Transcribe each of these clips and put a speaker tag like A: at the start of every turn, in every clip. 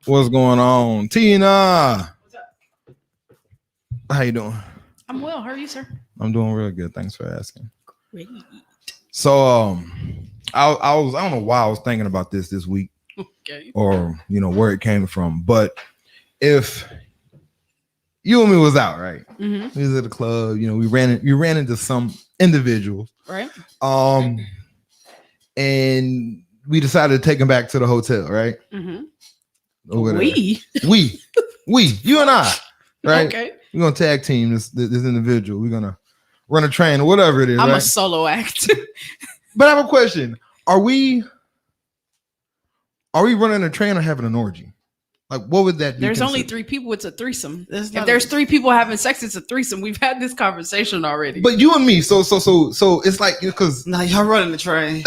A: What's going on, Tina?
B: What's up?
A: How you doing?
B: I'm well. How are you, sir?
A: I'm doing real good. Thanks for asking.
B: Great.
A: So, I don't know why I was thinking about this week,
B: Okay.
A: or where it came from. But if you and me was out, right?
B: Mm-hmm.
A: We was at the club. We ran into some individuals,
B: Right.
A: and we decided to take them back to the hotel, right?
B: Mm-hmm.
A: We, you and I, right?
B: Okay.
A: We're gonna tag team this individual. We're gonna run a train or whatever it is.
B: I'm
A: right?
B: a solo act.
A: But I have a question: Are we running a train or having an orgy? Like, what would that be?
B: There's only 3 people. It's a threesome. If there's 3 people having sex, it's a threesome. We've had this conversation already.
A: But you and me, so it's like because
C: y'all running the train.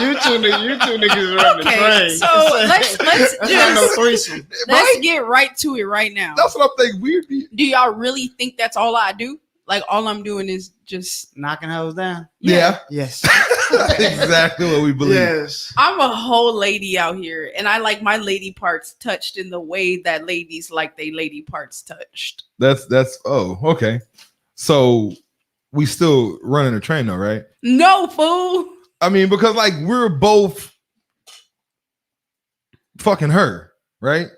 C: you two niggas running the train.
B: So let's
C: no threesome.
B: Let's get right to it right now.
A: That's what I'm thinking. Weird.
B: Do y'all really think that's all I do? Like all I'm doing is just
C: knocking hoes down.
A: Yeah.
C: Yes.
A: Exactly what we believe.
C: Yes.
B: I'm a whole lady out here, and I like my lady parts touched in the way that ladies like they lady parts touched.
A: That's okay. So we still running a train though, right?
B: No, fool.
A: I mean, because like we're both fucking her, right?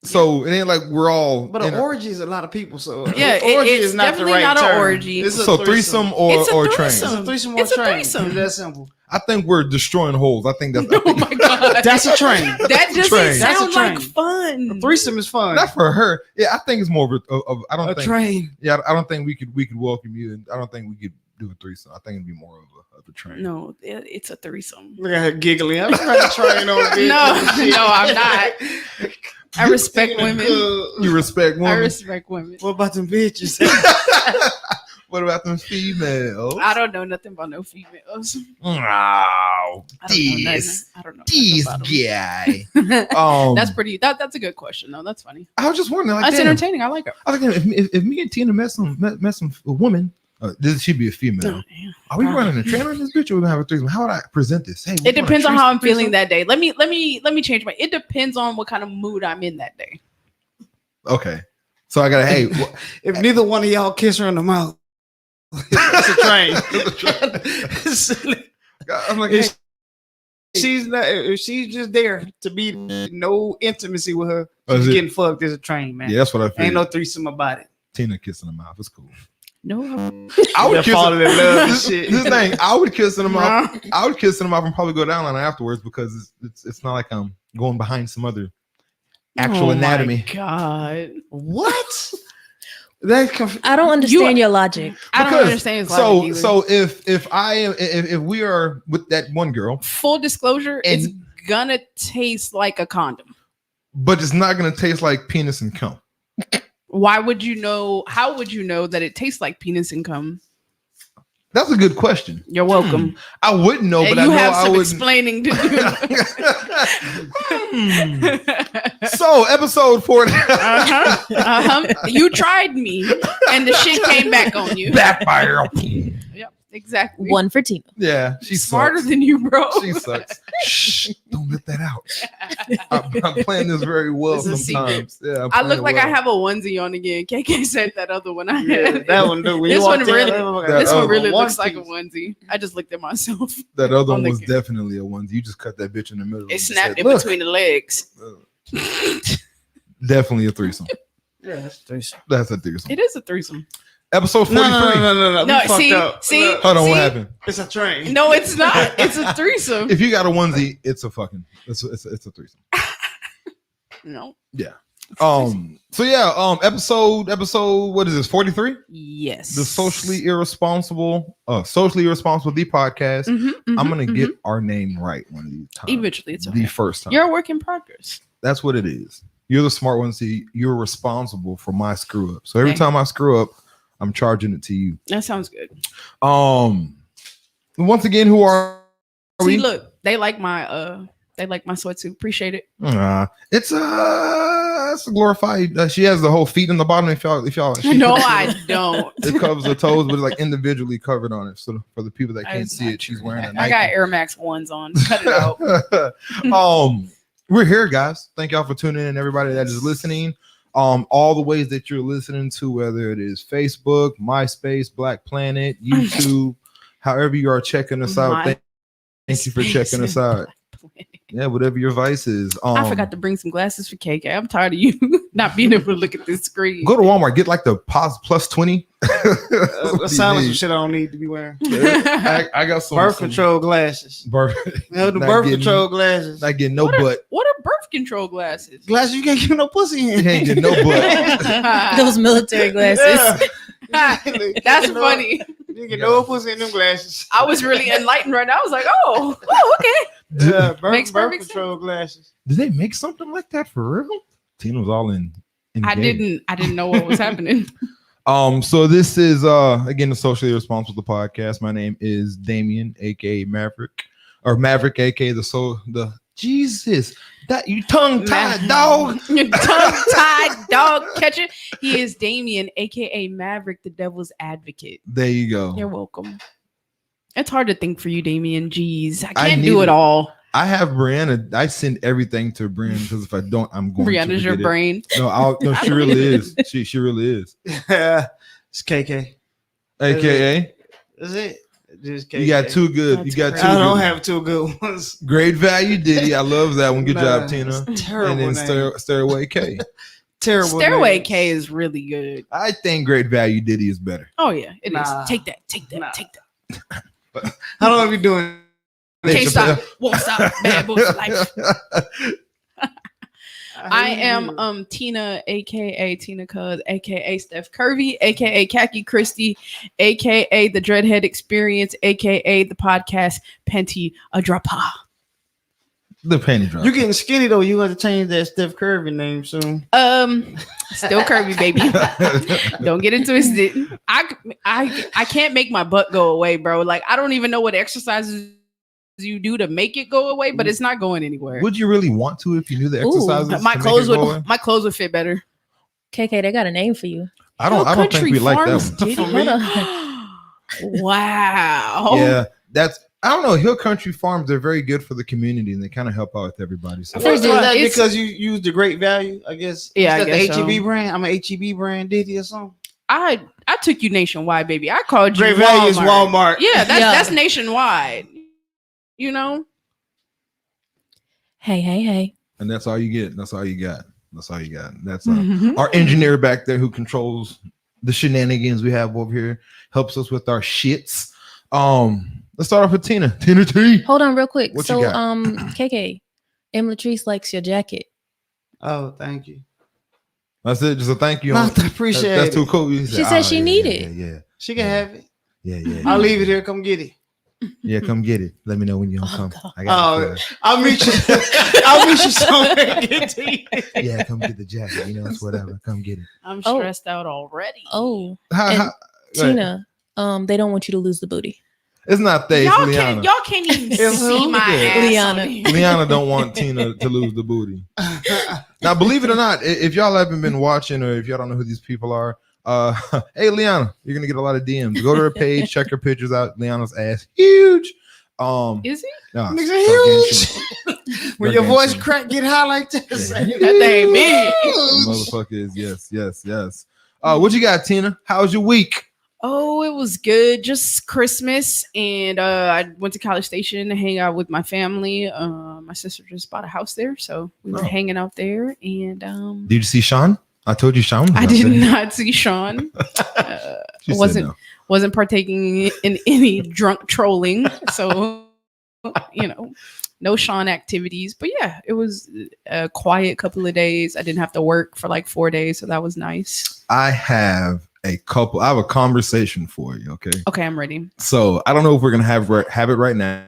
A: So it ain't like we're all.
C: But an orgy is a lot of people, so
B: yeah,
C: orgy
B: it's
C: is not
B: definitely
C: the right
B: not
C: term.
B: an orgy.
C: It's
A: so threesome or train.
C: It's a threesome or
B: It's a
C: train.
B: threesome.
C: It's that simple.
A: I think we're destroying holes. I think that's.
B: Oh my god,
C: That's a train.
B: that doesn't
A: train.
B: sound
C: That's a
B: like
C: train.
B: fun.
C: A threesome is fun.
A: Not for her. Yeah, I think it's more of I don't
C: a
A: think.
C: train.
A: Yeah, I don't think we could welcome you, and I don't think we could do a threesome. I think it'd be more of a train.
B: No, it's a threesome.
C: Look at her giggling. I'm trying to train on bitch.
B: No, I'm not. I respect women.
A: You respect women.
B: I respect women.
C: What about them bitches?
A: What about them females?
B: I don't know nothing about no females.
A: Oh,
B: I don't know
A: this
B: about
A: guy.
B: them. That's pretty. That's a good question though. That's funny.
A: I was just wondering. Like,
B: That's entertaining. I like her.
A: I think if me and Tina met some woman, this should be a female. Are we running a train on this bitch, or we gonna have a threesome? How would I present this? Hey,
B: It depends on how I'm feeling that day. Let me change my. It depends on what kind of mood I'm in that day.
A: Okay, so I gotta. Hey,
C: if neither one of y'all kiss her in the mouth, it's a train.
A: I'm like, hey.
C: She's not. If she's just there to be no intimacy with her,
A: Oh,
C: she's getting fucked as a train, man.
A: Yeah, that's what I feel.
C: Ain't no threesome about it.
A: Tina kissing the mouth. It's cool.
B: No,
A: I would kiss
C: falling in love and
A: This
C: shit.
A: thing, I would kiss in the mouth. I would kiss in the mouth and probably go down on it afterwards because it's not like I'm going behind some other actual anatomy.
B: My God,
C: What?
D: I don't understand your logic.
B: I don't understand his logic either.
A: So if we are with that one girl,
B: full disclosure, it's gonna taste like a condom,
A: but it's not gonna taste like penis and cum.
B: Why would you know? How would you know that it tastes like penis and cum?
A: That's a good question.
B: You're welcome.
A: I wouldn't know, but
B: you
A: I know
B: have
A: I
B: some
A: would
B: explaining to do.
A: So episode 40.
B: You tried me, and the shit came back on you.
A: Backfire.
B: Yep, exactly.
D: 1 for Tina.
A: Yeah, she's
B: smarter than you, bro.
A: She sucks. Shh, don't let that out. I'm playing this very well sometimes. Yeah,
B: I look like I have a onesie on again. KK said that other one I had.
C: That one, dude.
B: This one really looks like a
C: piece.
B: onesie. I just looked at myself.
A: That other one was definitely a onesie. You just cut that bitch in the middle.
B: It snapped in between the legs.
A: Definitely a threesome.
C: Yeah, that's a threesome.
A: That's a threesome.
B: It is a threesome.
A: Episode 43.
C: No.
B: See,
A: hold on, what happened?
C: It's a train.
B: No, it's not. It's a threesome.
A: If you got a onesie, it's a threesome.
B: No.
A: Yeah. So yeah, episode, what is this, 43?
B: Yes.
A: The socially irresponsible, the podcast. I'm gonna get our name right one of these times.
B: Eventually, it's
A: the first time.
B: You're a work in progress.
A: That's what it is. You're the smart one. See, you're responsible for my screw up. So every time I screw up, I'm charging it to you.
B: That sounds good.
A: Once again, who are we?
B: See, look, they like my sweatsuit. Appreciate it.
A: It's a glorified. She has the whole feet in the bottom. If y'all.
B: No, I don't.
A: It covers the toes, but it's like individually covered on it. So for the people that can't see it, she's wearing a Nike.
B: I got Air Max 1s on. Cut it out.
A: We're here, guys. Thank y'all for tuning in. Everybody that is listening. All the ways that you're listening to, whether it is Facebook, MySpace, Black Planet, YouTube, however you are checking us out. Thank you for checking us out. Yeah, whatever your vice is.
B: I forgot to bring some glasses for KK. I'm tired of you not being able to look at this screen.
A: Go to Walmart, get like the plus 20.
C: Silence some shit I don't need to be wearing.
A: I got some
C: birth control glasses. Birth control glasses.
A: Not getting no butt.
B: What are birth control glasses?
C: Glasses you can't get no pussy in.
A: You can't get no butt.
D: Those military glasses.
C: Yeah.
B: That's funny.
C: You get no pussy in them glasses.
B: I was really enlightened right now. I was like, oh, okay.
C: Yeah, birth control glasses.
A: Did they make something like that for real? Tina was all in
B: I didn't know what was happening.
A: So this is again the Socially Responsible podcast. My name is Damien, aka Maverick, or Maverick, aka the Jesus. That you tongue-tied dog.
B: You tongue-tied dog catcher. He is Damien, aka Maverick, the devil's advocate.
A: There you go.
B: You're welcome. It's hard to think for you, Damien. Jeez, I can't do it all.
A: I have Brianna. I send everything to Brianna because if I don't, I'm going.
B: Brianna's your brain.
A: No, she really is. She really is.
C: Yeah, it's KK,
A: aka.
C: That's it. Just KK.
A: You got two good.
B: That's
A: you got
B: great.
A: two.
C: I don't
A: good.
C: have two good ones.
A: Great value, Diddy. I love that one. Good job, Tina.
C: Terrible.
A: And then Stairway K.
C: Terrible.
B: Stairway
C: names.
B: K is really good.
A: I think Great Value Diddy is better.
B: Oh yeah, it is. Take that.
C: Nah.
B: Take that.
C: How long have you doing?
B: Can't stop, won't stop, bad boys for life. I am Tina, aka Tina Cuz, aka Steph Curvy, aka Khaki Christie, aka the Dreadhead Experience, aka the podcast Penty a Dropper.
A: The penny drop.
C: You're getting skinny though. You got to change that Steph Curvy name soon.
B: Still curvy, baby. Don't get it twisted. I can't make my butt go away, bro. Like I don't even know what exercises you do to make it go away, but it's not going anywhere.
A: Would you really want to if you knew the exercises?
B: My clothes would fit better.
D: KK, they got a name for you.
A: I don't think we like that
D: one.
B: Wow.
A: Yeah, I don't know. Hill Country Farms, they're very good for the community and they kind of help out with everybody. So
C: is that because you use the Great Value? I guess.
B: Yeah,
C: the HEB brand. I'm an HEB brand Diddy or something.
B: I took you nationwide, baby. I called you
C: Great Value is Walmart.
B: Yeah, that's nationwide. You know.
D: Hey.
A: And that's all you get. That's all you got. That's our engineer back there who controls the shenanigans we have over here, helps us with our shits. Let's start off with Tina. Tina T.
D: Hold on real quick.
A: What
D: so
A: you got?
D: KK, M. Latrice likes your jacket.
C: Oh, thank you.
A: That's it. Just a thank you.
C: I appreciate it.
A: That's too cool.
D: She said she needed it.
A: Yeah.
C: She can have it.
A: Yeah.
C: I'll leave it here. Come get it.
A: Yeah, come get it. Let me know when you don't come.
D: God.
A: I got
C: I'll meet you. I'll meet you somewhere and get to you.
A: Yeah, come get the jacket. You know, it's whatever. Come get it.
B: I'm stressed out already.
D: Oh,
A: How,
D: Tina, they don't want you to lose the booty.
A: It's not they.
B: Y'all
A: Liana.
B: can't even see my ass.
D: Liana.
A: Liana don't want Tina to lose the booty. Now, believe it or not, if y'all haven't been watching or if y'all don't know who these people are, hey Liana, you're gonna get a lot of DMs. Go to her page, check her pictures out. Liana's ass huge.
B: Is he?
A: No,
C: Nigga huge. When your voice crack get high like this,
B: That thing big.
A: Motherfucker is yes. What you got, Tina? How's your week?
B: Oh, it was good. Just Christmas, and I went to College Station to hang out with my family. My sister just bought a house there, so we were hanging out there. And
A: did you see Sean? I told you Sean.
B: I did not see Sean. wasn't partaking in any drunk trolling. So, no Sean activities. But yeah, it was a quiet couple of days. I didn't have to work for like 4 days, so that was nice.
A: I have a conversation for you. Okay.
B: Okay, I'm ready.
A: So I don't know if we're gonna have it right now.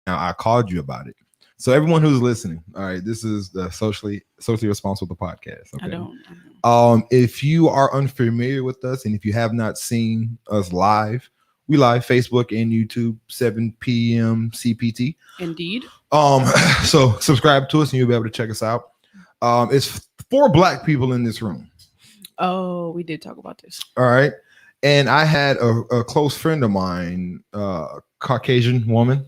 A: Now I called you about it. So everyone who's listening, all right, this is the socially responsible podcast. Okay.
B: I don't.
A: If you are unfamiliar with us and if you have not seen us live, we live Facebook and YouTube 7 p.m. CPT.
B: Indeed.
A: So subscribe to us and you'll be able to check us out. It's 4 Black people in this room.
B: Oh, we did talk about this.
A: All right. And I had a close friend of mine, Caucasian woman.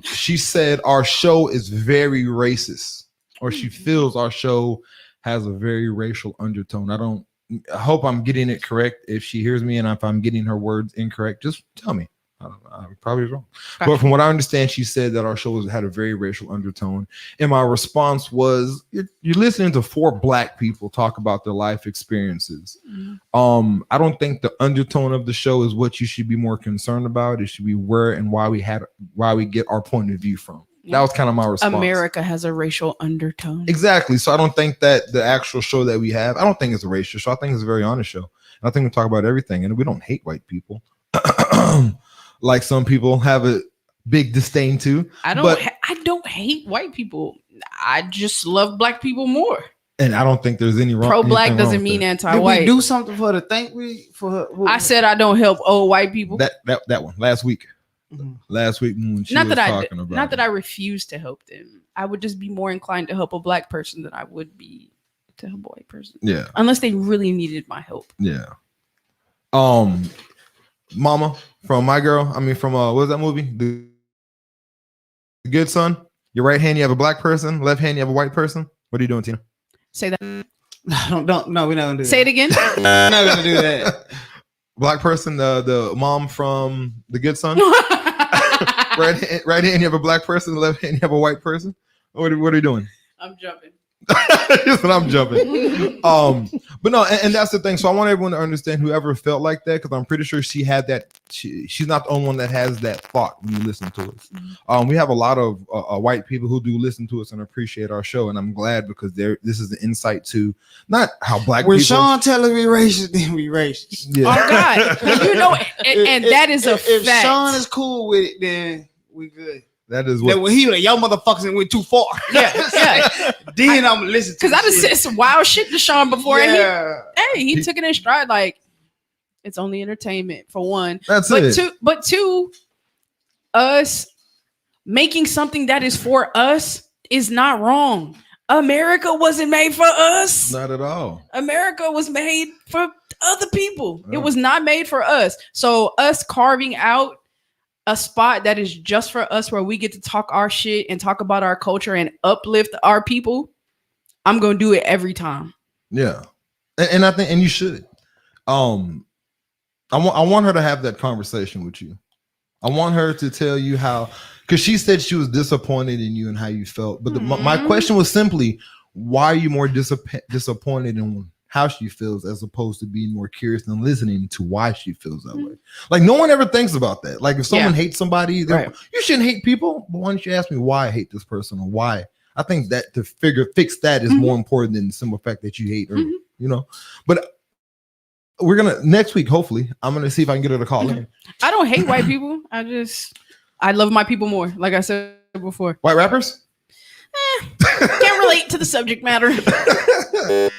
A: She said our show is very racist, or she feels our show has a very racial undertone. I hope I'm getting it correct. If she hears me and if I'm getting her words incorrect, just tell me. I'm probably wrong.
B: Okay.
A: But from what I understand, she said that our show had a very racial undertone. And my response was, you're listening to 4 Black people talk about their life experiences.
B: Mm-hmm.
A: I don't think the undertone of the show is what you should be more concerned about. It should be where and why we get our point of view from. That was kind of my response.
B: America has a racial undertone.
A: Exactly. So I don't think that the actual show that we have, I don't think it's a racial show. I think it's a very honest show. And I think we talk about everything. And we don't hate white people. Like some people have a big disdain to.
B: I don't hate white people. I just love Black people more.
A: And I don't think there's any wrong.
B: Pro-Black doesn't mean anti-white.
C: Did we do something for the thank we for her?
B: I said I don't help old white people.
A: That one last week.
C: Mhm.
A: Last week when she
B: not
A: was
B: that
A: talking about
B: not that I refuse to help them. I would just be more inclined to help a Black person than I would be to help a white person.
A: Yeah.
B: Unless they really needed my help.
A: Yeah. Mama from My Girl. I mean, from what was that movie? The Good Son. Your right hand, you have a Black person. Left hand, you have a white person. What are you doing, Tina?
B: Say that.
C: No, we're not gonna do
B: Say
C: that.
B: it again.
C: We're not gonna do that.
A: Black person, the mom from The Good Son. Right hand, you have a Black person. Left hand, you have a white person. What are you doing?
B: I'm jumping.
A: That's what I'm jumping. But no, and that's the thing. So I want everyone to understand whoever felt like that, because I'm pretty sure she had that. She's not the only one that has that thought when you listen to us. We have a lot of white people who do listen to us and appreciate our show, and I'm glad because this is the insight to not how Black
C: when
A: people.
C: Sean tell us we racist, then we racist.
A: Yeah.
B: Oh God, you know, and that is a
C: if
B: fact.
C: Sean is cool with it, then we good.
A: That is
C: Then
A: what.
C: when he was like, y'all motherfuckers went too far.
B: Yeah.
C: Then I'm gonna listen to
B: Because I just said some wild shit to Sean before, and he took it in stride. Like, it's only entertainment for one.
A: That's
B: but
A: it.
B: But two, us making something that is for us is not wrong. America wasn't made for us.
A: Not at all.
B: America was made for other people.
A: Yeah.
B: It was not made for us. So us carving out a spot that is just for us, where we get to talk our shit and talk about our culture and uplift our people, I'm gonna do it every time.
A: Yeah, and I think, and you should. I want her to have that conversation with you. I want her to tell you how, because she said she was disappointed in you and how you felt. But my question was simply, why are you more disappointed in how she feels as opposed to being more curious and listening to why she feels that way? Like, no one ever thinks about that. Like, if someone hates somebody,
B: Right.
A: You shouldn't hate people. But why don't you ask me why I hate this person, or why? I think that to fix that is more important than the simple fact that you hate, or you know. But we're gonna next week, hopefully, I'm gonna see if I can get her to call in.
B: I don't hate white people. I love my people more. Like I said before,
A: White rappers.
B: can't relate to the subject matter.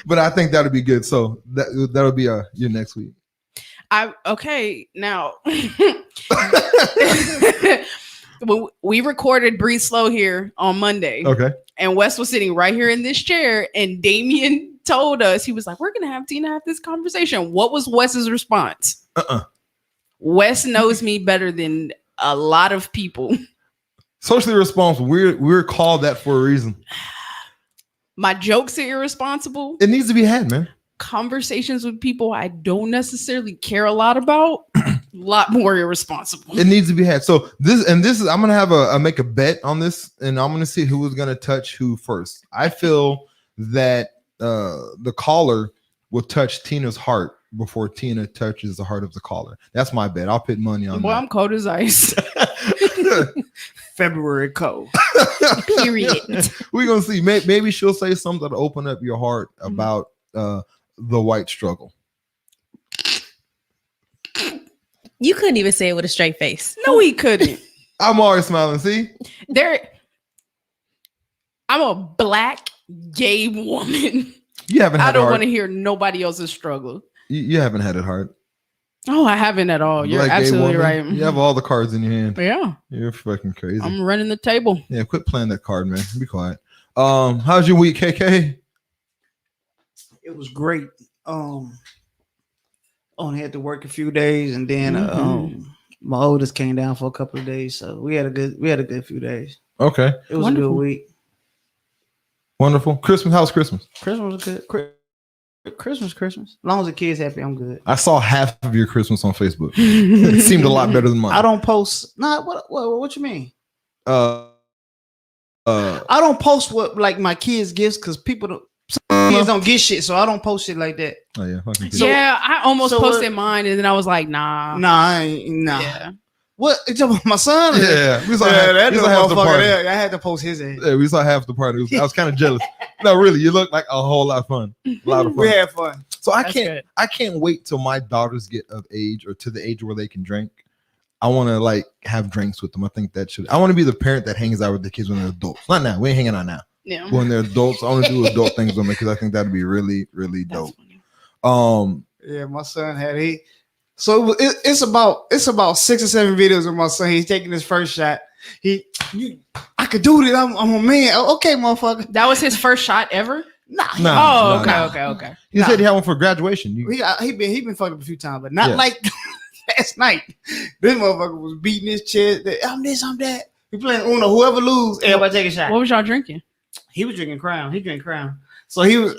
A: But I think that'll be good. So that'll be your next week.
B: Now we recorded Breathe Slow here on Monday.
A: Okay.
B: And Wes was sitting right here in this chair, and Damien told us, he was like, we're gonna have Tina have this conversation. What was Wes's response? Wes knows me better than a lot of people.
A: Socially responsible. We're called that for a reason.
B: My jokes are irresponsible.
A: It needs to be had, man.
B: Conversations with people I don't necessarily care a lot about, a lot more irresponsible.
A: It needs to be had. So this is, I'm gonna have make a bet on this, and I'm gonna see who is gonna touch who first. I feel that the caller will touch Tina's heart before Tina touches the heart of the caller. That's my bet. I'll put money on
B: Boy, I'm cold as ice.
A: that.
C: February cold.
B: Period.
A: We're gonna see. Maybe she'll say something to open up your heart
B: Mm-hmm.
A: about the white struggle.
D: You couldn't even say it with a straight face.
B: No, he couldn't.
A: I'm always smiling. See,
B: I'm a black gay woman.
A: you haven't. Had
B: I don't
A: it
B: want to
A: hard.
B: hear nobody else's struggle.
A: You haven't had it hard.
B: Oh, I haven't at all. You're
A: Black gay
B: absolutely
A: woman,
B: right.
A: You have all the cards in your hand.
B: Yeah,
A: You're fucking crazy.
B: I'm running the table.
A: Yeah, quit playing that card, man. Be quiet. How's your week, KK?
C: It was great. Only had to work a few days, and then
B: Mhm.
C: my oldest came down for a couple of days, so we had a good few days.
A: Okay,
C: It was
B: Wonderful.
C: a good week.
A: wonderful. Christmas. How's Christmas?
C: Christmas was good. Christmas. As long as the kids happy, I'm good.
A: I saw half of your Christmas on Facebook. It seemed a lot better than mine.
C: I don't post. Nah, what you mean?
A: I
C: I don't post what like my kids gifts because some kids don't get shit, so I don't post shit like that.
A: Oh yeah, fucking
C: So-
B: Yeah, I almost
C: so
B: posted
C: what-
B: mine, and then I was like, nah.
C: Nah,
B: Yeah.
C: What? You talking about my son?
A: Yeah, we saw
C: Yeah,
A: half,
C: that
A: we saw half the
C: motherfucker
A: party.
C: there. I had to post his ass.
A: Yeah, we saw half the party. I was kind of jealous. No, really, you look like a whole lot of fun. A lot of fun.
C: We had fun.
A: So
B: That's good.
A: I can't wait till my daughters get of age or to the age where they can drink. I want to like have drinks with them. I think that should. I want to be the parent that hangs out with the kids when they're adults. Not now. We ain't hanging out now.
B: Yeah.
A: But when they're adults, I want to do adult things with them because I think that'd be really, really
B: That's
A: dope.
B: funny.
C: Yeah, my son had So it's about 6 or 7 videos of my son. He's taking his first shot. I could do this. I'm a man. Okay, motherfucker.
B: That was his first shot ever?
C: Nah.
A: Nah.
B: Oh,
A: no.
B: okay.
A: He said he had one for graduation.
C: He been fucked up a few times, but not
A: Yeah.
C: like last night. This motherfucker was beating his chest. I'm this, I'm that. He playing Uno. Whoever lose, everybody take a shot.
B: What was y'all drinking?
C: He was drinking Crown. He drank Crown. So he was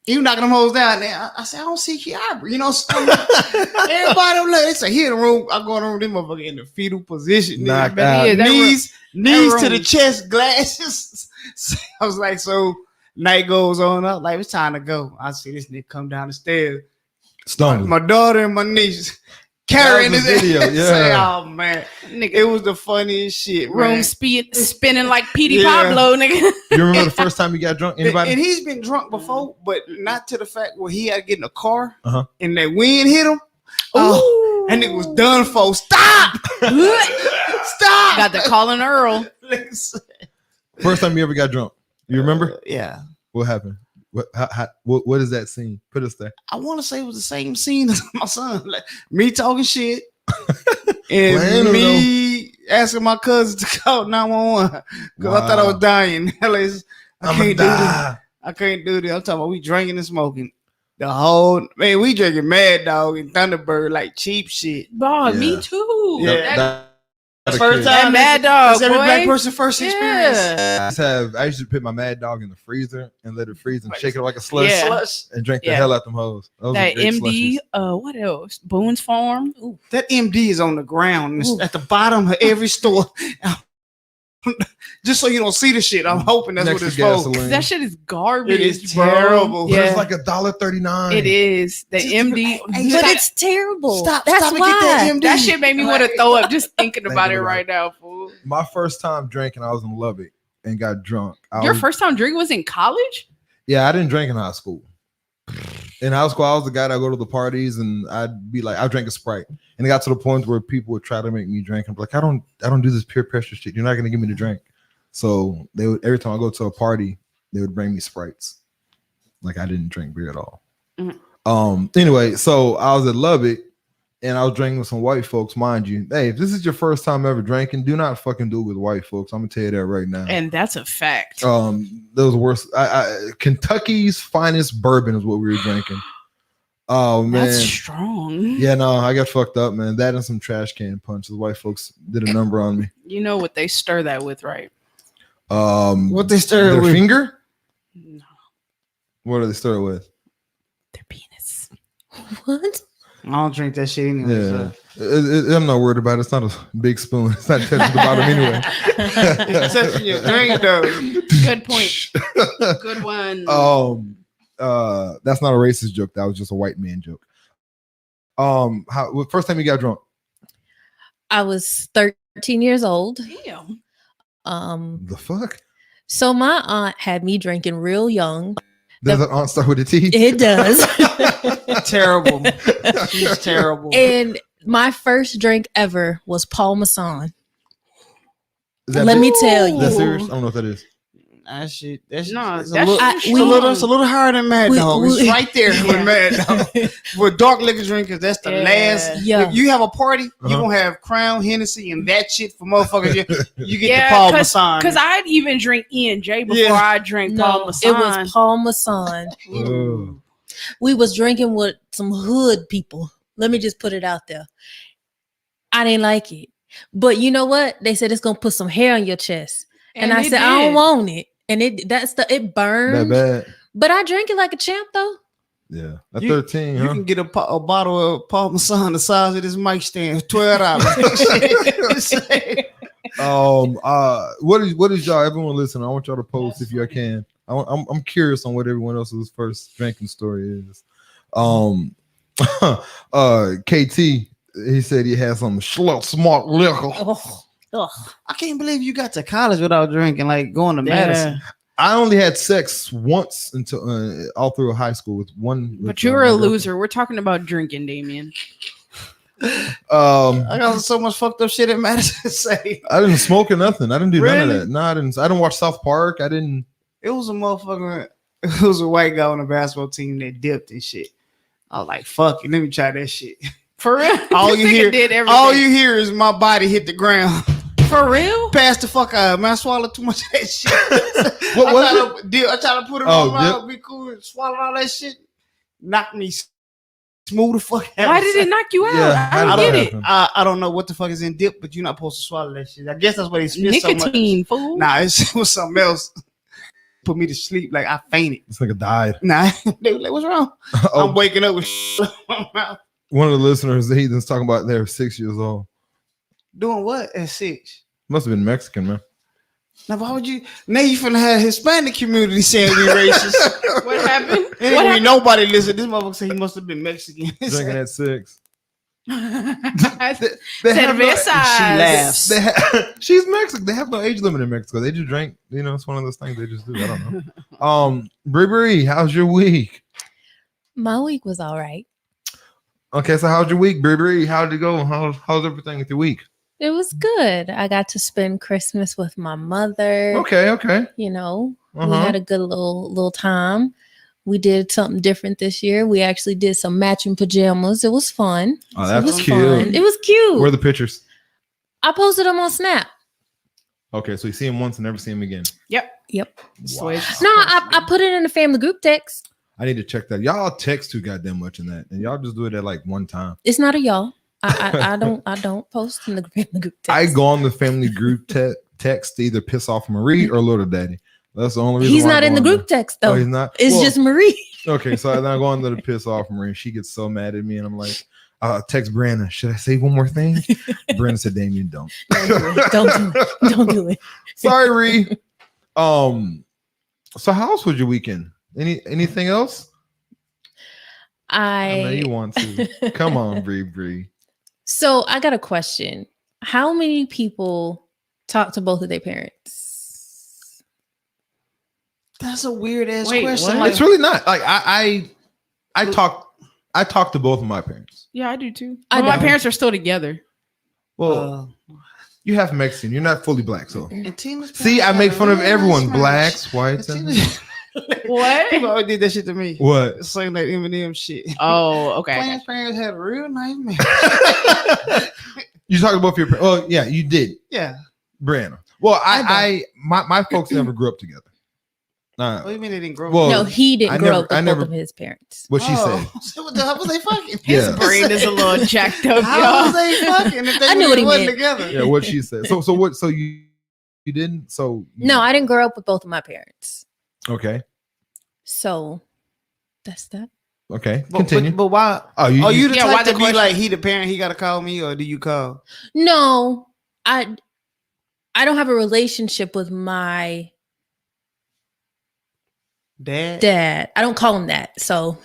C: knocking them hoes down there. I said, I don't see Kiara. You know, so everybody don't look. They say, he in the room. I go in the room, this motherfucker in the fetal position.
A: Knock
C: nigga.
A: out.
B: Yeah, that
C: Knees
B: that
C: to the
B: room.
C: chest, glasses. So I was like, so night goes on up. Like, it's time to go. I see this nigga come down the stairs.
A: Stoned.
C: My daughter and my niece carrying
A: That
C: his
A: was the video,
C: ass.
A: yeah.
C: Say, oh, man.
B: Nigga,
C: It was the funniest shit,
B: room
C: man.
B: spinning like Petey
C: Yeah.
B: Pablo, nigga.
A: You remember the first time you got drunk? Anybody?
C: And he's been drunk before, but not to the fact where he had to get in a car and that wind hit him. Oh, and it was done for. Stop! Stop!
B: Got the calling Earl.
C: Listen.
A: First time you ever got drunk? You remember?
C: Yeah.
A: What happened? What is that scene? Put us there.
C: I want to say it was the same scene as my son. Like, me talking shit
A: Playing
C: and
A: Uno.
C: me asking my cousin to call 911 because I thought I was
A: Wow.
C: dying. I
A: I'ma
C: can't do this.
A: die.
C: I can't do this. I'm talking about we drinking and smoking. The whole man, we drinking Mad Dog and Thunderbird like cheap shit.
B: Dog,
A: Yeah.
B: me too.
C: Yeah.
B: That
C: First
B: that
C: time,
B: Mad
C: that's
B: Dog,
C: every
B: boy.
C: black person first experience.
B: Yeah.
A: I used to put my Mad Dog in the freezer and let it freeze and shake it like a slush
B: Yeah.
C: Slush.
A: and drink the
B: Yeah.
A: hell out them hoes. Those
B: That
A: are great
B: MD,
A: slushies.
B: what else? Boone's Farm. Ooh.
C: That MD is on the ground. It's
B: Ooh.
C: at the bottom of every store. Just so you don't see the shit. I'm hoping that's
A: Next
C: what it's
A: to
C: for.
A: gasoline.
B: That shit is garbage.
C: It is
B: bro.
C: terrible.
A: But
B: Yeah,
A: it's like $1.39.
B: it is. The
C: Just-
B: MD.
C: Hey,
D: But
C: stop.
D: it's terrible.
C: Stop
D: That's
C: and
D: why.
C: get that MD.
B: That shit made me want to throw up just thinking about it
A: Thinking about
B: right now, fool.
A: My first time drinking, I was in Lubbock and got drunk.
B: Your first time drinking was in college?
A: Yeah, I didn't drink in high school. In high school, I was the guy that would go to the parties and I'd be like, I drank a Sprite. And it got to the point where people would try to make me drink. I'm like, I don't do this peer pressure shit. You're not gonna give me the drink. So they would, every time I go to a party, they would bring me Sprites. Like I didn't drink beer at all.
B: Mhm.
A: Anyway, so I was at Lubbock and I was drinking with some white folks, mind you. Hey, if this is your first time ever drinking, do not fucking do it with white folks. I'm gonna tell you that right now.
B: And that's a fact.
A: Those worst. Kentucky's finest bourbon is what we were drinking. Oh man,
B: That's strong.
A: yeah, no, I got fucked up, man. That and some trash can punch. The white folks did a number on me.
B: You know what they stir that with, right?
C: What they stir
A: Their
C: with?
A: finger?
B: No,
A: What do they stir it with?
B: their penis.
D: What?
C: I don't drink that shit anyway.
A: Yeah,
C: So.
A: I'm not worried about it. It's not a big spoon. It's not touching the bottom anyway.
C: It's touching your drink though.
B: Good point. Good one.
A: That's not a racist joke. That was just a white man joke. First time you got drunk?
D: I was 13 years old.
B: Damn.
A: The fuck?
D: So my aunt had me drinking real young.
A: Does an aunt start with a T?
D: It does.
C: Terrible. She's terrible.
D: And my first drink ever was Paul Masson.
A: Is that
D: Let me tell you.
A: That's serious? I don't know what that is.
C: That shit. That's
B: No,
C: it's a
B: that's
C: little,
B: strong.
C: it's a little higher than Mad
D: We-
C: Dog. It's
D: we-
C: right there with Mad Dog. With dark liquor drinkers, that's the
B: Yeah.
C: last.
D: Yeah.
C: If you have a party, you
A: Uh-huh.
C: gonna have Crown, Hennessy, and that shit for motherfuckers. You get
B: Yeah,
C: the Paul Masson.
B: Because I'd even drink E&J before
C: Yeah.
B: I drank Paul
D: No,
B: Masson.
D: it was Paul Masson.
A: Ooh.
D: We was drinking with some hood people. Let me just put it out there. I didn't like it. But you know what? They said it's gonna put some hair on your chest. And I
B: it
D: said, I don't
B: did.
D: want it. And it
A: That
D: burned.
A: bad?
D: But I drank it like a champ though.
A: Yeah. At
C: You-
A: 13,
C: You
A: huh?
C: can get a bottle of Paul Masson the size of this mic stand, $12.
A: What is y'all? Everyone listening, I want y'all to post if you can. I'm curious on what everyone else's first drinking story is. KT, he said he had some smart liquor.
D: Ugh.
C: I can't believe you got to college without drinking, like going to Madison.
A: I only had sex once until all through high school with one.
B: But you're a loser. We're talking about drinking, Damien.
C: I got so much fucked up shit at Madison to say.
A: I didn't smoke or nothing. I didn't do none
C: Really?
A: of that. No, I didn't watch South Park. I didn't.
C: It was a motherfucker. It was a white guy on the basketball team that dipped and shit. I was like, "Fuck it, let me try that shit."
B: For real?
C: All
B: This
C: you
B: nigga
C: hear,
B: did everything.
C: all you hear is my body hit the ground.
B: For real?
C: Pass the fuck out, man! I swallowed too much of that shit.
A: What was
C: I tried to put it
A: Oh,
C: on my mouth, be cool, and swallow all that shit. Knock me smooth the fuck out.
B: Why did it knock you out?
A: Yeah,
B: I
A: how
B: don't
A: did
B: get
A: that
B: it.
A: happen?
C: I don't know what the fuck is in dip, but you're not supposed to swallow that shit. I guess that's what they spit so much.
B: Nicotine, fool.
C: Nah, it was something else. Put me to sleep like I fainted.
A: This nigga died.
C: Nah, they were like, what's wrong?
A: Oh,
C: I'm waking up with in my mouth.
A: one of the listeners, he's talking about they're 6 years old.
C: Doing what at 6?
A: Must have been Mexican, man.
C: Now, why would you? Now you finna have Hispanic community saying we racist.
B: What happened?
C: Anyway, nobody listen. This motherfucker said he must have been Mexican.
A: Drinking at 6.
B: Cerveza.
C: She laughs.
A: She's Mexican. They have no age limit in Mexico. They just drink. You know, it's one of those things they just do. I don't know. Bree, how's your week?
D: My week was all right.
A: Okay, so how's your week, Bree? How'd it go? How's everything with your week?
D: It was good. I got to spend Christmas with my mother.
A: Okay.
D: You know, we
A: Uh-huh.
D: had a good little time. We did something different this year. We actually did some matching pajamas. It was fun.
A: Oh,
D: It
A: that's
D: was
A: cute.
D: fun. It was cute.
A: Where are the pictures?
D: I posted them on Snap.
A: Okay, so you see him once and never see him again.
D: Yep.
B: Switch.
D: No, I put it in the family group text.
A: I need to check that. Y'all text too goddamn much in that, and y'all just do it at like one time.
D: It's not a y'all. I don't post in the family group text.
A: I go on the family group text to either piss off Marie or Little Daddy. That's the only reason.
D: He's
A: why I
D: not
A: go
D: in the
A: on
D: group
A: there.
D: text though.
A: Oh, he's not.
D: It's
A: Well,
D: just Marie.
A: okay. So then I go on there to piss off Marie. She gets so mad at me, and I'm like, text Brandon. Should I say one more thing? Brandon said, "Damien, don't."
D: Don't do it. Don't do it.
A: Sorry, Ree. So how else was your weekend? Anything else? I know you want to. Come on, Bree.
D: So I got a question. How many people talk to both of their parents?
C: That's a weird ass
B: Wait,
C: question.
B: what?
C: Like,
A: It's really not. Like I talk to both of my parents.
B: Yeah, I do too.
D: I
B: But my
D: don't.
B: parents are still together.
A: Well, you have Mexican. You're not fully black, so
C: and Tina's
A: see, I
C: parents
A: make
C: had
A: fun
C: a
A: of
C: real
A: everyone,
C: nice marriage.
A: blacks, whites, and
B: What?
C: People always did that shit to me.
A: what?
C: Saying that Eminem shit.
B: Oh, okay.
C: Plann's parents had a real nice marriage.
A: You talking about your? Oh, yeah, you did,
C: Yeah.
A: Brianna. Well, my folks never grew up together.
C: What do you mean they didn't grow
A: Well,
C: up?
D: No, he didn't
A: I
D: grow
A: never-
D: up
A: I
D: with
A: never-
D: both of his parents.
A: what she said.
C: So what the hell was they fucking?
A: Yeah.
B: His brain is a little jacked up,
C: How was
B: y'all.
C: they fucking if they
D: I knew what he
C: wasn't
D: meant.
C: together?
A: Yeah, what she said. So what? So you didn't? So
D: No, I didn't grow up with both of my parents.
A: Okay.
D: So that's that.
A: Okay.
C: But,
A: Continue.
C: But why?
A: Oh,
C: Are you the
B: Yeah, why
C: type
B: the
C: to be
B: question?
C: like he the parent? He got to call me, or do you call?
D: No, I don't have a relationship with my
C: Dad.
D: I don't call him that. So,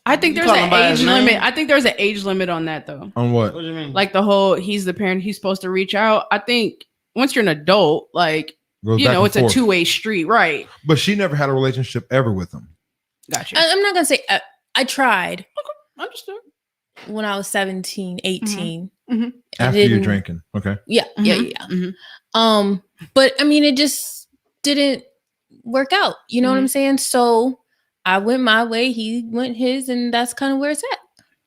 B: I think
C: You
B: there's
C: call him
B: an
C: by his
B: age
C: name?
B: limit. I think there's an age limit on that though.
A: On what?
C: What do you mean?
B: Like the whole he's the parent, he's supposed to reach out. I think once you're an adult, like
A: Goes back and
B: it's a
A: forth.
B: two-way street, right?
A: But she never had a relationship ever with him.
B: Gotcha.
D: I'm not going to say I tried
B: Understood.
D: when I was 17, 18.
A: After you're drinking. Okay.
D: Yeah.
B: Mhm.
D: But I mean, it just didn't work out. You know what I'm saying? So I went my way, he went his, and that's kind of where it's at.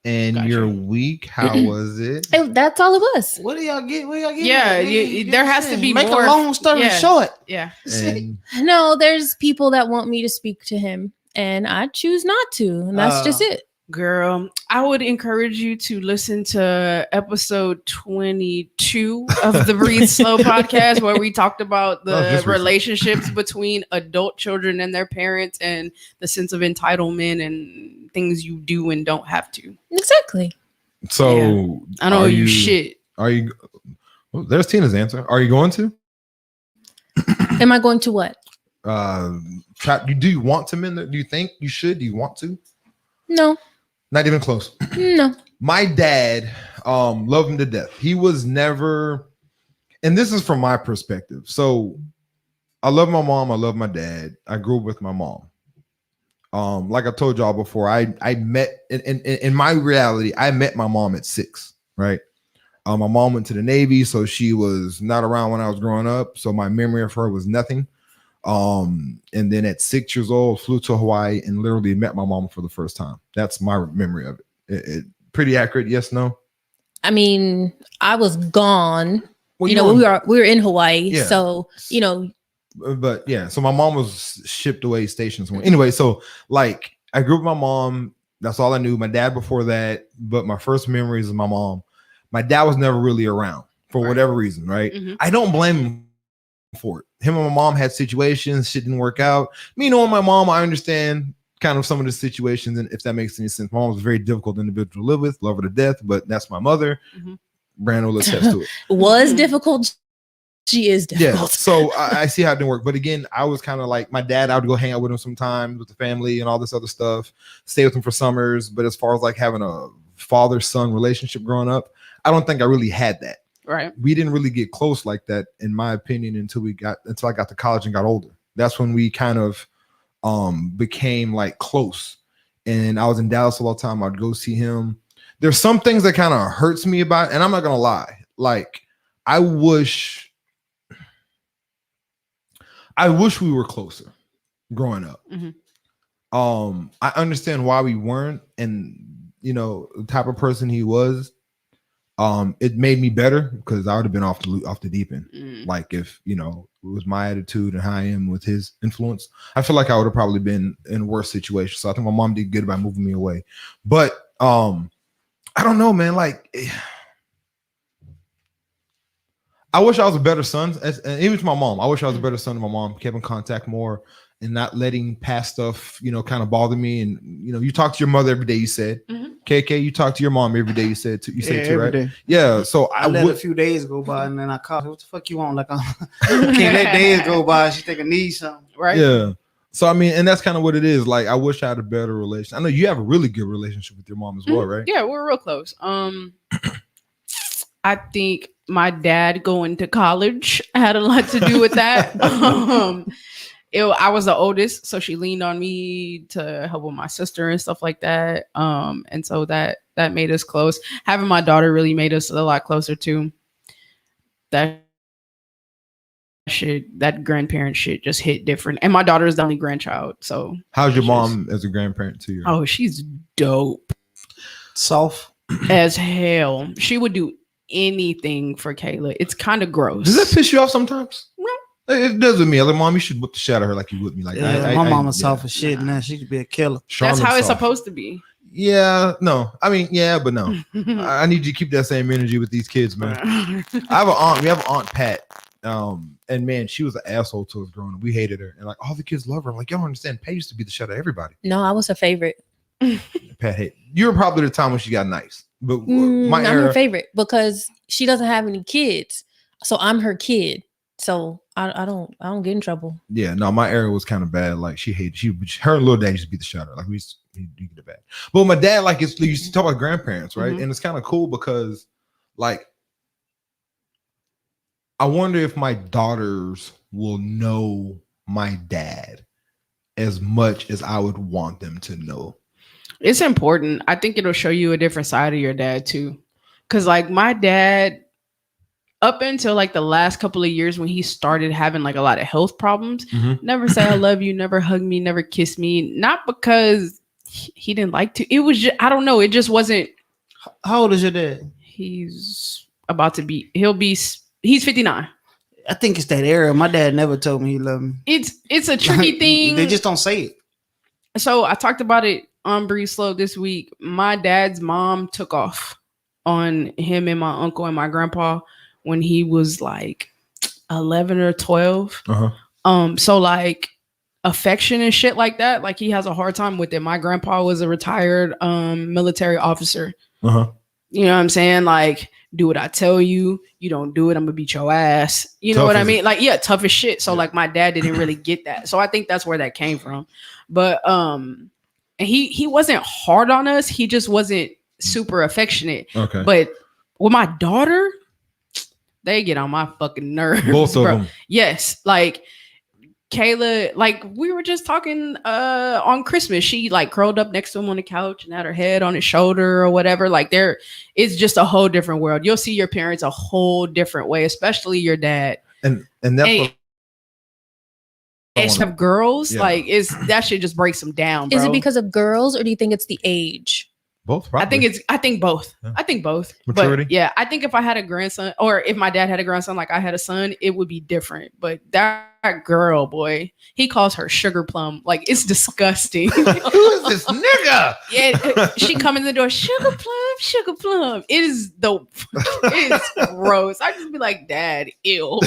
A: And
B: Gotcha.
A: your week, how was it?
D: That's all it was.
C: What do y'all get?
B: Yeah, there has to be
C: Make
B: more.
C: a long story short.
B: Yeah.
A: And
D: No, there's people that want me to speak to him, and I choose not to, and that's just it.
B: Girl, I would encourage you to listen to episode 22 of the Breathe Slow podcast, where we talked about the relationships between adult children and their parents and the sense of entitlement and things you do and don't have to.
D: Exactly.
A: so
B: I don't owe you shit.
A: Are you? Well, there's Tina's answer. Are you going to?
D: Am I going to what?
A: Do you want to mend it? Do you think you should? Do you want to?
D: No.
A: Not even close.
D: No.
A: My dad, loved him to death. He was never, and this is from my perspective. So I love my mom. I love my dad. I grew up with my mom. Like I told y'all before, I met in my reality, I met my mom at 6, right? My mom went to the Navy, so she was not around when I was growing up. So my memory of her was nothing. And then at 6 years old, flew to Hawaii and literally met my mom for the first time. That's my memory of it. It pretty accurate. Yes, no.
D: I mean, I was gone.
A: Well,
D: we were in Hawaii,
A: Yeah.
D: so
A: But yeah, so my mom was shipped away stations. Anyway, so like I grew up with my mom. That's all I knew. My dad before that, but my first memories of my mom. My dad was never really around for whatever reason, right?
B: Mm-hmm.
A: I don't blame him for it. Him and my mom had situations, shit didn't work out. Me knowing my mom, I understand kind of some of the situations, and if that makes any sense. My mom was a very difficult individual to live with, love her to death, but that's my mother.
B: Mm-hmm.
A: Brandon will attest to it.
D: Was difficult. She is difficult.
A: Yeah, so I see how it didn't work. But again, I was kind of like my dad. I would go hang out with him sometimes with the family and all this other stuff, stay with him for summers. But as far as like having a father-son relationship growing up, I don't think I really had that.
B: Right.
A: We didn't really get close like that, in my opinion, until I got to college and got older. That's when we kind of became like close. And I was in Dallas all the time. I'd go see him. There's some things that kind of hurts me about, and I'm not gonna lie. Like I wish we were closer growing up.
B: Mm-hmm.
A: I understand why we weren't, and the type of person he was. It made me better because I would have been off the deep end. Like if it was my attitude and how I am with his influence, I feel like I would have probably been in a worse situation. So I think my mom did good by moving me away. But I don't know, man. Like I wish I was a better son, and even to my mom. I wish I was a better son to my mom. Kept in contact more and not letting past stuff, kind of bother me. And you talk to your mother every day. You said, KK, you talk to your mom every day. You said too. You said too, right?
C: Day.
A: Yeah. So
C: I let a few days go by, and then I called her. What the fuck you want? Like I can't let days go by. She think I need something,
B: right?
A: Yeah. So I mean, and that's kind of what it is. Like I wish I had a better relation. I know you have a really good relationship with your mom as well, right?
B: Yeah, we're real close. I think my dad going to college had a lot to do with that. I was the oldest, so she leaned on me to help with my sister and stuff like that. And so that made us close. Having my daughter really made us a lot closer too. That grandparent shit just hit different. And my daughter is the only grandchild. So
A: how's your mom as a grandparent to you?
B: Oh, she's dope.
C: Soft
B: as hell. She would do anything for Kayla. It's kind of gross.
A: Does that piss you off sometimes?
B: No.
A: It does with me. Like, mom, you should whip the shit out of her like you whip me. Like,
C: yeah, my mama's soft as shit, man. She could be a killer.
B: That's how it's supposed to be.
A: Yeah, no. I mean, yeah, but no. I need you to keep that same energy with these kids, man. I have an aunt. We have an aunt Pat. And man, she was an asshole to us growing up. We hated her, and like all the kids love her. I'm like, y'all don't understand. Pat used to be the shit out of everybody.
D: No, I was her favorite.
A: Pat hate. You were probably the time when she got nice, but
D: I'm her favorite because she doesn't have any kids, so I'm her kid. So I don't get in trouble.
A: Yeah, no, my era was kind of bad. Like her and little dad used to beat the shit out of her. Like we used to get it bad. But my dad, like, we used to talk about grandparents, right?
B: Mhm.
A: And it's kind of cool because, like, I wonder if my daughters will know my dad as much as I would want them to know.
B: It's important. I think it'll show you a different side of your dad too. Cause like my dad, up until like the last couple of years when he started having like a lot of health problems, never say I love you, never hug me, never kiss me. Not because he didn't like to. It was just, I don't know. It just wasn't.
C: How old is your dad?
B: He's 59.
C: I think it's that era. My dad never told me he loved me.
B: It's a tricky thing.
C: They just don't say it.
B: So I talked about it on Breeze Slow this week. My dad's mom took off on him and my uncle and my grandpa when he was like 11 or 12. So like affection and shit like that, like he has a hard time with it. My grandpa was a retired military officer. You know what I'm saying? Like, do what I tell you. You don't do it, I'm gonna beat your ass. You know what I mean? Like, yeah, tough as shit. So like my dad didn't really get that. So I think that's where that came from. But and he wasn't hard on us. He just wasn't super affectionate.
A: Okay.
B: But with my daughter, they get on my fucking nerves.
A: Both of them.
B: Yes. Like Kayla, like we were just talking on Christmas. She like curled up next to him on the couch and had her head on his shoulder or whatever. Like it's just a whole different world. You'll see your parents a whole different way, especially your dad.
A: And that's
B: what have girls, like that shit just breaks them down. Bro.
D: Is it because of girls or do you think it's the age?
A: Both, probably.
B: I think both. Yeah. I think both.
A: Maturity.
B: But yeah, I think if I had a grandson or if my dad had a grandson like I had a son, it would be different. But that girl, boy, he calls her Sugar Plum. Like, it's disgusting.
A: Who is this nigga?
B: Yeah, she come in the door, Sugar Plum, Sugar Plum. It is gross. I just be like, Dad, ew.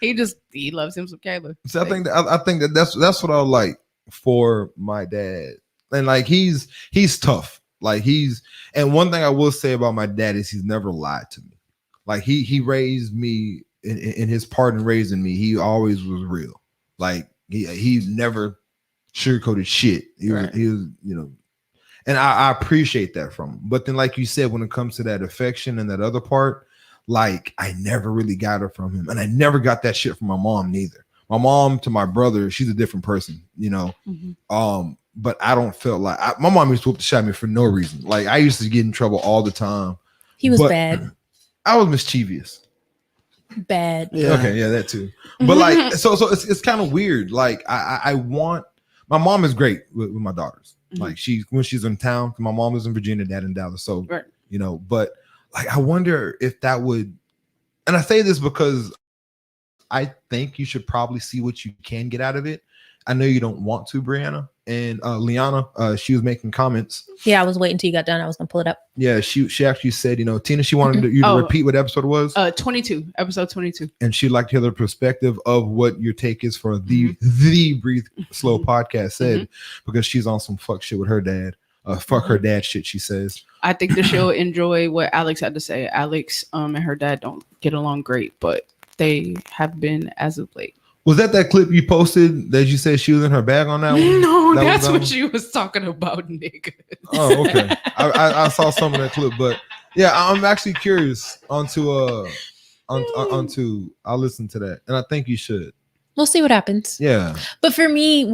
B: he loves him some Kayla.
A: So I think that's what I like for my dad. And like he's tough. Like and one thing I will say about my dad is he's never lied to me. Like he raised me in his part in raising me. He always was real. Like he never sugarcoated shit. He was, and I appreciate that from him. But then, like you said, when it comes to that affection and that other part, like I never really got it from him, and I never got that shit from my mom neither. My mom to my brother, she's a different person, But I don't feel like my mom used to whoop the shit at me for no reason. Like I used to get in trouble all the time.
D: He was bad.
A: I was mischievous.
D: Bad.
A: Yeah. Okay. Yeah, that too. But like, so it's kind of weird. Like I want my mom is great with my daughters. Like when she's in town. My mom is in Virginia, dad in Dallas. So but like I wonder if that would. And I say this because I think you should probably see what you can get out of it. I know you don't want to, Brianna. And Liana, she was making comments.
D: Yeah, I was waiting till you got done. I was gonna pull it up.
A: Yeah, she actually said, Tina, she wanted you to repeat what episode it was.
B: 22, episode 22.
A: And she'd like to hear the perspective of what your take is for the Breathe Slow podcast said, because she's on some fuck shit with her dad. Fuck her dad shit, she says.
B: I think that she'll enjoy what Alex had to say. Alex and her dad don't get along great, but they have been as of late.
A: Was that clip you posted that you said she was in her bag on that one?
B: No, that's what she was talking about, nigga.
A: Oh, okay. I saw some of that clip, but yeah, I'm actually curious onto I'll listen to that, and I think you should.
D: We'll see what happens.
A: Yeah.
D: But for me,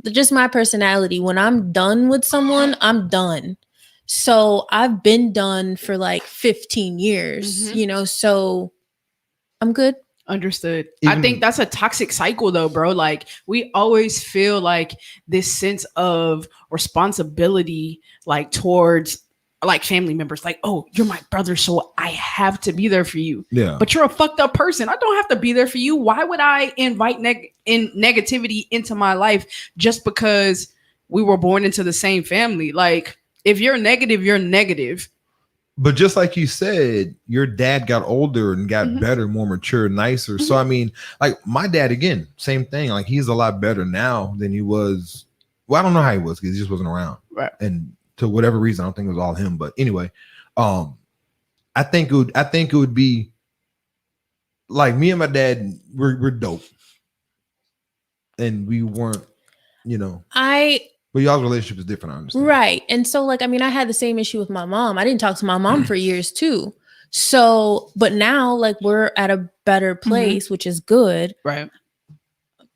D: just my personality, when I'm done with someone, I'm done. So I've been done for like 15 years, so I'm good.
B: Understood. I think that's a toxic cycle though, bro. Like we always feel like this sense of responsibility, like towards like family members, like, oh, you're my brother, so I have to be there for you.
A: Yeah.
B: But you're a fucked up person. I don't have to be there for you. Why would I invite negativity into my life just because we were born into the same family? Like if you're negative, you're negative.
A: But just like you said, your dad got older and got better, more mature, nicer. So, I mean, like my dad, again, same thing. Like he's a lot better now than he was. Well, I don't know how he was because he just wasn't around.
B: Right.
A: And to whatever reason, I don't think it was all him. But anyway, I think it would be like me and my dad, we're dope, and we weren't, but y'all's relationship is different. I understand.
D: Right. And so, like, I mean, I had the same issue with my mom. I didn't talk to my mom for years too. So, but now, like, we're at a better place, which is good.
B: Right.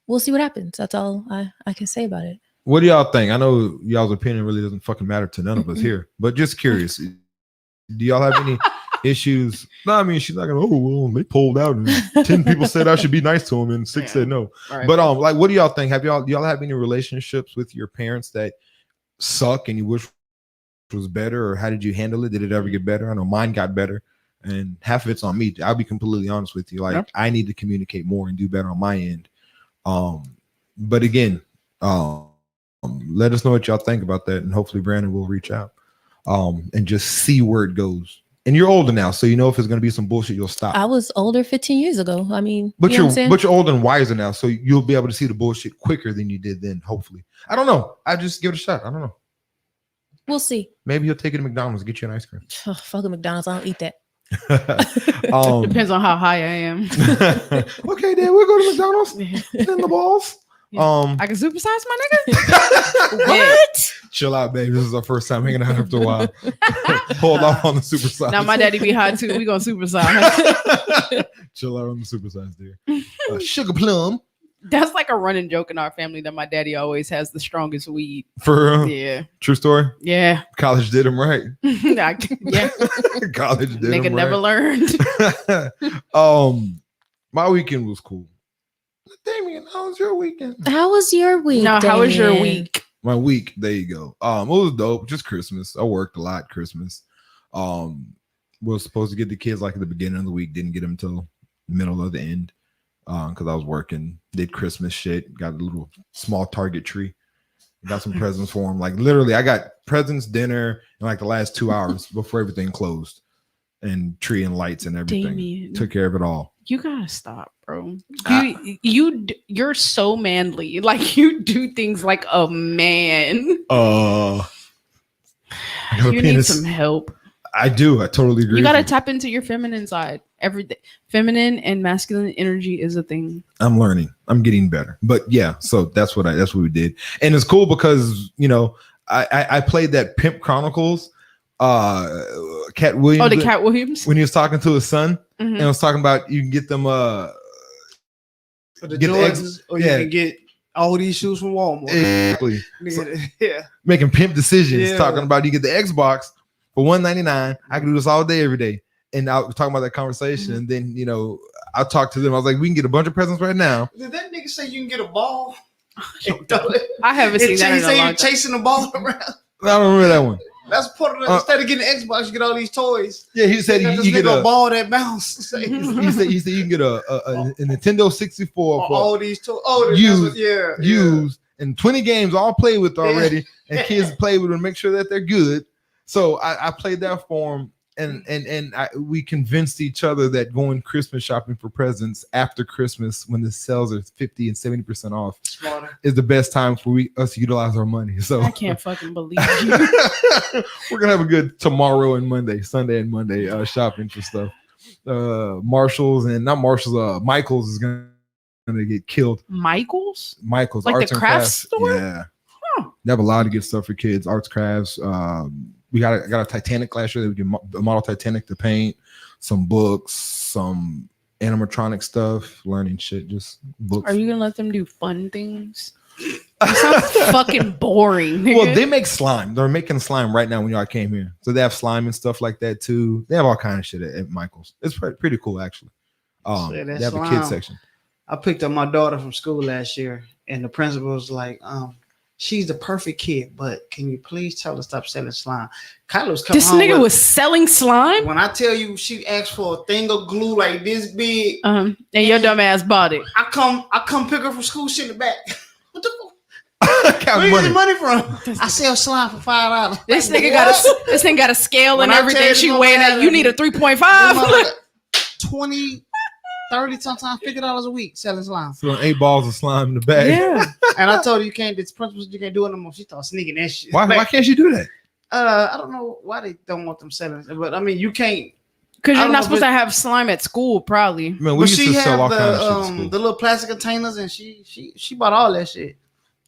D: We'll see what happens. That's all I can say about it.
A: What do y'all think? I know y'all's opinion really doesn't fucking matter to none of us here, but just curious, do y'all have any issues? No, I mean, she's not gonna, oh, well, they pulled out and 10 people said I should be nice to them and 6 said no.
B: Right.
A: But like, what do y'all think? Do y'all have any relationships with your parents that suck and you wish was better, or how did you handle it? Did it ever get better? I know mine got better, and half of it's on me. I'll be completely honest with you. Like, I need to communicate more and do better on my end. But again, let us know what y'all think about that, and hopefully Brandon will reach out and just see where it goes. And you're older now, so you know if it's gonna be some bullshit, you'll stop.
D: I was older 15 years ago. I mean,
A: but you're older and wiser now, so you'll be able to see the bullshit quicker than you did then. Hopefully, I don't know. I just give it a shot. I don't know.
D: We'll see.
A: Maybe he'll take you to McDonald's and get you an ice cream.
D: Oh, fucking McDonald's. I don't eat that.
B: Depends on how high I am.
A: Okay, then we'll go to McDonald's in the balls.
B: Yeah. I can supersize my nigga.
D: What?
A: Chill out, baby. This is our first time hanging out after a while. Hold off on the supersize.
B: Now my daddy be high too. We gonna supersize.
A: Chill out on the supersize, dear. Sugar plum.
B: That's like a running joke in our family that my daddy always has the strongest weed.
A: For real?
B: Yeah.
A: True story?
B: Yeah.
A: College did him right.
B: Yeah.
A: College did
B: Nigga
A: him
B: never
A: right.
B: learned.
A: My weekend was cool. Damien, how was your weekend?
D: How was your week?
B: No, how was your
D: Damien?
B: week?
A: My week, there you go. It was dope. Just Christmas. I worked a lot Christmas. Was supposed to get the kids like at the beginning of the week, didn't get them till middle of the end. Because I was working, did Christmas shit, got a little small Target tree, got some presents for them. Like literally, I got presents, dinner in like the last 2 hours before everything closed, and tree and lights and everything.
B: Damien.
A: Took care of it all.
B: You gotta stop, bro. You're so manly. Like you do things like a man.
A: I got a
B: You need
A: penis.
B: some help.
A: I do. I totally agree.
B: You gotta
A: with
B: tap into your feminine side. Everything, feminine and masculine energy is a thing.
A: I'm learning. I'm getting better. But yeah, so that's what we did, and it's cool because I played that Pimp Chronicles. Cat Williams.
B: Oh, the Cat Williams.
A: When he was talking to his son, and was talking about you can get them
C: For the
A: get
C: Jordans, or you
A: yeah.
C: can get all these shoes from Walmart.
A: Exactly.
C: Yeah.
A: Making pimp decisions.
C: Yeah.
A: Talking about you get the Xbox for $199. I can do this all day, every day. And I was talking about that conversation, and then I talked to them. I was like, we can get a bunch of presents right now.
C: Did that nigga say you can get a ball?
B: I haven't seen that in a long time.
C: Chasing the ball around.
A: I don't remember that one.
C: That's part of the, instead of getting an Xbox, you get all these toys.
A: Yeah, he said you get
C: a ball that bounce.
A: he said you can get a Nintendo 64 for
C: all these toys. Oh,
A: used and 20 games all played with already, and kids play with them, make sure that they're good. So I played that for him, and we convinced each other that going Christmas shopping for presents after Christmas, when the sales are 50 and 70% off, is the best time for us to utilize our money. So
B: I can't fucking believe you.
A: We're gonna have a good tomorrow and Sunday and Monday shopping for stuff. Michael's is gonna get killed. Michael's
B: like
A: arts
B: the
A: and
B: craft
A: crafts
B: store.
A: Yeah, they have a lot of good stuff for kids. Arts, crafts. We got a Titanic last year that we can model Titanic to paint. Some books, some animatronic stuff, learning shit, just books.
B: Are you gonna let them do fun things? It sounds fucking boring. Nigga.
A: Well, they make slime. They're making slime right now when y'all came here. So they have slime and stuff like that too. They have all kind of shit at Michael's. It's pretty cool actually. They have a kids section.
C: I picked up my daughter from school last year, and the principal was like, she's the perfect kid, but can you please tell her to stop selling slime? Kyla was coming
B: this
C: home
B: nigga was selling slime.
C: When I tell you she asked for a thing of glue like this big,
B: and your dumb ass bought it.
C: I come pick her from school, shit in the back. What the fuck?
A: Where
C: you get the money from? I sell slime for $5.
B: This nigga got a scale and everything. She weighing that. You need a 3.5.
C: 20, 30, sometimes $50 a week selling slime.
A: So 8 balls of slime in the bag.
B: Yeah.
C: And I told her you can't. It's principles you can't do it no more. She started sneaking that shit.
A: Why can't you do that?
C: I don't know why they don't want them selling, but I mean you can't
B: Because
C: I
B: you're
C: don't
B: not
C: know
B: supposed
C: if
B: to have slime at school, probably.
A: Man, we
C: But
A: used
C: she
A: to sell
C: have
A: all kinds of shit at school.
C: the little plastic containers, and she bought all that shit.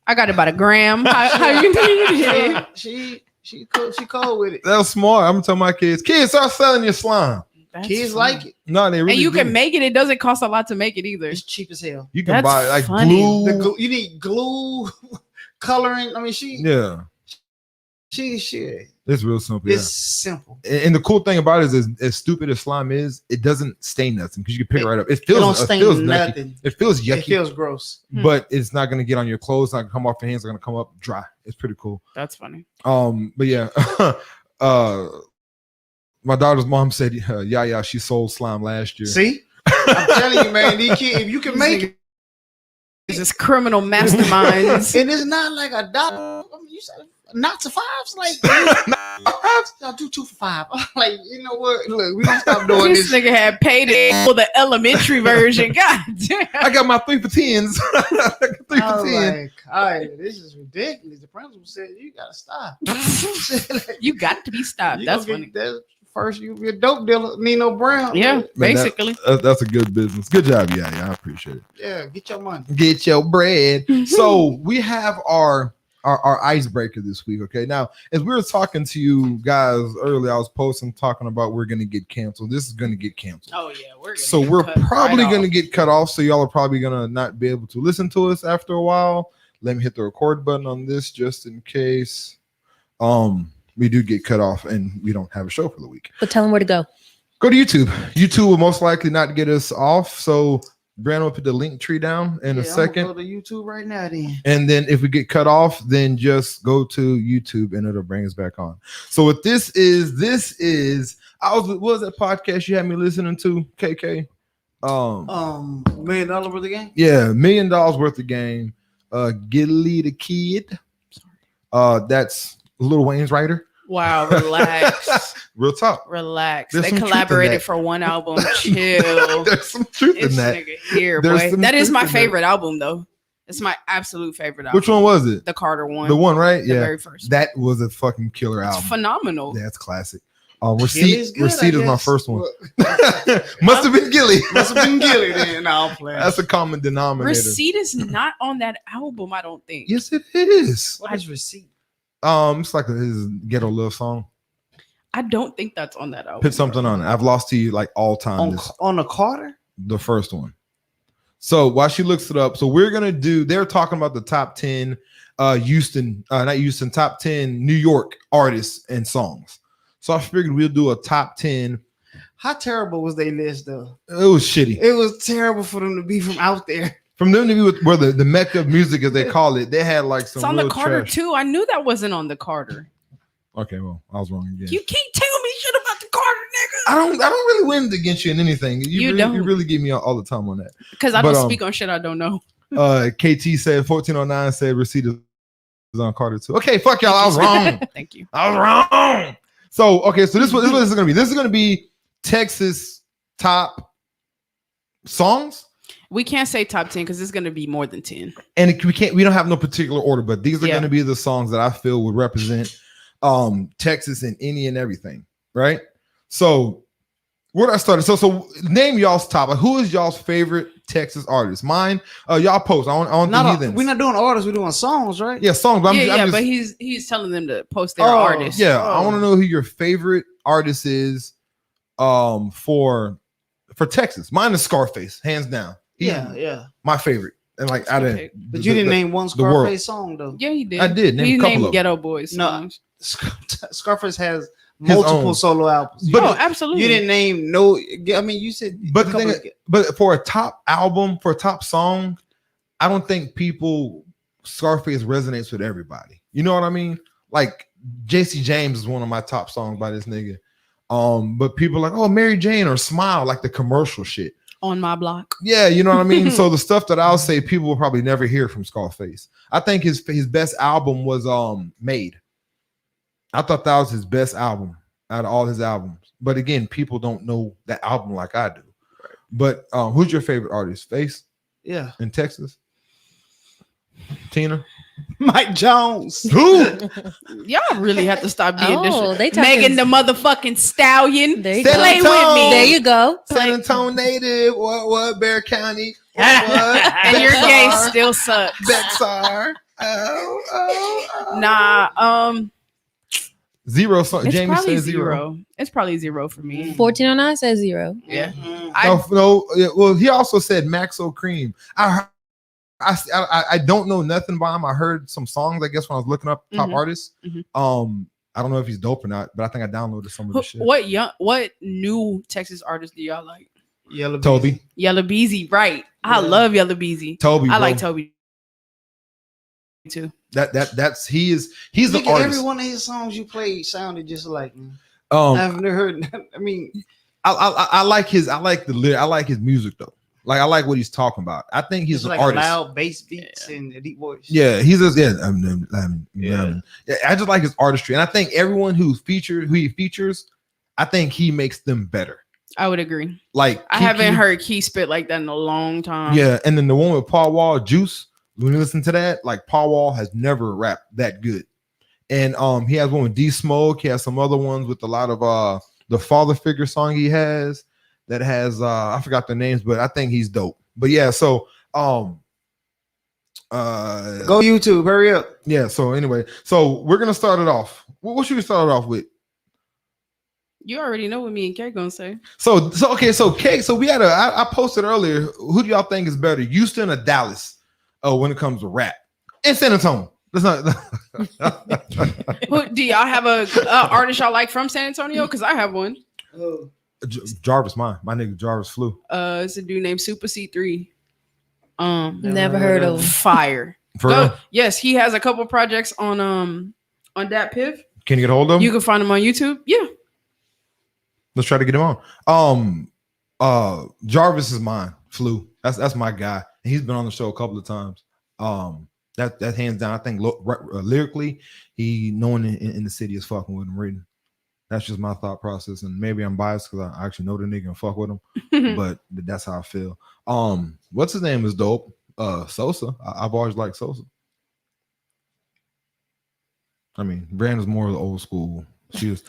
B: I got about a gram. How you need it?
C: She cold with it.
A: That's smart. I'm gonna tell my kids, start selling your slime.
B: That's
C: Kids
B: fun.
C: like it.
A: No, they really
B: And you
A: do.
B: can make it. It doesn't cost a lot to make it either.
C: It's cheap as hell.
A: You can
B: That's
A: buy like
B: funny.
A: glue.
C: You need glue, coloring. I mean,
A: Yeah,
C: she.
A: it's real simple.
C: It's simple.
A: And the cool thing about it is, as stupid as slime is, it doesn't stain nothing because you can pick it right up. It
C: It don't
A: feels,
C: stain
A: yucky.
C: nothing.
A: It feels
C: It
A: yucky,
C: feels gross.
A: but it's not gonna get on your clothes. It's not gonna come off your hands. It's gonna come up dry. It's pretty cool.
B: That's funny.
A: But yeah, my daughter's mom said, yeah, she sold slime last year.
C: See, I'm telling you, man, these kids, if you can make it,
B: It's just criminal masterminds.
C: and it's not like a dollar. I mean, you said not to fives, like I'll do 2 for $5. Like, you know what? Look, we don't stop doing
B: This
C: this.
B: nigga had paid it for the elementary version. God damn.
A: I got my 3 for 10s. 3
C: I
A: for
C: was
A: 10.
C: like, all right, this is ridiculous. The principal said you gotta stop.
B: You got to be stopped.
C: You
B: That's
C: gonna
B: funny.
C: get that first. You be a dope dealer, Nino Brown.
B: Yeah,
A: Man,
B: basically.
A: That's a good business. Good job, yeah, I appreciate it.
C: Yeah, get your money.
A: Get your bread. So we have our icebreaker this week. Okay, now as we were talking to you guys earlier, I was posting talking about we're gonna get canceled. This is gonna get canceled.
B: Oh yeah, we're
A: So we're probably gonna get cut off. So y'all are probably gonna not be able to listen to us after a while. Let me hit the record button on this just in case we do get cut off and we don't have a show for the week.
D: But tell them where to go.
A: Go to YouTube. YouTube will most likely not get us off. So Brandon will put the link tree down in a second.
C: Go to YouTube right now, then.
A: And then if we get cut off, then just go to YouTube and it'll bring us back on. So what this is what was that podcast you had me listening to, KK?
C: $1 million worth of game.
A: Yeah, $1 million worth of game. Xliii the Kid. That's Lil Wayne's writer.
B: Wow, relax.
A: Real talk.
B: Relax.
A: There's
B: They
A: some truth in
B: collaborated
A: that.
B: for one album. Chill.
A: There's some truth
B: This
A: in that.
B: nigga here,
A: There's
B: boy.
A: some
B: That is
A: truth
B: my
A: in that.
B: favorite album, though. It's my absolute favorite album.
A: Which one was it?
B: The Carter one.
A: The one, right?
B: The
A: Yeah.
B: very first.
A: That was a fucking killer
B: It's
A: album.
B: phenomenal.
A: Yeah, it's classic.
C: Gilly's good,
A: Receipt
C: I
A: is my
C: guess.
A: first one. Must have been Gilly.
C: Must have been Gilly then. No, I'm playing.
A: That's a common denominator.
B: Receipt is not on that album, I don't think.
A: Yes, it is.
C: What is receipt?
A: It's like his ghetto love song.
B: I don't think that's on that album.
A: Put something on it. I've lost to you like all time.
C: On the Carter?
A: The first one. So while she looks it up, so we're gonna do. They're talking about the top 10 top 10 New York artists and songs. So I figured we'll do a top 10.
C: How terrible was they list though?
A: It was shitty.
C: It was terrible for them to be from out there.
A: From them to be with where the mecca of music, as they call it, they had like some.
B: It's on the
A: real
B: Carter
A: trash.
B: too. I knew that wasn't on the Carter.
A: Okay, well, I was wrong again.
B: You can't tell me shit about the Carter, nigga.
A: I don't really win against you in anything. You
B: don't.
A: really give me all the time on that.
B: Because I
A: But,
B: don't speak on shit I don't know.
A: KT said 1409 said receipt is on Carter too. Okay, fuck y'all. I was wrong.
B: Thank you.
A: I was wrong. So okay, so this is what this is gonna be. This is gonna be Texas top songs.
B: We can't say top 10 because it's going to be more than 10.
A: And we don't have no particular order, but these are
B: Yeah.
A: gonna be the songs that I feel would represent Texas and any and everything, right? So where I started. So name y'all's top. Like, who is y'all's favorite Texas artist? Mine. Y'all post. I want the heathens.
C: We're not doing artists. We're doing songs, right?
A: Yeah, songs. But I'm just,
B: but he's telling them to post their
C: Oh,
B: artists.
A: yeah. I want to know who your favorite artist is. For Texas, mine is Scarface, hands down.
C: Yeah.
A: My favorite, and like I didn't.
B: Okay.
C: But you didn't name one
A: the world.
C: Scarface song though.
B: Yeah, he did.
A: I did. Name
B: He
A: a couple
B: named
A: of them.
B: Ghetto Boys
C: No.
B: songs.
C: Scarface has
A: His
C: multiple
A: own.
C: solo albums.
A: But
B: Oh,
A: the-
B: absolutely.
C: You didn't name no. I mean, you said.
A: But
C: a
A: the thing,
C: couple of-
A: but for a top album, for a top song, I don't think Scarface resonates with everybody. You know what I mean? Like JC James is one of my top songs by this nigga. But people are like, oh, Mary Jane or Smile, like the commercial shit.
B: On my block.
A: Yeah, you know what I mean? So the stuff that I'll say people will probably never hear from Scarface. I think his best album was Made. I thought that was his best album out of all his albums. But again, people don't know that album like I do. Right. But who's your favorite artist? Face
C: Yeah.
A: in Texas? Tina?
C: Mike Jones.
A: Who?
B: Y'all really have to stop being
D: Oh, they
B: this.
D: talking-
B: Megan the motherfucking Stallion.
D: There you
A: San
D: go.
B: Play with
A: Antonio.
B: me.
D: There you go.
A: San Antonio native. What? Bear County. What?
B: And your gay
A: Bexar.
B: still sucks.
A: Bexar. Oh.
B: Nah,
A: Zero. So,
B: it's
A: Jamie
B: probably
A: says
B: zero. It's probably zero for me.
D: 1409 says 0.
B: Yeah.
C: Mhm.
A: No. Well, he also said Maxo Cream. I don't know nothing about him. I heard some songs, I guess, when I was looking up top
B: Mhm.
A: artists.
B: Mhm.
A: I don't know if he's dope or not, but I think I downloaded some of the shit.
B: What new Texas artists do y'all like?
C: Yellow
A: Toby.
B: Yellow Beezy, right? I
C: Yeah.
B: love Yellow Beezy.
A: Toby.
B: I
A: bro.
B: like Toby too.
A: He's the
C: Nigga,
A: artist.
C: every one of his songs you played sounded just like me. I've never heard. I mean,
A: I like his music though. Like I like what he's talking about. I think he's
C: it's
A: an
C: like
A: artist.
C: loud bass beats and a deep voice.
A: Yeah, he's just
C: Yeah.
A: I just like his artistry, and I think everyone who he features, I think he makes them better.
B: I would agree.
A: Like
B: I
A: Kiki-
B: haven't heard Key spit like that in a long time.
A: Yeah, and then the one with Paul Wall, Juice. When you listen to that, like Paul Wall has never rapped that good, and he has one with D Smoke. He has some other ones with a lot of the father figure song he has that has I forgot the names, but I think he's dope. But yeah, so
C: Go YouTube, hurry up.
A: yeah, so anyway, so we're gonna start it off. What should we start it off with?
B: You already know what me and Kay gonna say.
A: So Kay, so we had I posted earlier. Who do y'all think is better, Houston or Dallas? Oh, when it comes to rap, and San Antonio. That's not.
B: Do y'all have a artist y'all like from San Antonio? Because I have one.
A: Jarvis, my nigga Jarvis flew.
B: It's a dude named Super C3.
D: Never heard of him.
B: Fire.
A: For
B: Go-
A: real?
B: yes, he has a couple projects on Dat Piv.
A: Can you get a hold of him?
B: You can find him on YouTube. Yeah.
A: Let's try to get him on. Jarvis is mine. Flew. That's my guy. He's been on the show a couple of times. That hands down. I think lyrically, he known in the city is fucking with him written. That's just my thought process, and maybe I'm biased because I actually know the nigga and fuck with him. But that's how I feel. What's his name is dope. Sosa. I've always liked Sosa. I mean, Brandon's more of the old school. She was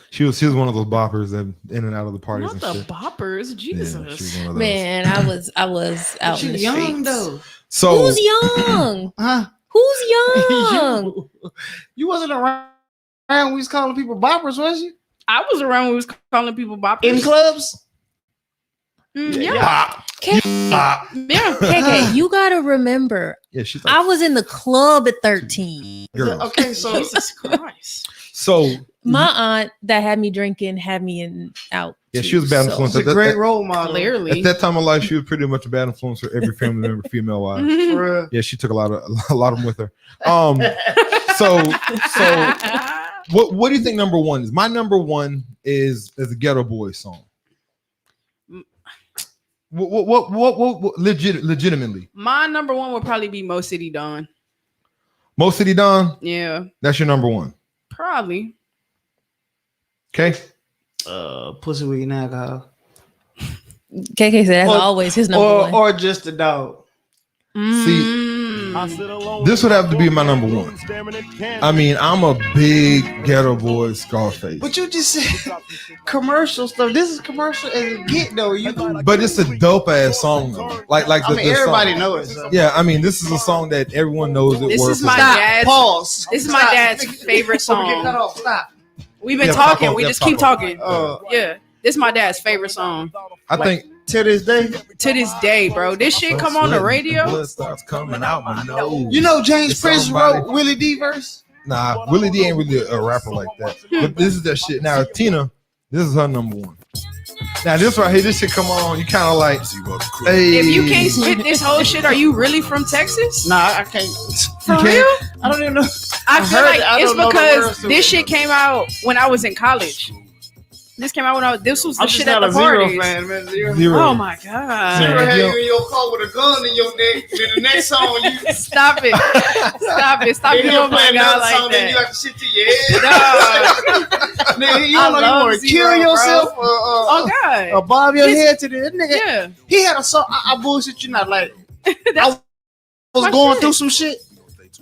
A: one of those boppers that in and out of the parties
B: Not
A: and
B: the
A: shit.
B: boppers.
A: Yeah,
B: Jesus.
A: she was one of those.
D: Man, I was out
C: You
D: in the
C: young
D: streets.
C: though,
A: So
D: Who's young?
C: huh?
D: Who's young?
C: you wasn't around when we was calling people boppers, was you?
B: I was around when we was calling people boppers.
C: In clubs?
B: Yeah.
A: Bop.
D: K-
A: Bop.
B: Yeah.
D: KK, you gotta remember,
A: Yeah, she's like,
D: I was in the club at 13.
A: girls.
C: Okay, so
B: Jesus Christ.
A: So
D: My aunt that had me drinking had me out.
A: yeah,
D: too,
A: she was a bad
D: so-
A: influence.
C: it's a great role model.
B: Clearly.
A: At that time of life, she was pretty much a bad influence for every family member, female wise.
C: Bruh.
A: Yeah, she took a lot of them with her. So what do you think number one is? My number one is a Ghetto Boys song. What legitimately?
B: My number one would probably be Mo City Dawn.
A: Mo City Don,
B: Yeah.
A: that's your number one.
B: Probably.
A: Okay.
C: Pussy with alcohol.
D: KK said that's
C: Or-
D: always his number one.
C: Or just a dog.
A: This would have to be my number one. I mean, I'm a big Ghetto Boys Scarface.
C: But you just said commercial stuff. This is commercial as it get though.
A: But it's a dope ass song though. Like
C: I mean,
A: the
C: everybody
A: song.
C: knows it. So.
A: Yeah, I mean, this is a song that everyone knows it
B: This
A: word
B: is
A: for
B: my
A: word.
B: dad's.
C: Pause.
B: This is my dad's favorite song.
C: Cut off. Stop.
B: We've been
A: Yeah, pop
B: talking.
A: off,
B: We
A: yeah,
B: just
A: pop
B: keep
A: off.
B: talking.
C: Uh,
B: Yeah. This is my dad's favorite song.
A: I think
C: to this day,
B: To this day, bro. This shit come on the radio.
A: Blood starts coming out my nose.
C: you know James
A: It's
C: Prince
A: somebody-
C: wrote Willie D verse.
A: Nah, Willie D ain't really a rapper like that. But this is that shit. Now, Tina, this is her number one. Now, this right here, this shit come on. You kind of like, hey.
B: If you can't spit this whole shit, are you really from Texas?
C: Nah, I can't.
B: For
A: can't-
B: real?
C: I don't even know.
B: I feel
C: heard
B: like
C: it. I
B: it's
C: don't know the
B: because
C: words to
B: this
C: it.
B: shit came out when I was in college. This came out when this was the
C: I'm just
B: shit at
C: not
B: the
C: a zero
B: parties.
C: fan, man. Zero.
A: Zero.
B: Oh my god!
A: Zero.
C: Never had
A: Yeah.
C: you in your car with a gun in your neck. Then the next song you
B: Stop it! Stop it! Stop
C: then
B: doing
C: you
B: my
C: play
B: god
C: another song,
B: like
C: then you
B: that.
C: have to shit to your head.
B: No.
C: Nigga, you
B: I
C: don't know you
B: love
C: want to
B: Zero,
C: kill
B: bro.
C: yourself
B: Oh
C: or
B: god!
C: bob your
B: This-
C: head to this nigga.
B: Yeah,
C: He had a song. I bullshit you not like.
B: that's
C: was
B: my
C: going
B: shit.
C: through some shit.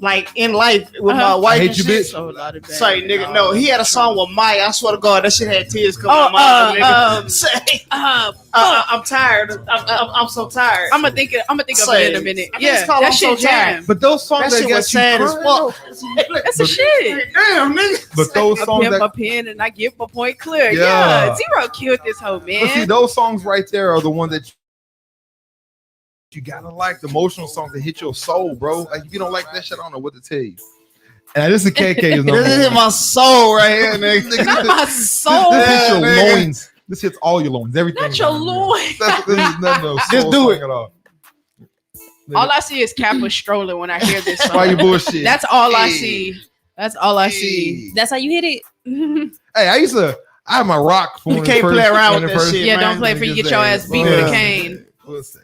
C: like in life with my wife.
A: I hate
C: and
A: you,
C: shit.
A: bitch.
B: So a lot of bad.
C: Sorry, nigga. No, he had a song with Maya. I swear to God, that shit had tears coming out my eyes. Nigga. Say, I'm tired. I'm so tired.
B: I'm gonna think of
C: Say,
B: it in a minute.
C: I think it's
B: Yeah,
C: called
B: that
C: I'm
B: shit
C: So Tired.
B: jam.
A: But those songs
C: That
A: that
C: shit
A: got
C: was sad
A: you
C: as
A: crying,
C: fuck.
B: That's a shit.
C: Damn, nigga.
A: but those
B: I
A: songs
B: pimp
A: that
B: a pen and I get my point clear.
A: Yeah.
B: Yeah, Zero killed this whole
A: but see,
B: man.
A: those songs right there are the ones that you gotta like, the emotional songs that hit your soul, bro. Like if you don't like that shit, I don't know what to tell you. And this is KK's number
C: This is
A: one.
C: my soul right here, nigga.
B: Not my soul.
A: This hits your
C: nigga.
A: loins. This hits all your loins. Everything.
B: Not your loins.
A: This is nothing of
C: Just
A: soul
C: do
A: song
C: it.
A: At all.
B: All I see is Kappa strolling when I hear this song.
A: Why you bullshit?
B: That's all I
A: Hey.
B: see. That's all I see.
D: That's how you hit it.
A: Hey, I had my rock for
C: You
A: when
C: can't
A: it first-
C: play around
A: when
C: with
A: it
C: that
A: first-
C: shit.
B: Yeah,
C: man.
B: don't play for you get
A: Niggas
B: your
A: say,
B: ass beat with
C: yeah.
B: a cane.
A: Pussy.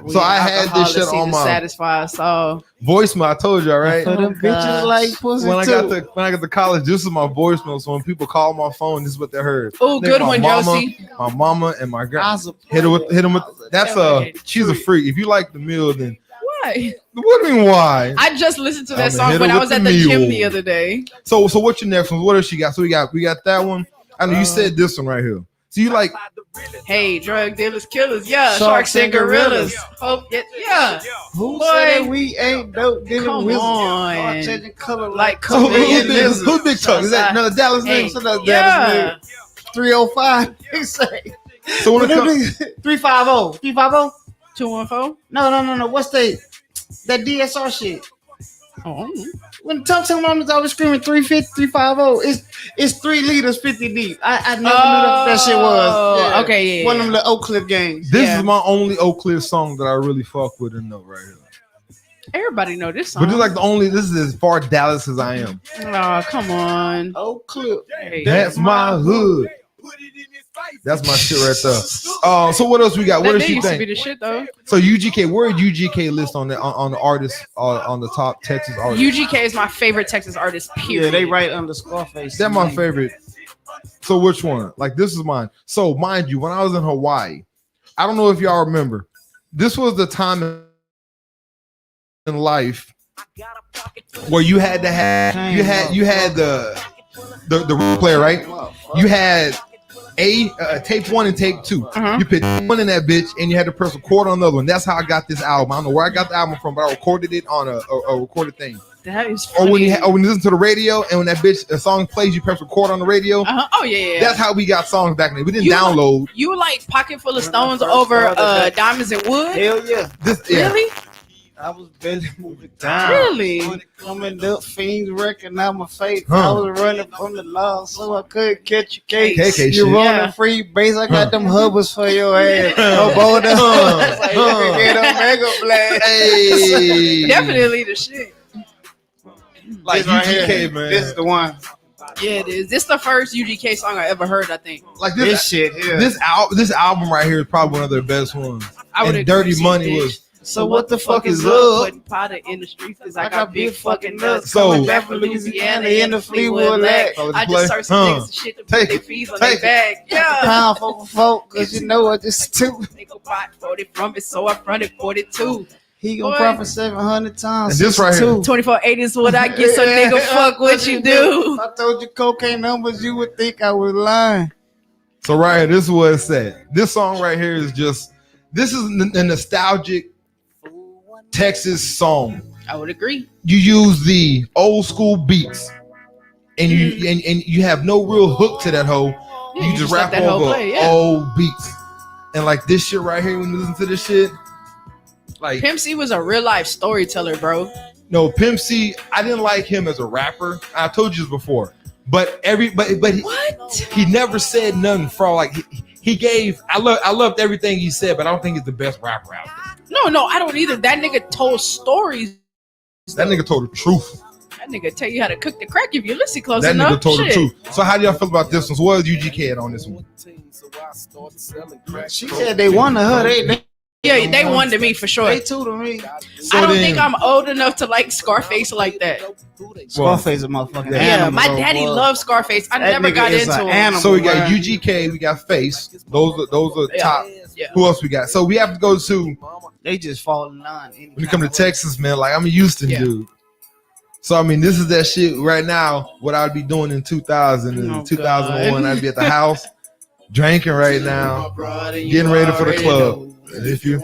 A: So I had this shit on my
B: satisfy us all.
A: voicemail. I told you, all right.
C: For them bitches
B: gosh.
C: like pussy
A: When I
C: too.
A: got to college, this is my voicemail. So when people call my phone, this is what they heard.
B: Oh,
A: Nigga,
B: good
A: my
B: one,
A: mama,
B: Josie.
A: My mama and my girl.
C: I was a
A: Hit him with. That's
B: Never
A: she's a freak. If you like the meal, then
B: Why?
A: what do you mean why?
B: I just listened to that
A: I'ma
B: song
A: hit
B: when
A: her
B: I
A: with
B: was at
A: the
B: the gym
A: mule.
B: the other day.
A: So what's your next one? What else she got? So we got that one. I know you said this one right here. So you like
B: Hey, drug dealers, killers, yeah,
C: Sharks
B: sharks and
C: and gorillas.
B: gorillas. Oh, yeah.
C: Who
B: Boy.
C: said we ain't dope dealing
B: Come
C: with
B: on.
C: changing color
B: Like,
A: so
B: chameleon
A: who's
B: lizards.
A: Big Chuck? Is that another Dallas
B: Hey,
A: nigga?
C: So that's
B: yeah.
C: 305. He say
A: So when it comes
C: 350. 350?
B: 214.
C: No. What's that DSR shit?
B: Oh,
C: When Tum Mom is always screaming 350, 350, it's 3 liters 50 deep. I never knew that shit was.
B: okay, yeah.
C: One of them little Oak Cliff games.
A: this
B: Yeah.
A: is my only Oak Cliff song that I really fuck with and know right here.
B: Everybody know this song.
A: But this is as far Dallas as I am.
B: Oh, come on.
C: Oak Cliff.
B: Hey.
A: That's my hood. That's my shit right there. So what else we got? What
B: That
A: does she
B: used to be
A: think?
B: the shit though.
A: So UGK, where did UGK list on the artists on the top Texas artists?
B: UGK is my favorite Texas artist. Period.
C: Yeah, they right under Scarface.
A: That's my favorite. So which one? Like this is mine. So mind you, when I was in Hawaii, I don't know if y'all remember. This was the time in life where you had to have you had the record player, right? You had tape 1 and tape 2.
B: Uh-huh.
A: You put one in that bitch and you had to press record on the other one. That's how I got this album. I don't know where I got the album from, but I recorded it on a recorded thing.
B: That is
A: Or
B: funny.
A: when you listen to the radio and when that bitch a song plays, you press record on the radio.
B: Uh-huh. Oh yeah.
A: That's how we got songs back then. We didn't
B: You-
A: download
B: You like Pocket Full of Stones over Diamonds and Wood?
C: Hell yeah.
A: this. Yeah.
B: Really?
C: I was barely moving down.
B: Really?
C: When it coming up, fiends recognize my face.
A: Huh.
C: I was running from the law, so I couldn't catch your case.
A: KK
C: You
A: shit.
C: running
B: Yeah.
C: free base, I got
A: Huh.
C: them hubbers for your ass. No bold
A: Huh.
C: like you can get a mega blast.
A: Hey.
B: Definitely the shit.
A: Like
C: This right
A: UGK,
C: here,
A: man.
C: This is the one.
B: Yeah, it is. This is the first UGK song I ever heard, I think.
A: Like
C: This
A: this.
C: shit here.
A: This album right here is probably one of their best ones.
B: I would
A: And Dirty Money was.
C: So what the fuck is up?
B: Putting powder in the streets because
C: I
B: I got big fucking nuts.
A: So-
B: Coming back from Louisiana in the Fleetwood Lack.
A: So let's
B: I
A: play.
B: just searched some
A: Huh.
B: niggas and shit to
A: Take
B: put their
A: it.
B: fees on
A: Take
B: their
A: it.
B: bag. Yeah.
C: Pound for folk, cause you know what this is too.
B: They go buy 40 from it, so I fronted 42.
C: He gonna
B: Boy.
C: profit 700 times.
A: And this right here.
B: 2480 is what I get, so nigga, fuck what you do.
C: If I told you cocaine numbers, you would think I was lying.
A: So right here, this is what it said. This song right here is just. This is a nostalgic Texas song.
B: I would agree.
A: You use the old school beats, and you have no real hook to that hoe.
B: Yeah,
A: You just
B: let
A: rap
B: that hoe
A: over
B: play, yeah.
A: old beats, and like this shit right here. When you listen to this shit, like
B: Pimp C was a real life storyteller, bro.
A: no Pimp C. I didn't like him as a rapper. I told you this before, but he never said nothing for like he gave. I loved everything he said, but I don't think he's the best rapper out there.
B: No, I don't either. That nigga told stories.
A: That nigga told the truth.
B: That nigga tell you how to cook the crack if you listen close
A: That
B: enough.
A: nigga told
B: Shit.
A: the truth. So how do y'all feel about this one? So what is UGK at on this one?
C: She said they won to her. They
B: Yeah, they won to me for sure.
C: two to me.
A: So
B: I don't
A: then-
B: think I'm old enough to like Scarface like that.
C: Scarface a motherfucking
B: Yeah,
C: animal.
B: my daddy
C: boy.
B: loves Scarface. I
C: That
B: never
C: nigga
B: got
C: is
B: into
C: an
B: him.
C: animal.
A: So we got
C: man.
A: UGK, we got Face. Those are
B: Yeah.
A: top
B: Yeah.
A: Who else we got? So we have to go to
C: They just fall in line.
A: when it comes to Texas, man. Like I'm a Houston dude. So I mean, this is that shit right now. What I'd be doing in 2000 and 2001, I'd be at the house drinking right now, getting ready for the club. And if you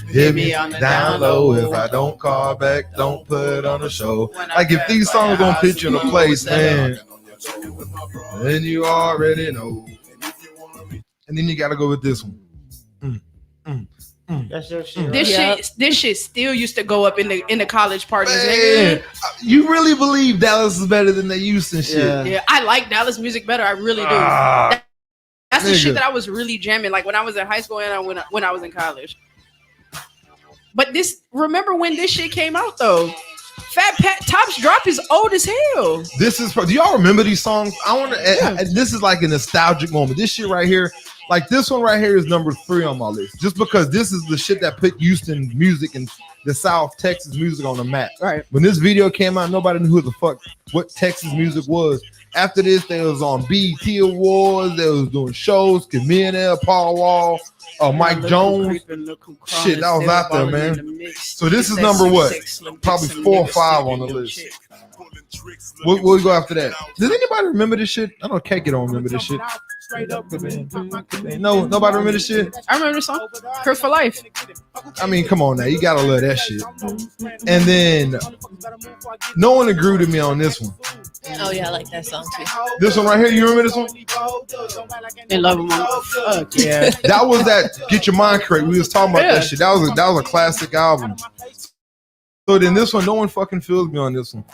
A: hit me down low, if I don't call back, don't put on a show. Like if these songs don't put you in a place, man, then you already know. And then you gotta go with this one.
C: That's your shit.
B: This shit still used to go up in the college parties,
A: Man,
B: nigga.
A: you really believe Dallas is better than the Houston shit?
B: Yeah, I like Dallas music better. I really do. That's the shit that I was really jamming, like when I was in high school and when I was in college. But remember when this shit came out though? Fat Pat Top's Drop is old as hell.
A: Do y'all remember these songs? I want to. This is like a nostalgic moment. This shit right here, like this one right here, is number 3 on my list, just because this is the shit that put Houston music and the South Texas music on the map.
B: Right.
A: When this video came out, nobody knew who the fuck what Texas music was. After this, they was on BET Awards. They was doing shows. Chameleon, Paul Wall, Mike Jones. Shit, that was out there, man. So this is number what? Probably 4 or 5 on the list. We'll go after that. Does anybody remember this shit? I know Keke don't remember this shit. No, nobody remember this shit?
B: I remember the song. Chris for Life.
A: I mean, come on now. You gotta love that shit. And then no one agreed with me on this one.
D: Oh yeah, I like that song too.
A: This one right here, you remember this one?
B: And Love 'Em All. Fuck yeah.
A: That was that Get Your Mind Correct. We was talking about that shit. That was a classic album. So then this one, no one fucking feels me on this one.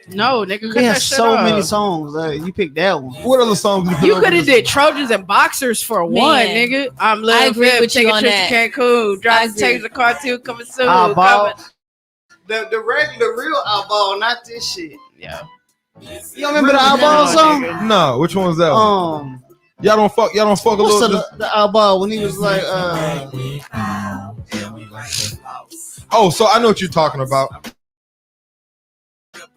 B: No, nigga, cut
C: They have
B: that shit
C: so
B: off.
C: many songs. You picked that one.
A: What other songs
B: You could have did Trojans and Boxers for one, nigga. I'm
D: I
B: living
D: agree
B: fit,
D: with you
B: take a
D: on
B: trip
D: that.
B: to Cancun,
D: I
B: drive
D: agree.
B: take the cartoon coming soon.
C: Eyeball.
B: coming.
C: The regular real eyeball, not this shit.
B: Yeah.
C: You don't remember the eyeball
B: No,
C: song?
B: nigga.
A: No, which one was that one? Y'all don't fuck a
C: What's
A: little.
C: the eyeball when he was like,
A: Oh, so I know what you're talking about.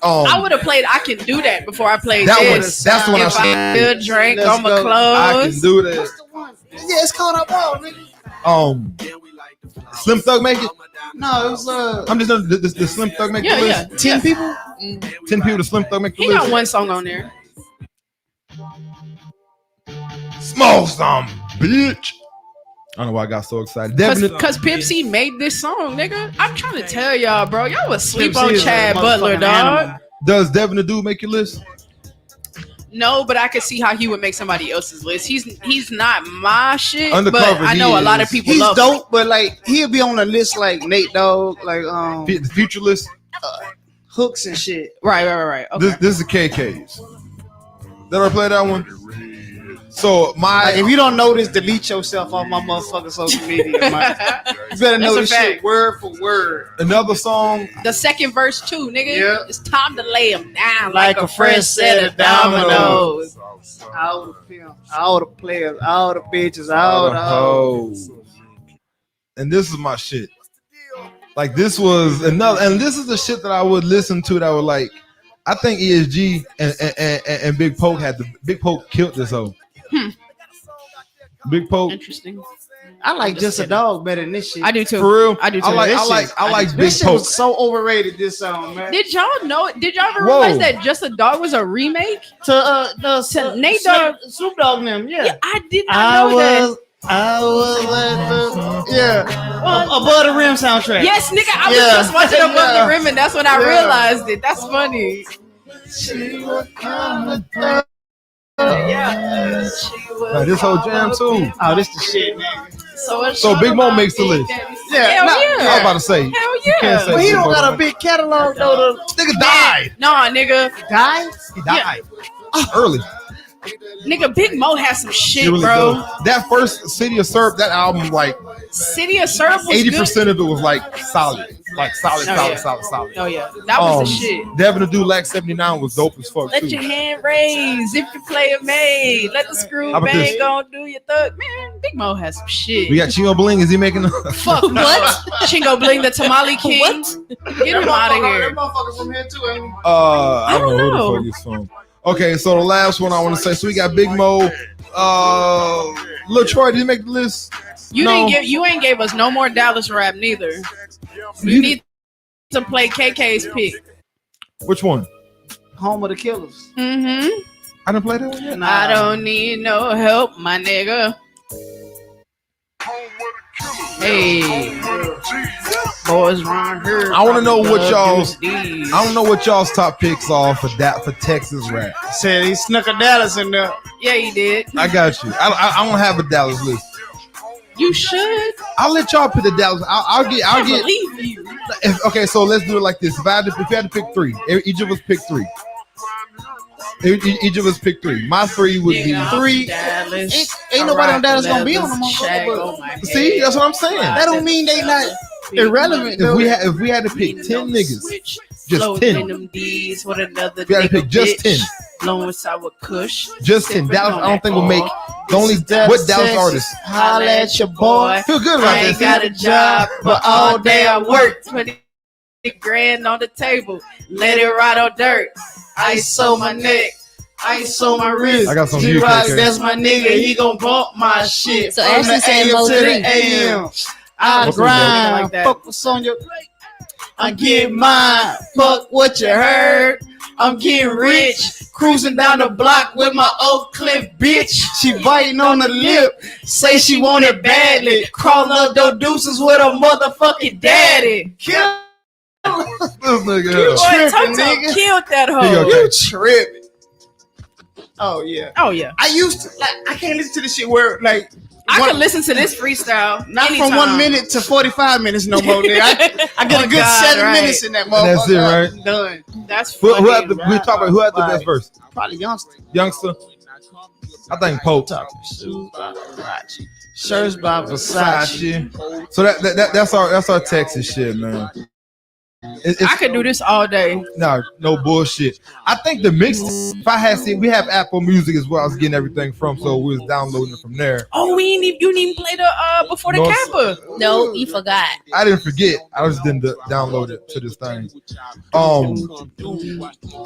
B: I would have played I Can Do That before I played
A: That
B: this.
A: that's the one I
B: If
A: said.
B: I could drink
C: Let's
B: on my
C: go.
A: I can
B: clothes.
A: do that.
C: what's the one? Yeah, it's called eyeball, nigga.
A: Slim Thug make it.
C: No, it was
A: I'm just know the Slim Thug make the
B: Yeah,
A: list.
B: yeah.
C: 10 people.
A: 10 people to Slim Thug make the
B: He
A: list.
B: got one song on there.
A: Small some bitch. I don't know why I got so excited.
B: Cause Pimp C made this song, nigga. I'm trying to tell y'all, bro. Y'all was sleep
C: Pimp C
B: on
C: is a
B: Chad Butler,
C: motherfucking
B: dog.
C: animal.
A: Does Devin the Dude make your list?
B: No, but I could see how he would make somebody else's list. He's not my shit,
A: Undercover,
B: but I
A: he
B: know a lot of
A: is.
B: people
C: He's
B: love
C: dope, but like he'll be on a list like Nate Dogg, like
A: The future list.
C: Hooks and shit.
B: him. Right. Okay.
A: This is the KKs. Did I play that one? So
C: Like, if you don't know this, delete yourself off my motherfucking social media. Man. You better know
B: That's
C: this
B: a
C: shit
B: fact.
C: word for word.
A: another song.
B: The second verse too, nigga.
C: Yeah.
B: It's time to lay him down
C: Like a fresh set of dominoes.
B: dominoes.
C: All the film, all the players, all the bitches, all the hoes.
A: And this is my shit. Like this was another, and this is the shit that I would listen to. That would like. I think ESG and Big Poke Big Poke killed this hoe. Big Poke.
B: Interesting.
C: I like Just a Dog better than this shit.
B: I do too.
A: For real,
B: I do too.
A: I
C: This
A: like
C: shit-
A: Big
C: This shit
A: Poke.
C: was so overrated. This song, man.
B: Did y'all know? Did y'all ever
A: Whoa.
B: realize that Just a Dog was a remake?
C: To
B: Nate Dogg.
C: Snoop Dogg and them. Yeah.
B: I did not know that.
C: I was above the rim soundtrack.
B: Yes, nigga, I was
C: Yeah.
B: just watching Above
C: Yeah.
B: the Rim, and that's when I
C: Yeah.
B: realized it. That's funny.
C: She was coming
B: Yeah.
A: Like, this whole jam too.
C: Oh, this the shit, man.
A: So Big Mo makes the list.
C: Yeah,
B: Hell
C: nah,
A: I was
B: yeah.
A: about to say.
B: Hell
A: can't
B: yeah.
A: say
C: But he
A: Big
C: don't
A: Mo
C: got a
A: don't
C: big catalog though.
A: Nigga died.
B: Nah, nigga.
C: Die?
A: He died early.
B: Nigga, Big Mo has some
A: He
B: shit,
A: really
B: bro.
A: does. That first City of Syrup, that album, like
B: City of Syrup was
A: 80% of it was like solid, like solid.
B: Oh, yeah.
A: Solid.
B: good. Oh yeah, that was the shit.
A: Devin the Dude Lack 79 was dope as fuck
B: Let
A: too.
B: your hand raise if you play a maid. Let the screw
A: How about
B: bang
A: this?
B: go do your thug. Man, Big Mo has some shit.
A: We got Chingo Bling. Is he making?
B: Fuck no. Chingo Bling, the Tamale King. Get him out of here.
C: That motherfucker from here too, ain't he?
A: I don't know
B: know.
A: who the fuck he's from. Okay, so the last one I want to say. So we got Big Mo. Lil Troy didn't make the list.
B: You
A: No.
B: you ain't gave us no more Dallas rap neither. You need to play KK's pick.
A: Which one?
C: Home of the Killers.
B: Mm-hmm.
A: I didn't play that one yet.
B: I don't need no help, my nigga. Hey, boys around here.
A: I want to know what
B: y'all's.
A: I don't know what y'all's top picks are for Texas rap.
C: Said he snuck a Dallas in there.
B: Yeah, he did.
A: I got you. I don't have a Dallas list.
B: You should.
A: I'll let y'all pick the Dallas. I'll get.
B: I believe you.
A: Okay, so let's do it like this. If you had to pick three, each of us pick three. Each of us pick three. My three would be
C: three.
B: Dallas.
C: Ain't nobody on Dallas gonna be on them.
A: See, that's what I'm saying.
C: That don't mean they not irrelevant.
A: If we had to pick 10 niggas, just 10.
B: Them D's with another
A: We had to pick just 10.
B: Blowing sour kush.
A: Just 10. Dallas, I don't think we'll make the only what Dallas artist.
C: Holla at your boy.
A: Feel good
B: I
A: about
B: ain't
A: that.
B: got a job, but all day I work. 20 grand on the table. Let it ride on dirt. Ice on my neck. Ice on my wrist.
A: I got some
C: G-Rock,
A: UK.
C: that's my nigga. He gon' bump my shit.
D: So
C: From
D: Ashley
C: the
D: saying
C: AM
D: low
C: to the
D: three.
C: AM. I
A: What's
C: grind.
B: like that?
C: Fuck what's on your plate. I get mine. Fuck what you heard. I'm getting rich. Cruising down the block with my Oak Cliff bitch. She biting on the lip. Say she want it badly. Crawl up those deuces with a motherfucking daddy. Kill
A: This nigga.
C: You
B: Boy,
C: tripping,
B: Toto
C: nigga.
B: killed that
A: He
B: hoe.
A: okay.
C: You tripping. Oh yeah.
B: Oh yeah.
C: I used to like I can't listen to this shit where like
B: I can listen to this freestyle.
C: not
B: anytime.
C: from 1 minute to 45 minutes no more, nigga. I get
B: Oh,
C: a good
B: God,
C: 7
B: right.
C: minutes in that motherfucker.
A: That's it, right?
C: Done.
B: That's
A: Who
B: funny.
A: had the, we talk about who had the best verse?
C: Probably youngster.
A: Youngster. I think Pope.
C: Shoes by Versace. Shirts by Versace.
A: So that's our Texas shit, man.
B: I could do this all day.
A: No bullshit. I think the mix. If I had seen, we have Apple Music as well. I was getting everything from, so we was downloading it from there.
B: Oh, you didn't even play the before the
A: No,
B: Kappa.
D: No, you forgot.
A: I didn't forget. I just didn't download it to this thing.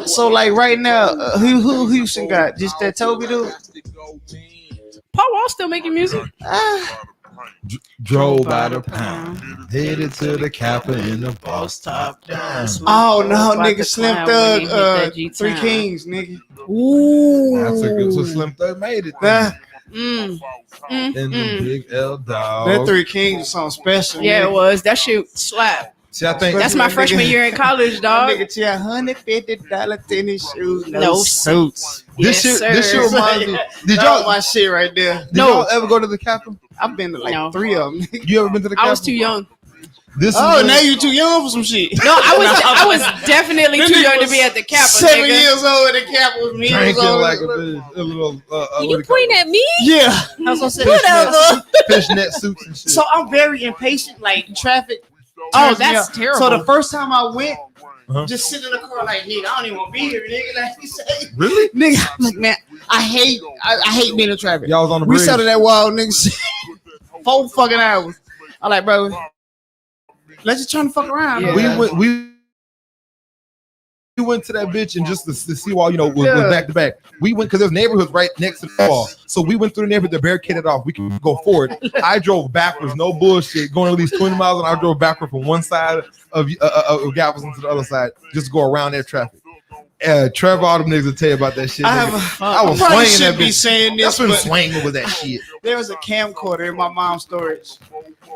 C: So like right now, who Houston got? Just that Toby dude?
B: Paul Wall still making music.
A: Drove by the pound, headed to the Kappa in the boss top down.
C: Oh no, nigga, Slim Thug, Three Kings, nigga.
B: Ooh.
A: That's a good. So Slim Thug made it.
C: That
A: And the Big L dog.
C: that Three Kings was something special.
B: Yeah,
C: nigga.
B: it was. That shit slap.
A: See, I think
B: That's my freshman year in college,
C: That
B: dog.
C: nigga tell $150 tennis shoes, no
B: No
C: suits.
A: this
B: Yes,
A: shit
B: sir.
A: reminds me. Did
C: That
A: y'all
C: was my shit right there.
A: Did y'all ever go to the Kappa?
C: I've been to like
B: No.
C: 3 of them. nigga.
A: You ever been to the Kappa?
B: I was too young.
A: This
C: Oh,
A: is
C: now you too young for some shit.
B: No, I was definitely
C: That
B: too
C: nigga
B: young to
C: was
B: be at the Kappa.
C: 7
B: nigga.
C: years old at the Kappa with me.
A: drinking
C: was
A: like
C: old.
A: a little.
D: You pointing at me?
C: Yeah, that's what I'm saying.
D: Whatever.
A: fishnet suits and shit.
C: So I'm very impatient, like traffic.
B: Oh,
C: turns me
B: that's
C: up.
B: terrible.
C: So the first time I went,
A: Uh-huh.
C: just sitting in the car like, nigga, I don't even want to be here, nigga. Like he say,
A: Really?
C: nigga, I'm like, man, I hate being in traffic.
A: Y'all was on the
C: We
A: bridge.
C: sat in that wild nigga 4 fucking hours. I'm like, bro, let's just trying to fuck around.
B: Yeah.
C: bro.
A: We went to that bitch and just to see wall, was
C: Yeah.
A: back to back. We went because there's neighborhoods right next to the wall. So we went through the neighborhood to barricade it off. We can go forward. I drove backwards, no bullshit, going at least 20 miles, and I drove backward from one side of Galveston to the other side, just to go around that traffic. Trevor, all them niggas will tell you about that shit.
C: I
A: was
C: probably
A: swinging that
C: should be
A: bitch.
C: saying this,
A: That's been
C: but
A: swinging with that shit.
C: there was a camcorder in my mom's storage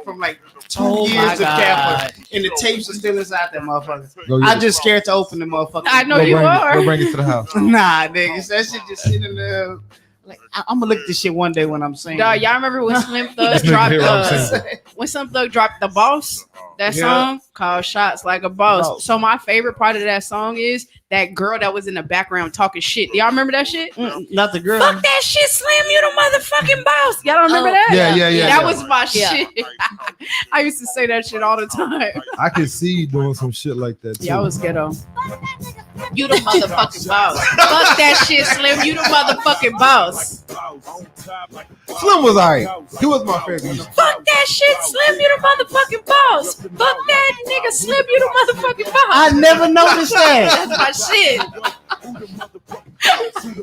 C: from like 2
B: Oh my
C: years of
B: God.
C: Kappa, and the tapes are still inside that motherfucker.
A: Go get
C: I
A: it.
C: just scared to open the motherfucker.
B: I know
A: Go
B: you
A: bring it.
B: are.
A: Go bring it to the house.
C: Nah, niggas, that shit just sitting in there. Like I'm gonna look at this shit one day when I'm saying.
B: Dog, y'all remember when Slim Thug
A: This nigga
B: dropped
A: here, I'm saying.
B: when Slim Thug dropped The Boss? That
C: Yeah.
B: song called Shots Like a Boss.
C: Boss.
B: So my favorite part of that song is that girl that was in the background talking shit. Do y'all remember that shit?
C: Not the girl.
B: Fuck that shit, Slim. You the motherfucking boss. Y'all don't remember
D: Oh,
B: that?
A: Yeah.
B: That was my
D: Yeah.
B: shit. I used to say that shit all the time.
A: I can see you doing some shit like that too.
B: Yeah, I was ghetto. You the motherfucking boss. Fuck that shit, Slim. You the motherfucking boss.
A: Slim was alright. He was my favorite.
B: Fuck that shit, Slim. You the motherfucking boss. Fuck that nigga, Slim. You the motherfucking boss.
C: I never noticed that.
B: That's my shit.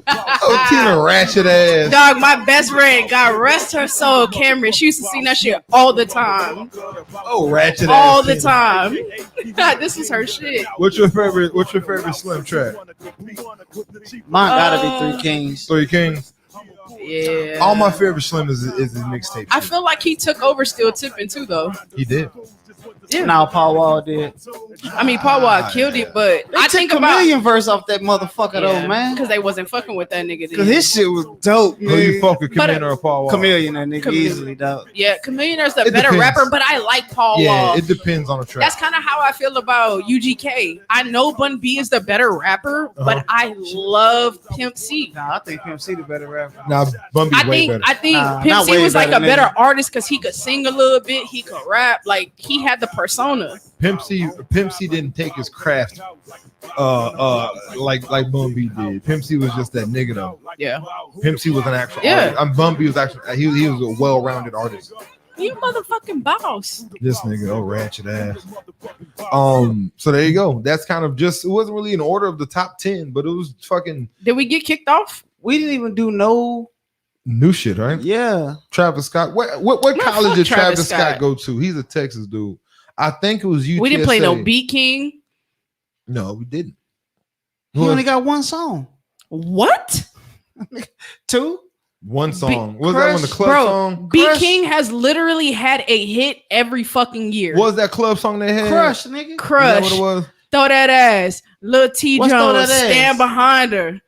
A: Oh, Tina ratchet ass.
B: Dog, my best friend, God rest her soul, Cameron. She used to sing that shit all the time.
A: Oh, ratchet
B: All
A: ass.
B: the
A: Tina.
B: time. This is her shit.
A: What's your favorite Slim track?
C: Mine gotta be Three Kings.
A: Three Kings.
B: Yeah.
A: All my favorite Slim is his mixtape.
B: I feel like he took over Still Tipping too, though.
A: He did.
B: Yeah.
C: Now Paul Wall did.
B: I mean, Paul Wall killed it, but
C: They
B: I
C: took
B: think
C: Chameleon verse off that motherfucker though, man.
B: because they wasn't fucking with that nigga.
C: Cause his shit was dope,
A: Who you
C: man.
A: fuck with,
B: But,
A: Chameleon or Paul Wall?
C: Chameleon, that nigga
B: Chameleon.
C: easily, dog.
B: Yeah, Chameleon's the
A: It
B: better
A: depends.
B: rapper, but I like Paul
A: Yeah,
B: Wall.
A: it depends on the track.
B: That's kind of how I feel about UGK. I know Bun B is the better rapper, but I love Pimp C.
C: Nah, I think Pimp C the better rapper.
A: Now, Bumby's way better.
B: I think
C: Nah,
B: Pimp
C: not
B: C
C: way
B: was like a
C: better,
B: better
C: nigga.
B: artist because he could sing a little bit, he could rap, like he had the persona.
A: Pimp C didn't take his craft like Bun B did. Pimp C was just that nigga though.
B: Yeah,
A: Pimp C was an actual
B: Yeah.
A: artist. Bun B was actually he was a well-rounded artist.
B: you motherfucking boss.
A: This nigga, oh ratchet ass. So there you go. That's kind of just, it wasn't really in order of the top 10, but it was fucking
B: Did we get kicked off?
C: We didn't even do no.
A: new shit, right?
C: Yeah.
A: Travis Scott. What
B: Man,
A: college
B: fuck
A: did
B: Travis
A: Travis Scott
B: Scott.
A: go to? He's a Texas dude. I think it was UTSA.
B: We didn't play no Beat King.
A: No, we didn't.
C: He only got one song.
B: What?
C: Two?
A: One song. Was that
C: Crush,
A: one the club
B: Bro,
A: song?
B: Beat
C: Crush.
B: King has literally had a hit every fucking year.
A: Was that club song they had?
C: Crush, nigga.
A: Is that
B: Crush.
A: what it was?
B: Throw that ass. Lil T
C: What's Throw
B: Jones.
C: That Ass?
B: Stand behind her.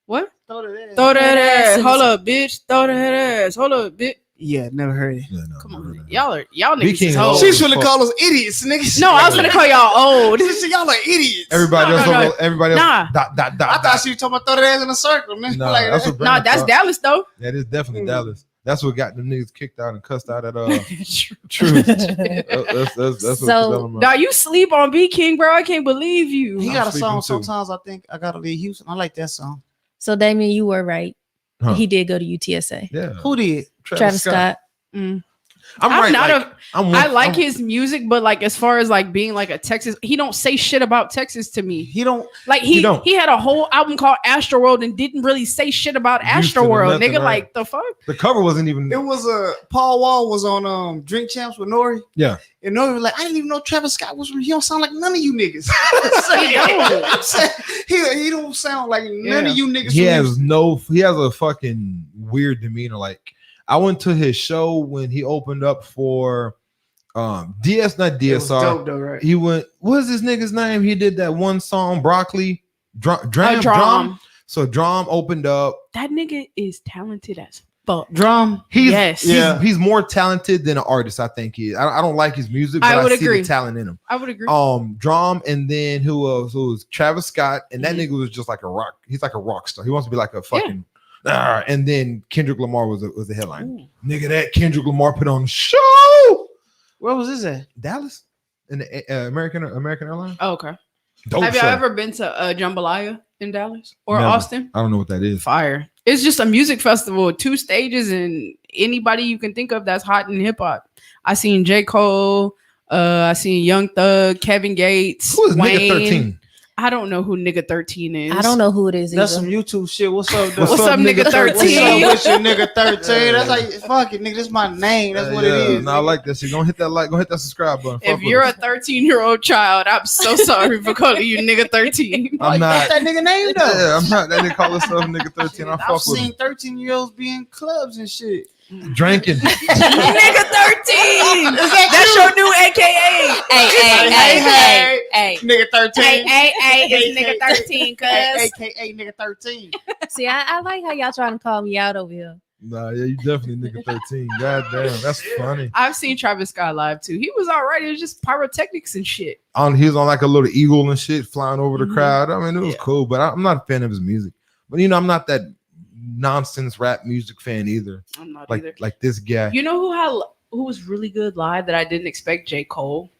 B: What?
C: Throw that ass.
B: Throw that
D: ass.
B: ass. Hold up, bitch. Throw that ass. Hold up, bitch.
C: Yeah, never heard it.
A: Yeah, no,
B: Come
A: no,
B: on.
A: no, no.
B: Y'all
A: Beat
B: niggas
A: King
B: is
A: is
B: hoes.
A: old.
C: She's
A: as
C: gonna
A: fuck.
C: call us idiots, nigga.
B: No, I was gonna call y'all old.
C: She said y'all are idiots.
A: Everybody
B: No,
A: else,
B: no, no.
A: everybody else.
B: Nah.
A: Dot, dot, dot,
C: I thought
A: dot.
C: she was talking about throw that ass in a circle, man.
A: Nah,
C: Like
A: that's
C: that.
A: what
B: Nah,
A: Brandon
B: that's
A: thought.
B: Dallas though.
A: That is definitely Dallas. That's what got them niggas kicked out and cussed out at
B: True.
A: Truth. That's what
D: So-
A: you're talking
B: Nah,
A: about.
B: you sleep on B King, bro. I can't believe you.
C: He
A: I'm
C: got a
A: sleeping
C: song.
A: too.
C: Sometimes I think I gotta leave Houston. I like that song.
D: So Damien, you were right.
A: Huh.
D: He did go to UTSA.
A: Yeah.
C: Who did?
D: Travis Scott.
B: Mm.
A: I'm
B: I'm
A: right.
B: not
A: like,
B: I like his music, but like as far as like being like a Texas, he don't say shit about Texas to me.
C: He don't.
B: Like
A: He don't.
B: he had a whole album called Astroworld and didn't really say shit about
A: Houston or
B: Astroworld,
A: nothing,
B: nigga.
A: right.
B: Like the fuck.
A: The cover wasn't even.
C: It was Paul Wall was on Drink Champs with Nori.
A: Yeah.
C: And Nori was like, I didn't even know Travis Scott was from. He don't sound like none of you niggas. he don't sound like none of you niggas.
A: He
C: from
A: has
C: Houston.
A: he has a fucking weird demeanor. Like I went to his show when he opened up for DS, not
C: It was
A: DSR.
C: dope though, right?
A: He went, what's this nigga's name? He did that one song, Broccoli. Drum.
B: Drum.
A: So Drum opened up.
B: That nigga is talented as fuck.
C: Drum.
B: Yes.
C: Yeah.
A: He's more talented than an artist, I think he is. I don't like his music, but
B: I
A: I,
B: would
A: see
B: agree.
A: the talent in him.
B: I would agree.
A: Drum, and then who else? Who was Travis Scott, and that
B: Mhm.
A: nigga was just like a rock. He's like a rock star. He wants to be like a fucking. And then Kendrick Lamar was the headline.
B: Ooh.
A: Nigga, that Kendrick Lamar put on the show.
C: Where was this at?
A: Dallas, in the American Airlines.
B: Oh, okay.
A: Dope
B: Have
A: show.
B: y'all ever been to Jambalaya in Dallas or
A: Never.
B: Austin?
A: I don't know what that is.
B: Fire. It's just a music festival, 2 stages, and anybody you can think of that's hot in hip hop. I seen J. Cole, I seen Young Thug, Kevin Gates,
A: Who is
B: Wayne.
A: nigga 13?
B: I don't know who nigga 13 is.
D: I don't know who it is.
C: That's
D: either.
C: some YouTube shit. What's up, though?
B: What's up, nigga 13?
C: What's up with your nigga 13? That's like, fuck it, nigga. That's my name. That's what it is.
A: No, I like that shit. Go hit that like. Go hit that subscribe button.
B: If
A: Fuck with
B: you're
A: us.
B: a 13-year-old child, I'm so sorry for calling you nigga 13.
A: I'm not.
C: That's that nigga name, though.
A: Yeah, I'm not. That nigga call himself nigga 13. I
C: I've
A: fuck with
C: seen
A: him.
C: 13-year-olds be in clubs and shit.
A: Drinking.
B: Nigga 13! That's your new AKA.
D: Hey.
C: Nigga 13.
B: It's nigga 13, cuz.
C: AKA nigga 13.
D: See, I like how y'all trying to call me out over here.
A: Nah, yeah, you definitely nigga 13. God damn, that's funny.
B: I've seen Travis Scott live too. He was all right. It was just pyrotechnics and shit.
A: He was on like a little eagle and shit flying over the
B: Mhm.
A: crowd. I mean, it was
B: Yeah.
A: cool, but I'm not a fan of his music. But I'm not that nonsense rap music fan either.
B: I'm not either.
A: Like this guy.
B: You know who was really good live that I didn't expect? J. Cole.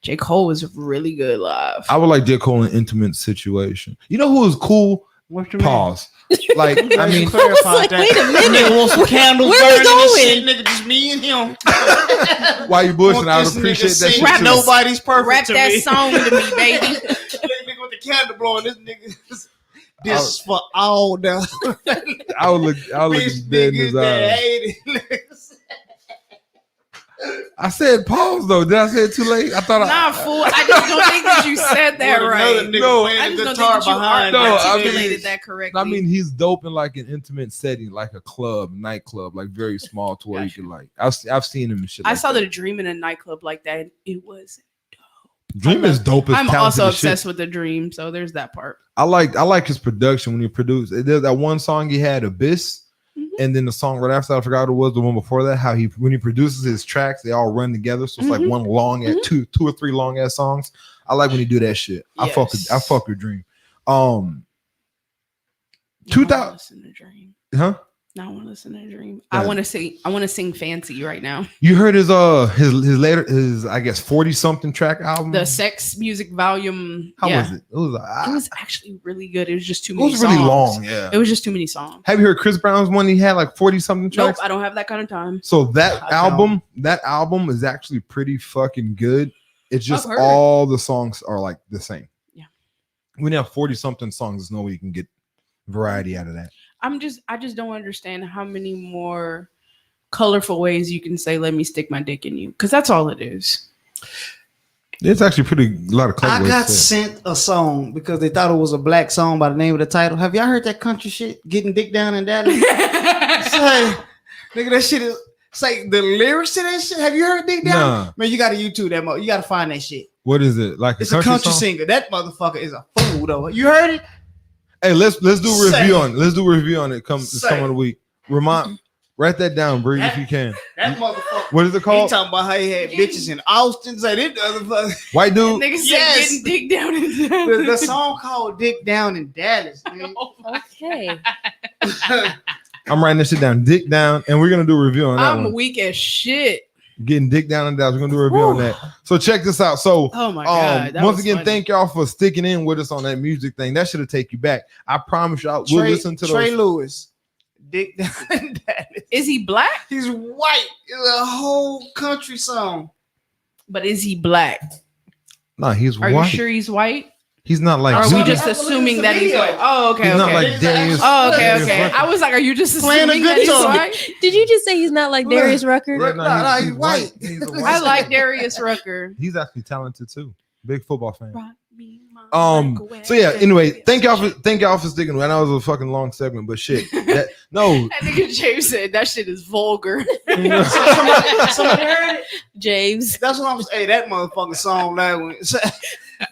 B: J. Cole was really good live.
A: I would like J. Cole in an intimate situation. You know who was cool?
C: What's your
A: Pause. Like, I mean,
C: clarify
D: like,
C: that.
D: wait a minute.
C: Nigga want some candles
D: Where we
C: burning and
D: going?
C: shit. Nigga, just me and him.
A: why you bushing?
C: Want
A: I would
C: this nigga
A: appreciate that
C: sing
A: shit.
B: Rap
A: too.
C: Nobody's perfect
B: Rap
C: to
B: that
C: me.
B: song to me, baby.
C: Nigga with the candle blowing. This nigga. This is for all the
A: I would look dead in his eyes. I said pause though. Did I say it too late? I thought
B: Nah, fool. I just don't think that you said that right.
A: No,
B: I just don't think that you articulated that correctly.
A: I mean, he's dope in like an intimate setting, like a club, nightclub, like very small to where you can like. I've seen him and shit.
B: I
A: like
B: saw
A: that.
B: the Dream in a nightclub like that. And it was.
A: Dream is dope.
B: I'm also obsessed with the Dream, so there's that part.
A: I like his production when he produced. There's that one song he had, Abyss. And then the song right after, I forgot what it was, the one before that, how when he produces his tracks, they all run together. So it's like one long at two or three long ass songs. I like when he do that shit.
B: Yes.
A: I fuck with Dream.
B: 2000 listen to Dream.
A: Huh?
B: I want to listen to Dream.
A: Yeah.
B: I want to sing Fancy right now.
A: You heard his I guess 40 something track album?
B: The Sex Music Volume.
A: How was it?
B: It was actually really good. It was just too
A: it
B: many
A: was really
B: songs.
A: long, yeah.
B: It was just too many songs.
A: Have you heard Chris Brown's one? He had like 40 something
B: Nope,
A: tracks.
B: I don't have that kind of time.
A: So that album is actually pretty fucking good. It's just
B: I've heard
A: all the songs are like the same.
B: Yeah.
A: When you have 40 something songs, there's no way you can get variety out of that.
B: I just don't understand how many more colorful ways you can say "let me stick my dick in you," because that's all it is.
A: It's actually a lot of clever
C: I
A: ways
C: got
A: to say it.
C: sent a song because they thought it was a black song by the name of the title. Have y'all heard that country shit? Getting dick down and Dallas. Say, nigga, that shit is. Say the lyrics to that shit. Have you heard dick down?
A: Nah.
C: Man, you gotta YouTube that. You gotta find that shit.
A: What is it? Like
C: It's a country
A: song?
C: singer. That motherfucker is a fool though. You heard it?
A: Hey, let's do a
C: Say
A: review
C: it.
A: on it. Let's do a review on it. This
C: Say
A: coming of the week. Write that down, Bree, if you can.
C: That motherfucker.
A: What is it
C: He
A: called?
C: talking about how he had bitches in Austin. Say this motherfucker.
A: White dude.
B: Nigga said
C: Yes.
B: getting dick down and
C: The song called "Dick Down in Dallas." Man.
D: Okay.
A: I'm writing this shit down. Dick down, and we're gonna do a review on that
B: I'm
A: one.
B: weak as shit.
A: Getting dick down and down. We're gonna do a review on that. So check this out. So
B: Oh my god. that
A: once
B: was
A: again,
B: funny.
A: thank y'all for sticking in with us on that music thing. That should have take you back. I promise y'all. We'll listen to
C: Trey
A: those.
C: Lewis. Dick Down in Dallas.
B: Is he black?
C: He's white. It's a whole country song.
B: But is he black?
A: Nah, he's
B: Are
A: white.
B: you sure he's white?
A: He's not like
B: Or are we
A: Judy.
B: just assuming that he's white? Oh, okay,
A: He's not
B: okay.
A: like Darius.
B: Oh, okay,
A: Darius
B: okay.
A: Rucker.
B: I was like, are you just
C: Playing a
B: assuming
C: good
B: that he's
C: song.
B: white?
D: Did you just say he's not like Darius Rucker?
A: Yeah,
C: Nah, he's white.
A: He's a white
B: I like
A: guy.
B: Darius Rucker.
A: He's actually talented too. Big football fan.
B: Rock me, my
A: So yeah,
B: way.
A: anyway, thank y'all for sticking with. I know it was a fucking long segment, but shit. No.
B: That nigga James said that shit is vulgar.
C: Somebody heard it?
D: James.
C: That's what I'm saying. Hey, that motherfucking song loud.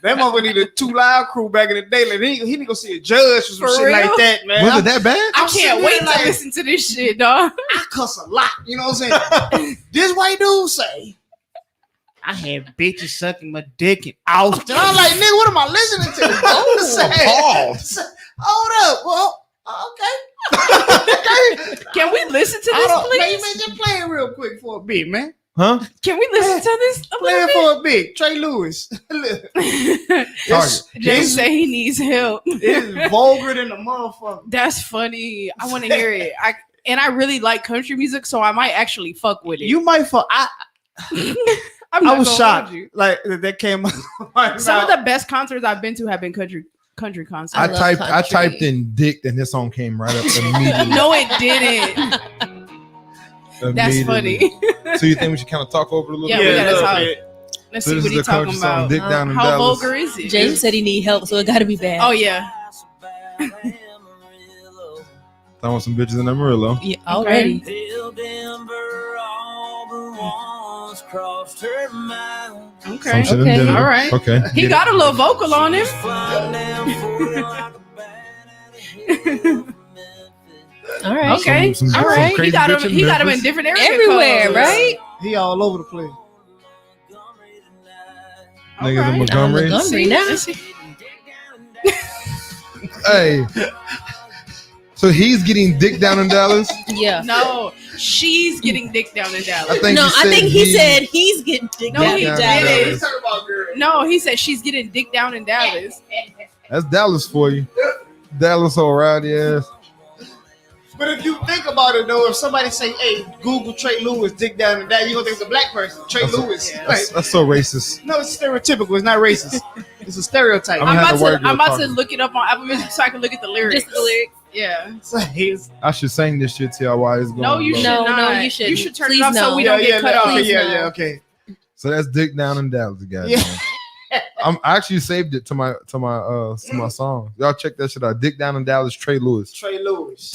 C: That motherfucker needed 2 Live Crew back in the day. Like, he need to go see a judge or some
B: For
C: shit
B: real?
C: like that, man.
A: Was it that bad?
B: I
C: I'm sitting
B: can't wait
C: there like-
B: to listen to this shit, dog.
C: I cuss a lot. You know what I'm saying? This white dude say, I had bitches sucking my dick in Austin. I'm like, nigga, what am I listening to?
A: Pause.
C: Hold up. Well, okay.
B: Can we listen to
C: I
B: this,
C: don't, man,
B: please?
C: man, just play it real quick for a bit, man.
A: Huh?
B: Can we listen to this a
C: Play it
B: little
C: for a bit. Trey Lewis.
B: bit?
C: It's,
B: James say he needs help.
C: it's vulgar than the motherfucker.
B: That's funny. I want to hear it. I really like country music, so I might actually fuck with it.
C: You might fuck.
B: I'm
C: I
B: not
C: was
B: gonna
C: shocked.
B: hold you.
C: Like that came out.
B: Some of the best concerts I've been to have been country concerts.
A: I
D: love
A: I
D: country.
A: typed in dick, and this song came right up immediately.
B: No, it didn't. That's funny.
A: So you think we should kind of talk over it a little
B: Yeah,
A: bit?
B: we gotta
C: look,
B: talk.
C: man.
B: Let's
A: So
B: see
A: this
B: what
A: is
B: he's
A: the country
B: talking
A: song,
B: about.
A: Dick Down in
B: How
A: Dallas.
B: vulgar is it?
D: James said he need help, so it got to be bad.
B: Oh yeah.
A: I want some bitches in Amarillo.
D: Yeah, already.
B: Okay.
A: Some shit in
D: Okay.
A: Denver.
B: All right.
A: Okay.
B: He
A: Get
B: got a little vocal on him.
D: All right.
B: Okay.
A: Some
B: All right.
A: crazy
B: He got
A: bitch
B: him.
A: in
B: He got him in
A: Memphis.
B: different areas.
D: Everywhere, right?
C: He all over the place.
A: Niggas in
B: Okay.
A: Montgomery.
D: Montgomery now.
B: Let's see.
A: Hey. So he's getting dick down in Dallas.
D: Yeah.
B: No, she's getting dick down in
A: I
B: Dallas.
A: think.
D: No,
A: you
D: I think he said he's getting dick
B: No,
D: down
B: he
D: in
A: down
D: Dallas.
A: Dallas.
B: didn't.
C: Talk about girl.
B: No, he said she's getting dick down in Dallas.
A: That's Dallas for you. Dallas whole rowdy ass.
C: But if you think about it, though, if somebody say, "Hey, Google Trey Lewis, dick down and that," you gonna think it's a black person. Trey Lewis.
B: Yeah.
C: Like,
A: That's so racist.
C: no, it's stereotypical. It's not racist. It's a stereotype.
A: I'm
B: I'm
A: had the white
B: about
A: girl
B: to
A: talking.
B: look it up on Apple Music so I can look at the lyrics.
D: Just the lyrics.
B: Yeah.
A: I should sing this shit to y'all while it's going.
B: No, you
A: low.
B: should
D: No,
B: not.
D: no, you shouldn't.
B: You should turn
D: Please
B: it off so
D: no.
B: we don't get cut off.
D: Please no.
C: Okay.
A: So that's Dick Down in Dallas, guys.
C: Yeah.
A: I actually saved it to my song. Y'all check that shit out. Dick Down in Dallas, Trey Lewis.
C: Trey Lewis.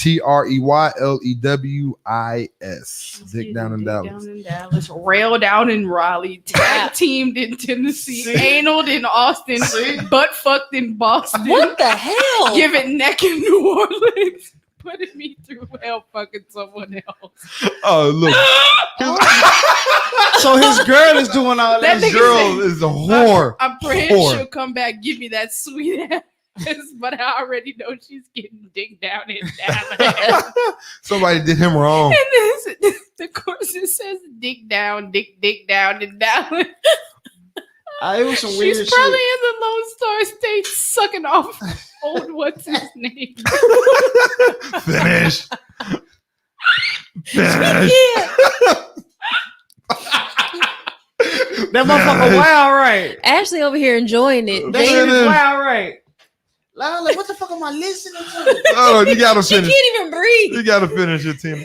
A: TREYLEWIS. Dick Down in Dallas.
B: Down in Dallas. Rail down in Raleigh. Tag teamed in Tennessee. Anal in Austin. Butt fucked in Boston.
D: What the hell?
B: Give it neck in New Orleans. Putting me through hell fucking someone else.
A: Oh, look.
C: So his girl is doing all
B: That
C: that.
B: nigga
A: Girl
B: said-
A: is a whore.
B: I'm praying
A: Whore.
B: she'll come back, give me that sweet ass. But I already know she's getting dick down in Dallas.
A: Somebody did him wrong.
B: And this, the course it says dick down in Dallas.
C: It was some weird
B: She's
C: shit.
B: probably in the Lone Star State sucking off old what's his name.
A: Finish. Finish.
C: That motherfucker wild right.
D: Ashley over here enjoying it.
C: That shit
A: Finish.
C: is wild right. Like, what the fuck am I listening to?
A: Oh, you gotta
D: She
A: finish.
D: can't even breathe.
A: You gotta finish it, Tina.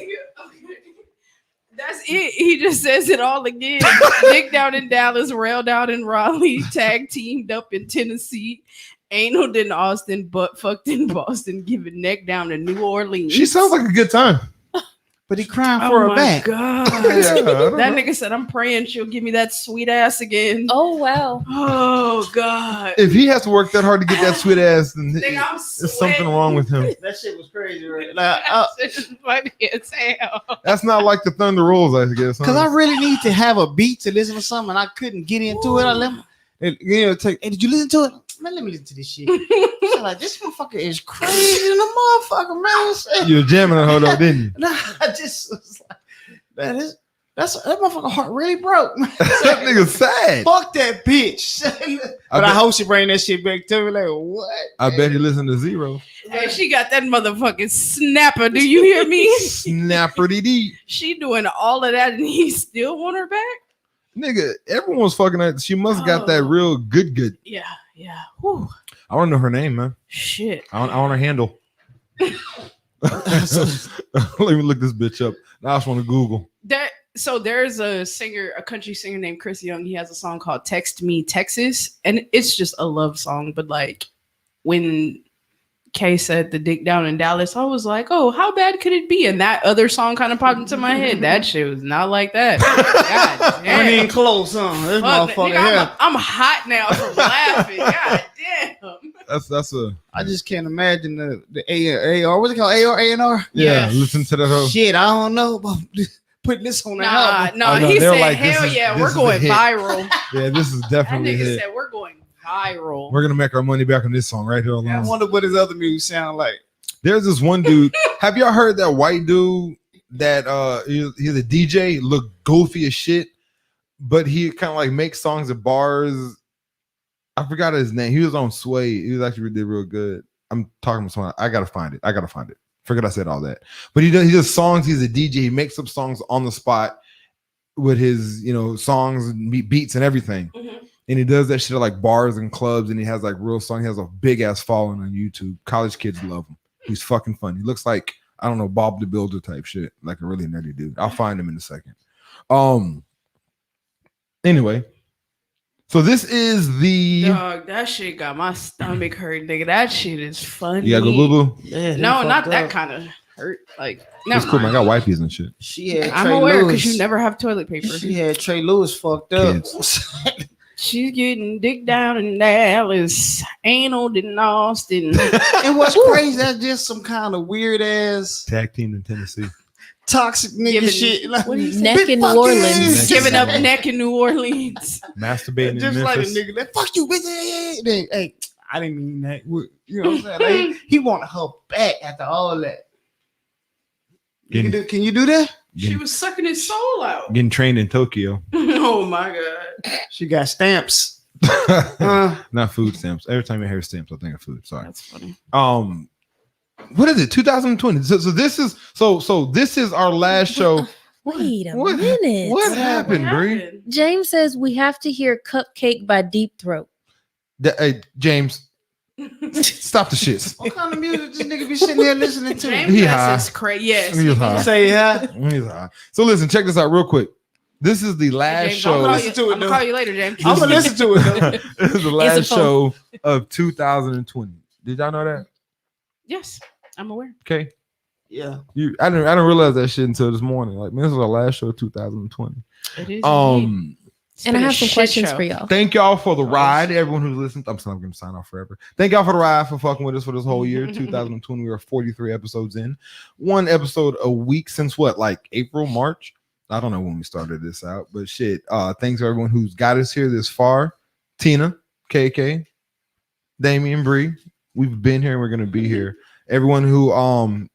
B: That's it. He just says it all again. Dick down in Dallas, rail down in Raleigh, tag teamed up in Tennessee, anal in Austin, butt fucked in Boston, giving neck down in New Orleans.
A: She sounds like a good time.
C: But he crying
B: Oh
C: for her
B: my
C: back.
B: God.
A: Yeah, I don't
B: That
A: know.
B: nigga said, I'm praying she'll give me that sweet ass again.
D: Oh wow.
B: Oh God.
A: If he has to work that hard to get that sweet ass, then
B: Nigga, I'm
A: there's something wrong with him.
C: That shit was crazy, right? Like,
B: That shit is funny as hell.
A: That's not like the Thunder Rolls, I guess.
C: Cause I really need to have a beat to listen to something, and I couldn't get into it. I left, hey, did you listen to it? Man, let me listen to this shit. So like, this motherfucker is crazy in the motherfucker, man.
A: You were jamming and hold up, didn't you?
C: Nah, I just was like, that motherfucker heart really broke.
A: That nigga's sad.
C: Fuck that bitch. But I hope she bring that shit back to me. Like, what?
A: I bet he listened to Zero.
B: Hey, she got that motherfucking snapper. Do you hear me?
A: Snapperty dee.
B: She doing all of that and he still want her back?
A: Nigga, everyone's fucking her. She must got that real good.
B: Yeah. Whew.
A: I want to know her name, man.
B: Shit.
A: I want her handle. Let me look this bitch up. Now I just want to Google.
B: So there's a country singer named Chris Young. He has a song called Text Me Texas. And it's just a love song. But like when Kay said the dick down in Dallas, I was like, oh, how bad could it be? And that other song kind of popped into my head. That shit was not like that. God damn.
C: Ain't even close, huh? This
B: Fuck,
C: motherfucker
B: nigga,
C: here.
B: I'm hot now from laughing. God damn.
A: That's a
C: I just can't imagine the AR. What's it called? AR?
A: yeah.
B: Yeah.
A: Listen to that. Whole,
C: Shit, I don't know about putting this on the album.
B: Nah,
A: Oh, no,
B: he
A: they're
B: said,
A: like, this
B: hell
A: is-
B: yeah,
A: this
B: we're
A: is a
B: going
A: hit.
B: viral.
A: yeah, this is
B: That
A: definitely a
B: nigga
A: hit.
B: said, we're going viral.
A: We're gonna make our money back on this song right here alone.
C: I wonder what his other music sound like.
A: There's this one dude. Have y'all heard that white dude that he's a DJ, look goofy as shit, but he kind of like makes songs at bars. I forgot his name. He was on Sway. He was actually did real good. I'm talking about someone. I gotta find it. Forget I said all that. But he does songs. He's a DJ. He makes up songs on the spot with his songs and beats and everything.
B: Mhm.
A: And he does that shit at like bars and clubs. And he has like real songs. He has a big ass following on YouTube. College kids love him. He's fucking funny. He looks like, I don't know, Bob the Builder type shit. Like a really nerdy dude. I'll find him in a second. Anyway. So this is the
B: Dog, that shit got my stomach hurt, nigga. That shit is funny.
A: you gotta go boo boo.
C: Yeah,
B: No, not that kind of hurt. Like,
A: That's
B: never
A: cool, man. I
B: mind.
A: got wipes and shit.
C: She had
B: I'm
C: Trey
B: aware
C: Lewis.
B: because you never have toilet paper.
C: She had Trey Lewis fucked up.
B: She's getting dick down in Dallas, anal in Austin.
C: And what's crazy, that's just some kind of weird ass
A: Tag team in Tennessee.
C: toxic nigga
B: Giving-
C: shit. Like,
B: what do you say?
D: Neck in New Orleans.
B: Giving up neck in New Orleans.
A: Masturbating in
C: just like a
A: Memphis.
C: nigga that fuck you, bitch. Hey, I didn't mean that. You know what I'm saying? Like, he wanted her back after all that. Can you do that?
B: She was sucking his soul out.
A: Getting trained in Tokyo.
B: Oh my God.
C: She got stamps.
A: Not food stamps. Every time I hear stamps, I think of food. Sorry.
B: That's funny.
A: What is it? 2020. So this is this is our last show.
D: Wait a
A: What-
D: minute.
A: What happened, Bree?
B: happened?
D: James says we have to hear Cupcake by Deep Throat.
A: Hey, James, stop the shits.
C: What kind of music this nigga be sitting here listening to?
B: James
A: He
B: Ness
A: high.
B: is crazy. Yes.
A: He was high.
C: Say yeah.
A: He's high. So listen, check this out real quick. This is the last
B: James,
A: show.
B: I'm
C: Listen to it,
B: gonna
C: though.
B: call you later, James.
C: I'm gonna listen to it though.
A: This is the last show of 2020. Did y'all know that?
B: Yes, I'm aware.
A: Okay.
C: Yeah.
A: I didn't realize that shit until this morning. Like, man, this is our last show of 2020.
B: It is.
D: And I have some questions for y'all.
A: Thank y'all for the ride. Everyone who's listened. I'm still going to sign off forever. Thank y'all for the ride, for fucking with us for this whole year. 2020, we are 43 episodes in. One episode a week since what? Like April, March? I don't know when we started this out, but shit. Thanks to everyone who's got us here this far. Tina, KK, Damian, Bree. We've been here and we're going to be here. Everyone who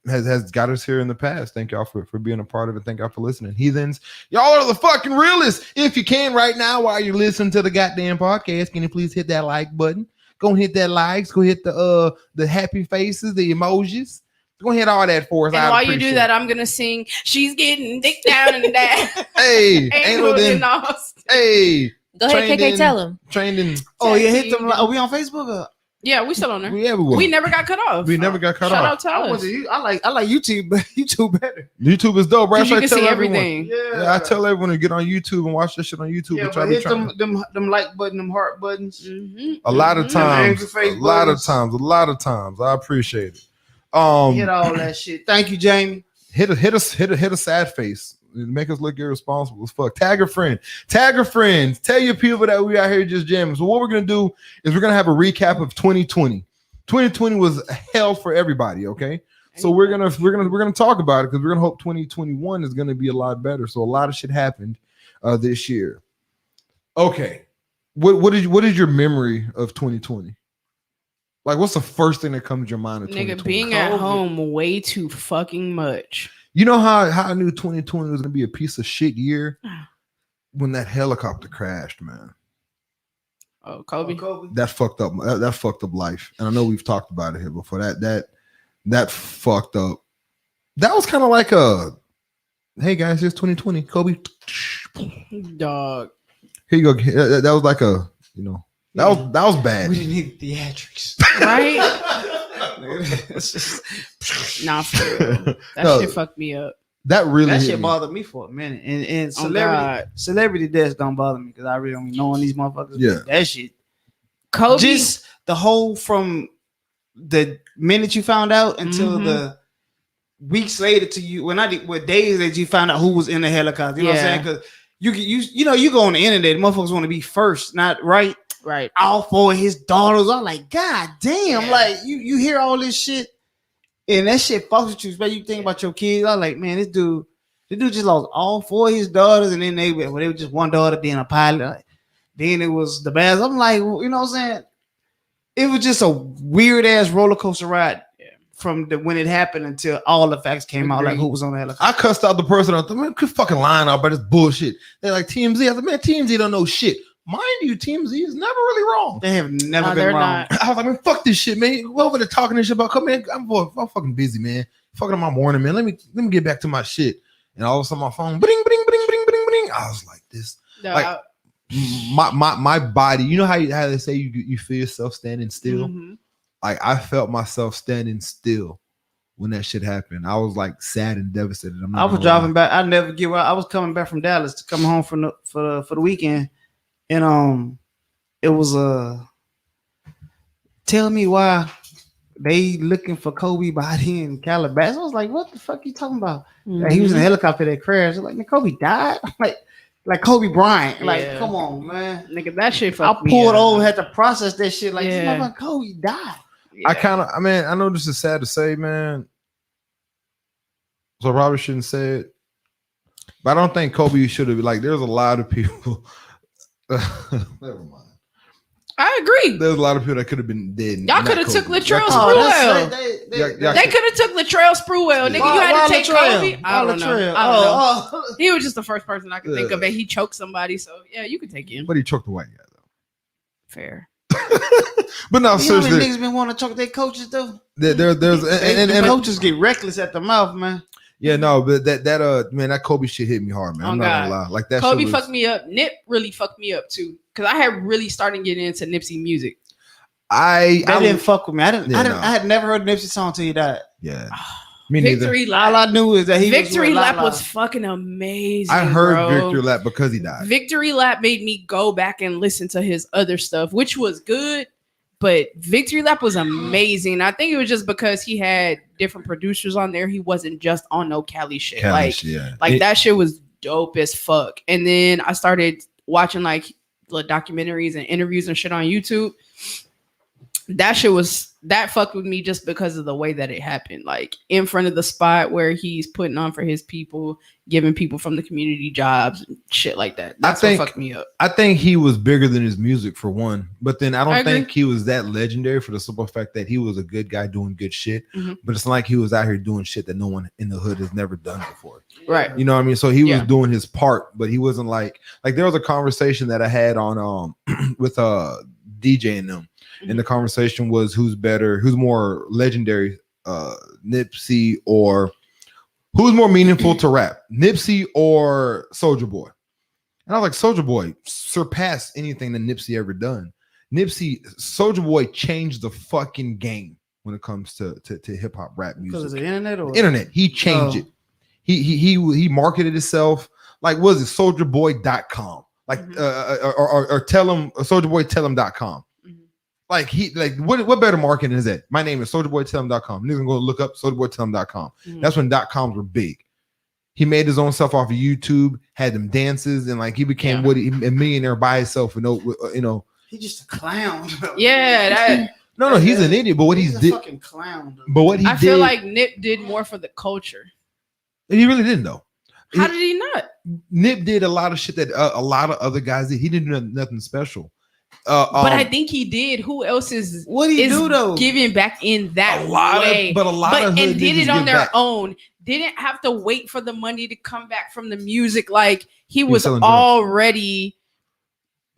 A: has got us here in the past, thank y'all for being a part of it. Thank y'all for listening. Heathens, y'all are the fucking realists. If you can right now while you're listening to the goddamn podcast, can you please hit that like button? Go and hit that likes. Go hit the happy faces, the emojis. Go and hit all that for us.
B: And while you do that, I'm gonna sing "She's Getting Dick Down and Down."
A: Hey,
B: Ain't no
A: hey.
D: Go ahead, KK, tell him.
A: Trained in.
C: Oh, you hit them. Are we on Facebook? Or?
B: Yeah, we still on there.
A: Yeah,
B: We never got cut off.
A: We never got cut
B: Shout
A: off.
B: out to
C: I
B: us.
C: like YouTube, but YouTube better.
A: YouTube is dope, right?
B: Because you can
A: tell
B: see
A: everyone.
B: everything.
A: Yeah, I tell everyone to get on YouTube and watch that shit on YouTube.
C: Yeah,
A: and try
C: but
A: to
C: hit
A: try.
C: them like button, them heart buttons.
A: A lot of
B: Mhm.
A: times,
C: Angry face
A: a lot of
C: buttons.
A: times. I appreciate it.
C: Hit all that shit. Thank you, Jamie.
A: Hit a sad face. Make us look irresponsible as fuck. Tag a friend. Tag a friend. Tell your people that we out here just jamming. So what we're gonna do is we're gonna have a recap of 2020. 2020 was hell for everybody. Okay, so we're gonna talk about it because we're gonna hope 2021 is gonna be a lot better. So a lot of shit happened this year. Okay, what is your memory of 2020? Like, what's the first thing that comes to your mind of 2020?
B: Nigga, being at home way too fucking much.
A: You know how I knew 2020 was gonna be a piece of shit year when that helicopter crashed, man.
B: Oh, Kobe.
A: That fucked up. That fucked up life. And I know we've talked about it here before. That fucked up. That was kind of like a, hey guys, here's 2020. Kobe.
B: Dog.
A: Here you go. That was like a, you know, that was bad.
C: We didn't need theatrics.
B: Right? Nah, for real. That shit fucked me up.
A: That really
C: That
A: hit
C: shit
A: me.
C: bothered me for a minute. And
B: Oh, God.
C: celebrity deaths don't bother me because I really don't be knowing these motherfuckers.
A: Yeah.
C: That shit.
B: Kobe.
C: Just the whole from the minute you found out until
B: Mhm.
C: the weeks later to you what days that you found out who was in the helicopter. You know what I'm saying? Because you go on the internet, motherfuckers want to be first, not right.
B: Right.
C: All four of his daughters. I'm like, God damn, like you hear all this shit, and that shit fucks with you. Especially you think about your kids. I'm like, man, this dude just lost all four of his daughters, and then they were just one daughter being a pilot. Like, then it was the best. I'm like, you know what I'm saying? It was just a weird ass roller coaster ride from when it happened until all the facts came out, like who was on the helicopter.
A: I cussed out the person. I thought, man, quit fucking lying about this bullshit. They're like, TMZ. I was like, man, TMZ don't know shit. Mind you, TMZ is never really wrong.
C: They have never been
B: they're
C: wrong.
B: not.
A: I was like, man, fuck this shit, man. Go over there talking this shit about. Come in, I'm fucking busy, man. Fucking on my morning, man. Let me get back to my shit. And all of a sudden, my phone, bling, bling, bling, bling, bling, bling. I was like, this,
B: No,
A: like, my body. You know how they say you feel yourself standing still.
B: mhm.
A: Like, I felt myself standing still when that shit happened. I was like sad and devastated.
C: I was driving back. I never get where I was coming back from Dallas to come home for the weekend, and it was tell me why they looking for Kobe body in Calabasas. I was like, what the fuck you talking about? Like, he was in a helicopter that crashed. Like, man, Kobe died. like Kobe Bryant. Like,
B: Yeah.
C: come on, man.
B: Nigga, that shit
C: I
B: fucked me
C: pulled
B: up.
C: over, had to process that shit. Like,
B: Yeah.
C: this motherfucker Kobe died.
A: I mean, I know this is sad to say, man. So I probably shouldn't say it. But I don't think Kobe should have, like, there's a lot of people. Never mind.
B: I agree.
A: There's a lot of people that could have been dead.
B: Y'all could have took Latrell
A: Y'all
B: Sprewell.
A: Yeah.
B: They could have took Latrell Sprewell. Nigga, you had to take Kobe. I don't know. He was just the first person I could think of, and he choked somebody. So yeah, you could take him.
A: But he choked the white guy though.
B: Fair.
A: But no,
C: You know how many
A: seriously,
C: niggas been wanting to choke their coaches though?
A: there's and
C: coaches get reckless at the mouth, man.
A: yeah, no, but that Kobe shit hit me hard, man. I'm
B: Oh,
A: not
B: God.
A: gonna lie. Like that
B: Kobe
A: shit was,
B: fucked me up. Nip really fucked me up too, because I had really started getting into Nipsey music.
A: I
C: didn't fuck with me. I
A: Yeah,
C: had never heard Nipsey song until he died.
A: Yeah, me neither.
B: Victory
C: All
B: Lap.
C: I knew is that he
B: Victory
C: was
B: Lap
C: Lala.
B: was fucking amazing.
A: I heard
B: bro.
A: Victory Lap because he died.
B: Victory Lap made me go back and listen to his other stuff, which was good. But Victory Lap was amazing. I think it was just because he had different producers on there. He wasn't just on no Cali shit. That shit was dope as fuck. And then I started watching like the documentaries and interviews and shit on YouTube. That fucked with me just because of the way that it happened. Like in front of the spot where he's putting on for his people, giving people from the community jobs and shit like that. That's what fucked me up.
A: I think he was bigger than his music for one, but then I don't
B: agree.
A: think he was that legendary for the simple fact that he was a good guy doing good shit.
B: Mm-hmm.
A: But it's like he was out here doing shit that no one in the hood has never done before.
B: Right.
A: You know what I mean? So he was doing his part, but he wasn't like there was a conversation that I had on with DJ and them. And the conversation was who's more legendary, Nipsey, or who's more meaningful to rap, Nipsey or Soulja Boy? And I was like, Soulja Boy surpassed anything that Nipsey ever done. Soulja Boy changed the fucking game when it comes to hip hop rap music.
C: Because of the internet or
A: internet, he changed it. He marketed himself like was it soldierboy.com like or tell him soldierboytellhim.com. Like what better marketing is that? My name is soldierboytellhim.com. Niggas gonna go look up soldierboytellhim.com. That's when .coms were big. He made his own stuff off of YouTube, had them dances, and like he became a millionaire by himself.
C: He's just a clown. Bro.
B: Yeah,
A: no, he's an idiot. But he's
C: a fucking clown. Bro.
A: But what he
B: I feel like Nip did more for the culture.
A: And he really didn't though.
B: How did he not?
A: Nip did a lot of shit that a lot of other guys did. He didn't do nothing special.
B: But I think he did. Who else is
C: what do you do though?
B: Giving back in that way,
A: but a lot of
B: and did it on their own. Didn't have to wait for the money to come back from the music. Like he was already,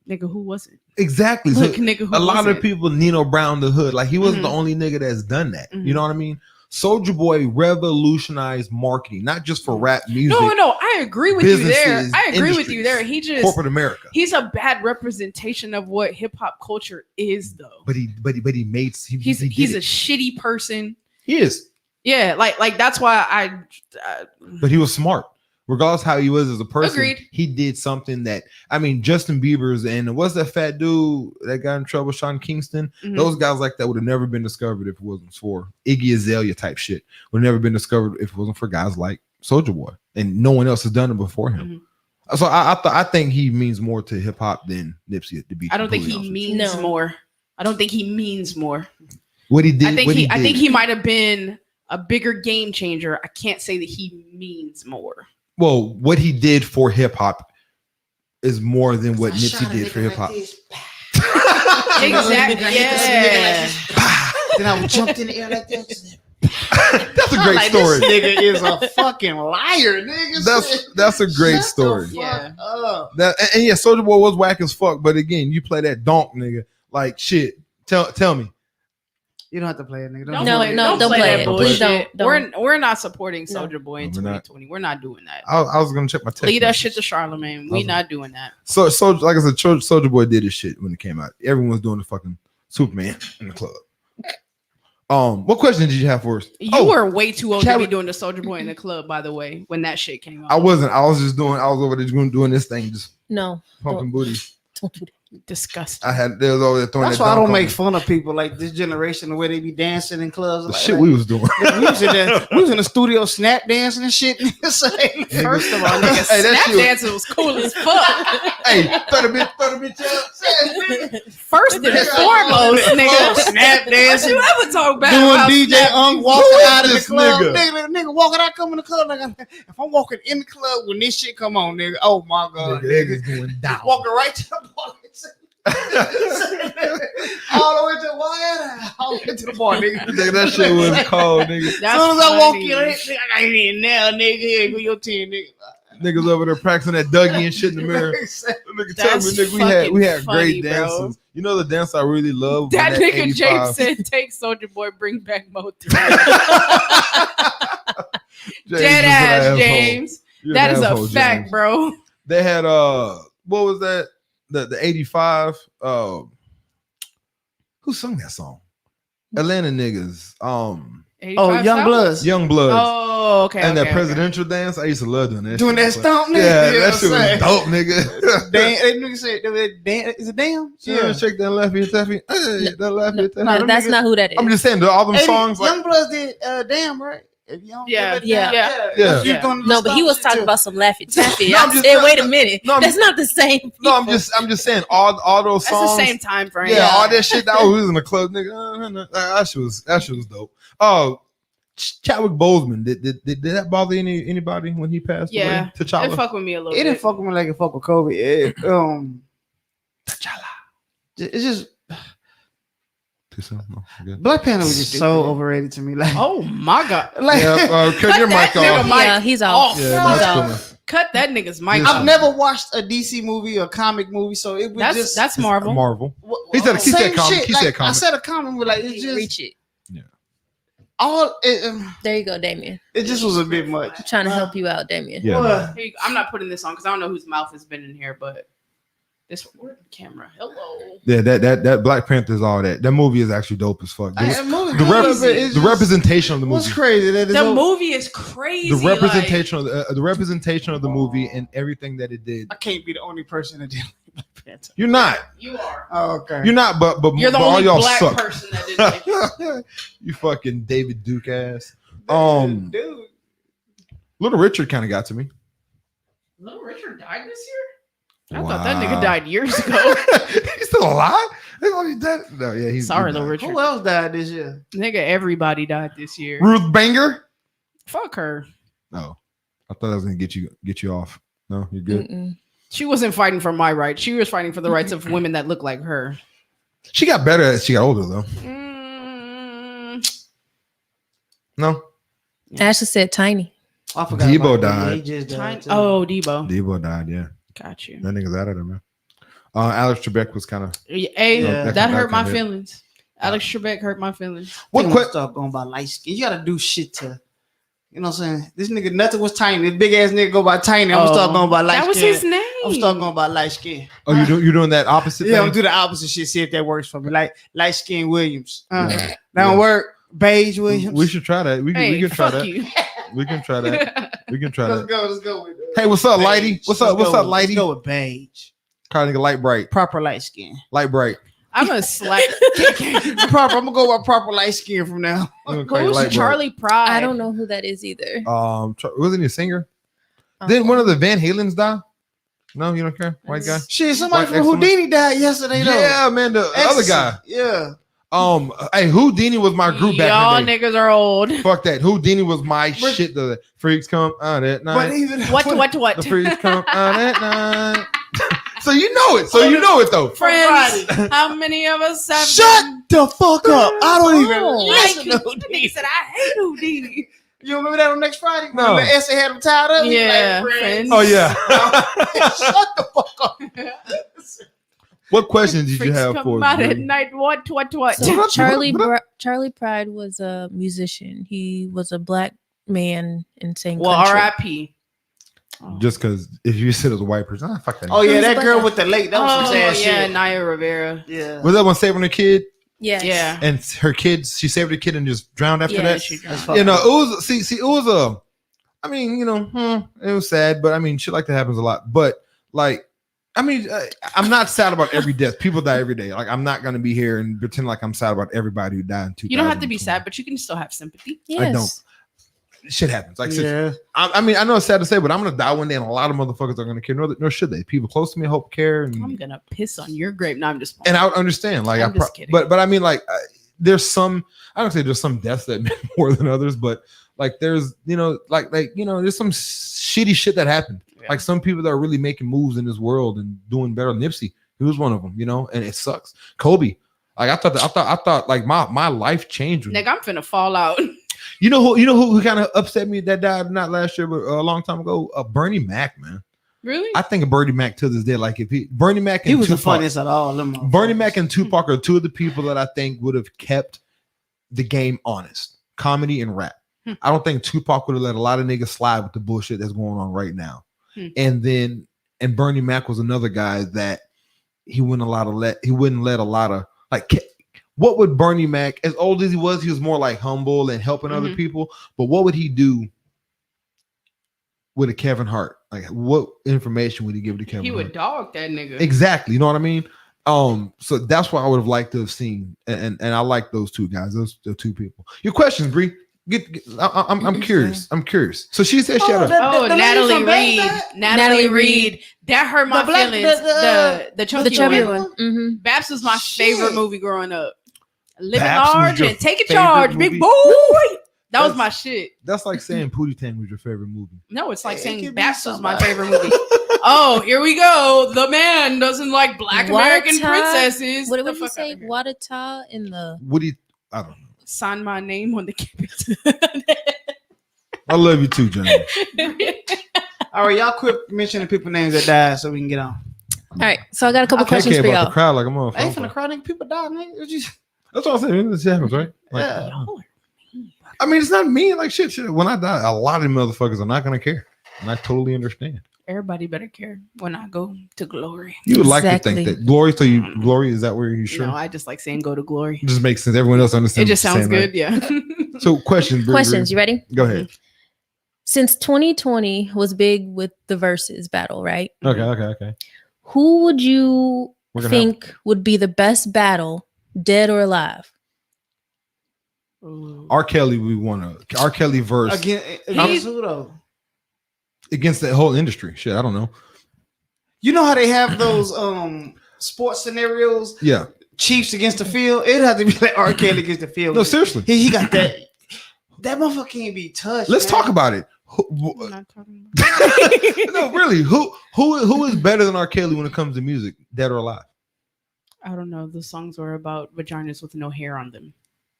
B: nigga. Who was it?
A: Exactly.
B: Look,
A: so
B: nigga,
A: a lot of people, Nino Brown, the hood. Like he wasn't the only nigga that's done that.
B: Mm-hmm.
A: You know what I mean? Soulja Boy revolutionized marketing, not just for rap music.
B: No, I agree with you there. I agree with you there. He just
A: corporate America.
B: He's a bad representation of what hip hop culture is, though.
A: But he made.
B: He's a shitty person.
A: He is.
B: Yeah, like that's why
A: But he was smart. Regardless how he was as a person,
B: Agreed.
A: He did something that Justin Bieber's and what's that fat dude that got in trouble, Sean Kingston?
B: Mm-hmm.
A: Those guys like that would have never been discovered if it wasn't for Iggy Azalea type shit. Would have never been discovered if it wasn't for guys like Soulja Boy, and no one else has done it before him. Mm-hmm. So I think he means more to hip hop than Nipsey. To be,
B: I don't think he means more. I don't think he means more.
A: What he did,
B: I think he might have been a bigger game changer. I can't say that he means more.
A: Well, what he did for hip hop is more than what Nipsey did for hip hop.
B: Exactly. Yeah.
C: Then I jumped in the air like that.
A: That's a great story.
C: This nigga is a fucking liar, nigga.
A: That's a great story.
B: Yeah.
A: And yeah, Soulja Boy was whack as fuck. But again, you play that donk, nigga. Like shit. Tell me.
C: You don't have to play it, nigga.
D: Don't play it. Please don't.
B: We're not supporting Soulja Boy in 2020. We're not doing that.
A: I was gonna check my text.
B: Leave that shit to Charlemagne. We not doing that.
A: So like I said, Soulja Boy did his shit when it came out. Everyone's doing the fucking Superman in the club. What question did you have for us?
B: You were way too old to be doing the Soulja Boy in the club, by the way, when that shit came out.
A: I wasn't. I was over there doing this thing, just pumping booty.
D: Don't do that.
B: Disgusting.
A: They was over there throwing.
C: That's why I don't make fun of people like this generation, the way they be dancing in clubs.
A: The shit we was doing.
C: We was in the studio snap dancing and shit.
B: First of all, nigga, snap dancing was cool as fuck.
A: Hey, 30 bitch out.
B: First and foremost, nigga,
C: snap dancing.
B: What you ever talk about?
C: Doing DJ walking out of the club. Nigga walking out, come in the club. Like, if I'm walking in the club when this shit come on, nigga, oh my god,
A: nigga going down.
C: Walking right to the bar. all the way to all the way to the bar, nigga.
A: That shit was cold, nigga.
C: As soon as I walk in, I ain't in now, nigga. Here go your team, nigga.
A: Niggas over there practicing that Dougie and shit in the mirror. Nigga, tell me, nigga, we had great dances. Bro. You know the dance I really love?
B: That nigga 85. James said, "Take Soulja Boy, bring back Mo 3." Dead ass, James. That is a fact, James. Bro.
A: They had what was that? The 85 Who sung that song? Atlanta niggas.
B: 85
C: Young
B: South?
C: Bloods.
A: Young Bloods.
B: Oh, okay.
A: And that
B: okay.
A: presidential dance, I used to love doing that.
C: Doing
A: shit.
C: that stomp, nigga.
A: Yeah,
C: You know
A: that
C: what
A: shit
C: I'm
A: was
C: saying?
A: dope, nigga.
C: Damn, nigga said, damn, is it damn?
A: Yeah, shake that left ear, taffy. Hey, that left ear, taffy.
C: Nah,
D: No, that's
C: niggas-
D: not who that is.
A: I'm just saying, all them songs.
C: Young
A: Like,
C: Bloods did damn, right? If you don't
B: Yeah,
C: give it
D: yeah,
C: damn,
A: yeah.
C: That's you doing the
D: No, but he
C: stomp
D: was
C: shit
D: talking
C: too.
D: about some Laffy Taffy.
A: No, I'm
D: I
A: just
D: said,
A: saying-
D: wait a minute.
A: no, I'm-
D: That's not the same.
A: no, I'm
D: people.
A: just saying, all those
B: That's
A: songs.
B: the same time frame.
A: Yeah, all that shit that was in the club, nigga. That shit was dope. Oh, Chadwick Boseman. Did that bother anybody when he passed
B: Yeah.
A: away? T'Challa.
B: It fuck with me a little
C: It didn't
B: bit.
C: fuck with me like it fuck with Kobe.
A: T'Challa.
C: It's just
A: Too soon? No, good.
C: Black Panther was just so overrated to me. Like,
B: Oh my god.
C: like
A: Yeah, cut your
B: that
A: mic
B: nigga
A: off.
B: mic
D: Yeah, he's off.
A: Yeah,
D: He's
A: that's
D: off.
A: cool, man.
B: Cut that nigga's mic.
A: Yes.
B: off.
C: I've never watched a DC movie or comic movie, so it was just
B: That's Marvel.
A: Marvel. He said
C: same
A: comic.
C: shit.
A: He
C: Like,
A: said comic.
C: I said a comic, but like it's just
D: Reach it.
C: all.
D: There you go, Damien.
C: It just was a bit much.
D: I'm trying to help you out, Damien.
A: Yeah.
C: What?
B: Here you go. I'm not putting this on because I don't know whose mouth has been in here, but this where's the camera? Hello.
A: Yeah, that Black Panther is all that. That movie is actually dope as fuck. The representation of the
C: What's
A: movie.
C: crazy? That
B: The movie is crazy.
A: The representation of the representation of the movie and everything that it did.
C: I can't be the only person that did Black Panther.
A: You're not.
B: You are.
C: Oh, okay.
A: You're not. But
B: You're the
A: but all
B: only
A: y'all
B: black
A: suck.
B: person that did like
A: You fucking David Duke ass.
C: Dude.
A: Little Richard kind of got to me.
B: Little Richard died this year? I thought that nigga
A: Wow.
B: died years ago.
A: He's still alive? I thought he's dead. No, yeah, he's
B: Sorry,
A: he
B: Little
A: died.
B: Richard.
C: Who else died this year?
B: Nigga, everybody died this year.
A: Ruth Banger.
B: Fuck her.
A: No, I thought I was gonna get you off. No, you're good.
D: Mm-mm.
B: She wasn't fighting for my rights. She was fighting for the rights of women that look like her.
A: She got better as she got older, though. No,
D: Ashley said tiny.
C: I forgot.
A: Debo
C: about him.
A: died.
C: He just died. too.
B: Oh, Debo.
A: Debo died. Yeah,
B: Got you.
A: that nigga's out of there, man. Alex Trebek was kind of.
B: Hey,
C: Yeah.
B: that hurt my
A: kinda hit.
B: feelings. Alex Trebek hurt my feelings.
A: What
C: What
A: quick?
C: start going by light skin? You gotta do shit to, you know what I'm saying? This nigga nothing was tiny. This big ass nigga go by tiny. I'm gonna start going by light
B: That was
C: skin.
B: his name.
C: I'm start going by light skin.
A: Oh, you doing that opposite?
C: Yeah, I'm
A: thing?
C: do the opposite shit. See if that works for me. Like light skin Williams.
A: Yeah.
C: That don't work. Beige Williams.
A: We should try that. We
B: Hey,
A: can try
B: fuck
A: that.
B: you.
A: We can try that. We can try
C: Let's
A: that.
C: go. Let's go with
A: Hey, what's up,
C: beige.
A: Lighty? What's up? What's up,
C: Let's
A: Lighty?
C: go with beige.
A: Kind of light bright,
C: Proper light skin.
A: light bright.
B: I'm a slap.
C: Proper. I'm gonna go with proper light skin from now.
A: We're gonna call you
B: Who's
A: light bright.
B: Charlie Pride?
D: I don't know who that is either.
A: Wasn't he a singer? Didn't one of the Van Halens die? No, you don't care. White guy.
C: Shit, somebody
A: White
C: from
A: excellent.
C: Houdini died yesterday though.
A: Yeah, man. The other guy.
C: Yeah.
A: Hey, Houdini was my group back
B: Y'all
A: in the day.
B: niggas are old.
A: Fuck that. Houdini was my shit. The freaks come out at
C: But
A: night.
C: even
B: What?
A: The freaks come out at night. So you know it. Though.
B: Friends, how many of us have
C: Shut the fuck up. I don't even
D: Oh,
C: listen to
B: That nigga
C: Houdini.
B: said I hate Houdini.
C: You remember that on next Friday? When
A: No.
C: the essay had him tied up? He was
B: Yeah,
C: like,
B: friends.
A: Oh yeah.
C: Shut the fuck up.
A: What questions did you
B: Freaks
A: have
B: come
A: for
B: out
A: us?
B: at
A: Brady?
B: night. What?
D: Charlie Pride was a musician. He was a black man and sang
B: Well,
D: country.
B: R.I.P.
A: Just because if you said it was a white person, fuck that.
C: Oh yeah, that
D: Who's
C: girl
D: black?
C: with the lake. That was some
B: Oh
C: sad
B: yeah,
C: shit.
B: Naya Rivera.
C: Yeah.
A: Was that one saving her kid
D: Yes.
B: Yeah.
A: and her kids? She saved her kid and just drowned after
B: Yeah,
A: that.
B: she
C: That's
B: drowned.
C: fucked
A: You know,
C: up.
A: it was it was a. I mean, it was sad, but I mean, shit like that happens a lot. But like, I mean, I'm not sad about every death. People die every day. Like, I'm not gonna be here and pretend like I'm sad about everybody who died in 2000.
B: You don't have to be sad, but you can still have sympathy.
D: Yes.
A: I don't. Shit happens. Like,
C: Yeah.
A: I mean, I know it's sad to say, but I'm gonna die one day, and a lot of motherfuckers are gonna care. Nor should they. People close to me, I hope, care,
B: I'm
A: and
B: gonna piss on your grave. No, I'm just.
A: and I would understand. Like,
B: I'm just kidding.
A: but I mean, like, there's some. I don't say there's some deaths that meant more than others, but like, there's there's some shitty shit that happened.
B: Yeah.
A: Like some people that are really making moves in this world and doing better. Nipsey, he was one of them, and it sucks. Kobe, like I thought like my life changed.
B: Nigga, I'm finna fall out.
A: You know who kind of upset me that died not last year but a long time ago? Bernie Mac, man.
B: Really?
A: I think of Bernie Mac to this day. Like if Bernie Mac and
C: He was the
A: Tupac,
C: funniest out of all of them.
A: Bernie Mac and Tupac are two of the people that I think would have kept the game honest, comedy and rap. I don't think Tupac would have let a lot of niggas slide with the bullshit that's going on right now. And Bernie Mac was another guy that he wouldn't let a lot of like what would Bernie Mac, as old as he was more like humble and helping other people. But what would he do with a Kevin Hart? Like, what information would he give to Kevin?
B: He
A: Hart?
B: would dog that nigga.
A: Exactly. You know what I mean? So that's what I would have liked to have seen, and I like those two guys. Those the two people. Your questions, Bree. I'm curious. I'm curious. So she said she had a
B: Natalie Reed. Natalie Reed. That hurt my feelings. The chubby one.
D: Mm-hmm.
B: Babs was my favorite movie growing up. Living
A: Babs was
B: large
A: your
B: and taking
A: favorite
B: charge,
A: movie?
B: big boy. That was my shit.
A: That's like saying Pootie Tang was your favorite movie.
B: No, it's like saying Babs was my favorite movie. Oh, here we go. The man doesn't like Black American princesses.
D: What would you say? Wadata in the.
A: What do you? I don't know.
B: Sign my name on the campus.
A: I love you too, Johnny.
C: All right, y'all quit mentioning people names that died so we can get on.
D: All right, so I got a couple questions for
A: about
D: y'all.
A: the crowd like a motherfucker.
C: I ain't finna cry, nigga. People die, nigga.
A: That's what I'm saying. This happens, right? Like,
C: Yeah.
A: I mean, it's not me. Like shit. When I die, a lot of them motherfuckers are not gonna care, and I totally understand.
B: Everybody better care when I go to glory.
A: You would like to
D: Exactly.
A: think that glory. So you glory is that where you sure?
B: No, I just like saying go to glory.
A: It just makes sense. Everyone else understands.
B: It just sounds good, yeah.
A: So questions. Bree,
D: Questions, you ready?
A: Go ahead.
D: Since 2020 was big with the versus battle, right?
A: Okay.
D: Who would you
A: We're gonna
D: think would be the best battle, dead or alive?
A: R. Kelly, we want to R. Kelly verse
C: Against who though?
A: against the whole industry. Shit, I don't know.
C: You know how they have those sports scenarios?
A: Yeah.
C: Chiefs against the field. It'd have to be like R. Kelly against the field.
A: No, seriously.
C: He got that. That motherfucker can't be touched.
A: Let's talk about it.
B: I'm not talking about
A: No, really. Who is better than R. Kelly when it comes to music, dead or alive?
B: I don't know. The songs were about vaginas with no hair on them.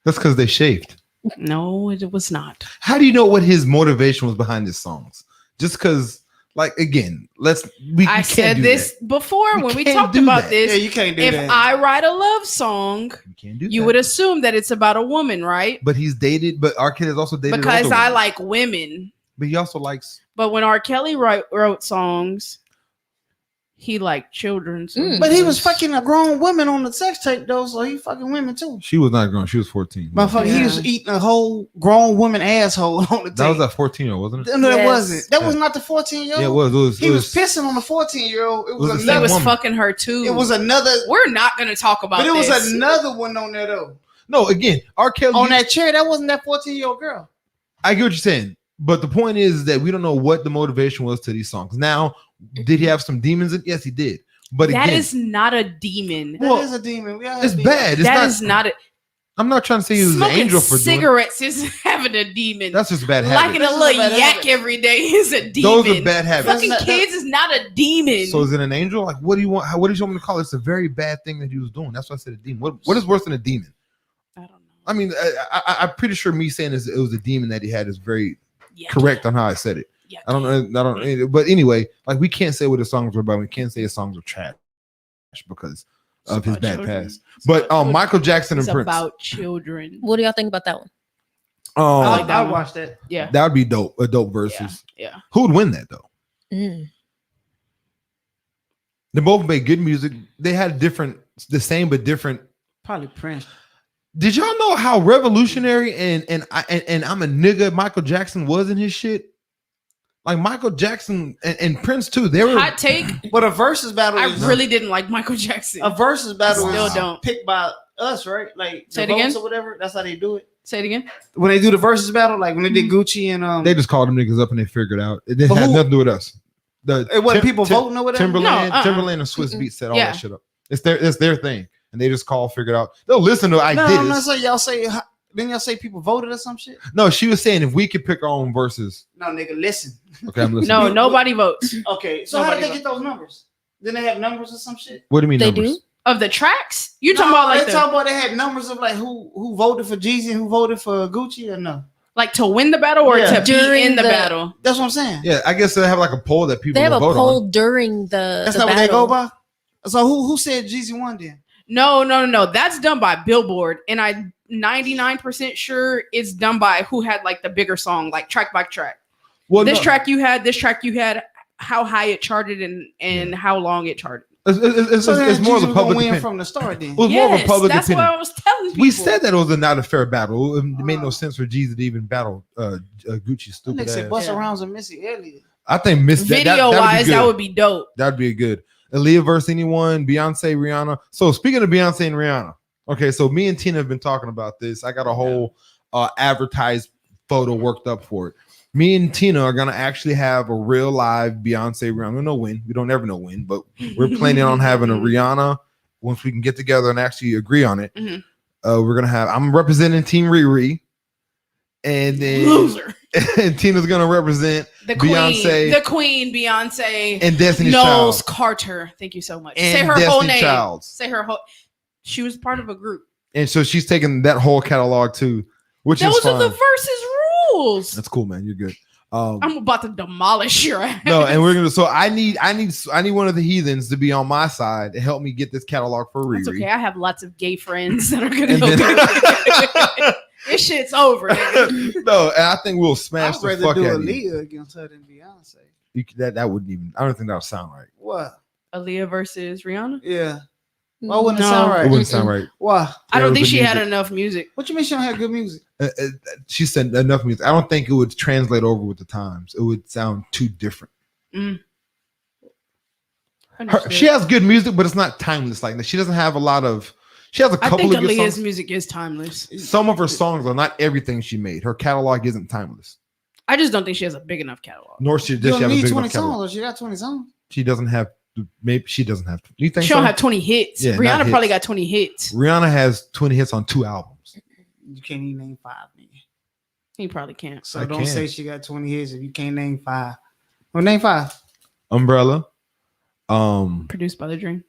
A: That's because they shaved.
B: No, it was not.
A: How do you know what his motivation was behind his songs? Just because, like, again,
B: I said this before when we talked
A: do
B: about
A: that.
B: this.
C: Yeah, you can't do
B: If
C: that.
B: I write a love song,
A: You can't do
B: you
A: that.
B: would assume that it's about a woman, right?
A: But he's dated. But R. Kelly has also dated
B: Because
A: older
B: I
A: women.
B: like women.
A: But he also likes.
B: But when R. Kelly wrote songs, he liked children. So
C: But he was fucking a grown woman on the sex tape though, so he fucking women too.
A: She was not grown. She was 14.
C: Motherfucker, he was eating a whole grown woman asshole on the tape.
A: That was that 14-year-old, wasn't it?
C: No, that
D: Yes.
C: wasn't. That was not the 14-year-old.
A: Yeah, it was.
C: He was pissing on the 14-year-old. It was
A: was the
B: he
A: same
B: was
C: another.
A: woman.
B: fucking her too.
C: It was another.
B: We're not going to talk about
C: But it was
B: this.
C: another one on there though.
A: No, again, R. Kelly
C: On that chair, that wasn't that 14-year-old girl.
A: I get what you're saying, but the point is that we don't know what the motivation was to these songs. Now, did he have some demons in? Yes, he did. But
B: That
A: again,
B: is not a demon.
C: That
A: Well,
C: is a demon. We all have
A: it's
C: demons.
A: bad. It's
B: That
A: not,
B: is not a
A: I'm not trying to say he was an
B: smoking
A: angel for doing.
B: cigarettes is having a demon.
A: That's just a bad
B: Liking
A: habit.
B: a
C: This is
B: little
C: a bad
B: yak
C: habit.
B: every day is a demon.
A: Those are bad habits.
B: Fucking
C: That's not-
B: kids is not a demon.
A: So is it an angel? Like, what do you want? What do you want me to call it? It's a very bad thing that he was doing. That's why I said a demon. What is worse than a demon?
B: I don't know.
A: I mean, I'm pretty sure me saying it was a demon that he had is very
B: Yeah.
A: correct on how I said it.
B: Yeah.
A: I don't. But anyway, like we can't say what his songs were about. We can't say his songs were trash because of his
B: about
A: bad
B: children.
A: past.
B: It's
A: But
B: about
A: Michael Jackson and
B: It's
A: Prince.
B: about children.
D: What do y'all think about that one?
B: I like that
C: I
B: one.
C: watched that.
B: Yeah.
A: That would be dope. A dope versus.
B: Yeah.
A: Who would win that though?
D: Mm.
A: They both made good music. They had the same but different.
C: Probably Prince.
A: Did y'all know how revolutionary and I'm a nigga Michael Jackson was in his shit? Like Michael Jackson and Prince too. They were
B: Hot take.
C: But a versus battle
B: I
C: is
B: really didn't like Michael Jackson.
C: a versus battle
B: Still
C: is
B: don't.
C: picked by us, right? Like
B: Say
C: the
B: it again?
C: votes or whatever. That's how they do it.
B: Say it again.
C: When they do the versus battle, like when they did Gucci and
A: They just called them niggas up and they figured out. It didn't
C: But
A: have
C: who-
A: nothing to do with us.
C: it wasn't people voting or whatever.
A: Timberland,
B: No,
A: Timberland and Swiss Beats set all
B: Yeah.
A: that shit up. It's their thing, and they just figured out. They'll listen to I
C: No,
A: did
C: I'm
A: it.
C: not saying y'all say. Didn't y'all say people voted or some shit?
A: No, she was saying if we could pick our own verses.
C: No, nigga, listen.
A: Okay, I'm listening.
B: No, nobody votes.
C: Okay, so how did
B: Nobody
C: they get those numbers? Didn't they have numbers or some shit?
A: What do you mean
D: They
A: numbers?
D: do?
B: Of the tracks? You talking about like
C: they talking about they had numbers of like who voted for Jeezy and who voted for Gucci or no?
B: like to win the battle or
C: Yeah.
B: to be
D: During
B: in the
D: the-
B: battle?
C: That's what I'm saying.
A: Yeah, I guess they have like a poll that people
D: They have
A: will
D: a
A: vote
D: poll
A: on.
D: during the
C: That's
D: the
C: not what they
D: battle.
C: go by. So who said Jeezy won then?
B: No. That's done by Billboard, and I'm 99% sure it's done by who had like the bigger song, like track by track.
A: Well,
B: This
A: no.
B: track you had, how high it charted, and how long it charted.
A: It's more of the public
C: win
A: opinion.
C: from the start. Then
A: It was more of a public
B: that's
A: opinion.
B: what I was telling people.
A: We said that it was not a fair battle. It made no sense for Jeezy to even battle Gucci stupid
C: said
A: ass.
C: Busta Rhymes and Missy Elliott.
A: I think
B: Video wise, that would be dope.
A: That'd be good. Aaliyah versus anyone, Beyonce, Rihanna. So speaking of Beyonce and Rihanna, okay, so me and Tina have been talking about this. I got a whole advertised photo worked up for it. Me and Tina are gonna actually have a real live Beyonce Rihanna. We don't know when. We don't ever know when, but we're planning on having a Rihanna once we can get together and actually agree on it. We're gonna have. I'm representing Team Riri, and then
B: Loser.
A: and Tina's gonna represent
B: The
A: Beyonce,
B: Queen, Beyonce,
A: and Destiny's
B: Knowles
A: Child.
B: Carter. Thank you so much.
A: And
B: Say her whole
A: Destiny
B: name.
A: Childs.
B: Say her whole. She was part of a group.
A: And so she's taking that whole catalog too, which is
B: Those
A: fine.
B: are the versus rules.
A: That's cool, man. You're good.
B: I'm about to demolish your ass.
A: No, and we're gonna. So I need one of the heathens to be on my side to help me get this catalog for Riri.
B: It's okay. I have lots of gay friends that are gonna
A: And
B: help
A: then-
B: me. This shit's over. Nigga.
A: No, and I think we'll smash
C: I'd
A: the
C: rather
A: fuck
C: do
A: out of you.
C: Aaliyah against her than Beyonce.
A: That wouldn't even. I don't think that would sound right.
C: What?
B: Aaliyah versus Rihanna.
C: Yeah. Why wouldn't it
B: No.
C: sound
A: It
C: right?
A: wouldn't sound right.
C: Why?
B: I don't
A: There
B: think
A: was
B: she
A: the
B: had
A: music.
B: enough music.
C: What you mean she don't have good music?
A: She said enough music. I don't think it would translate over with the times. It would sound too different. She has good music, but it's not timeless like that. She doesn't have a lot of. She has a
B: I
A: couple
B: think
A: of good
B: Aaliyah's
A: songs.
B: music is timeless.
A: Some of her songs are not everything she made. Her catalog isn't timeless.
B: I just don't think she has a big enough catalog.
A: Nor should
C: You
A: does she
C: don't
A: have a
C: need
A: big
C: 20
A: enough catalog.
C: songs. She got 20 songs.
A: She doesn't have. Maybe she doesn't have. You think
B: She
A: so?
B: don't have 20 hits.
A: Yeah, not
B: Rihanna probably
A: hits.
B: got 20 hits.
A: Rihanna has 20 hits on 2 albums.
C: You can't even name 5, nigga.
B: He probably can't.
C: So
A: I
C: don't
A: can.
C: say she got 20 hits if you can't name 5. Well, name 5.
A: Umbrella.
B: Produced by The Dream.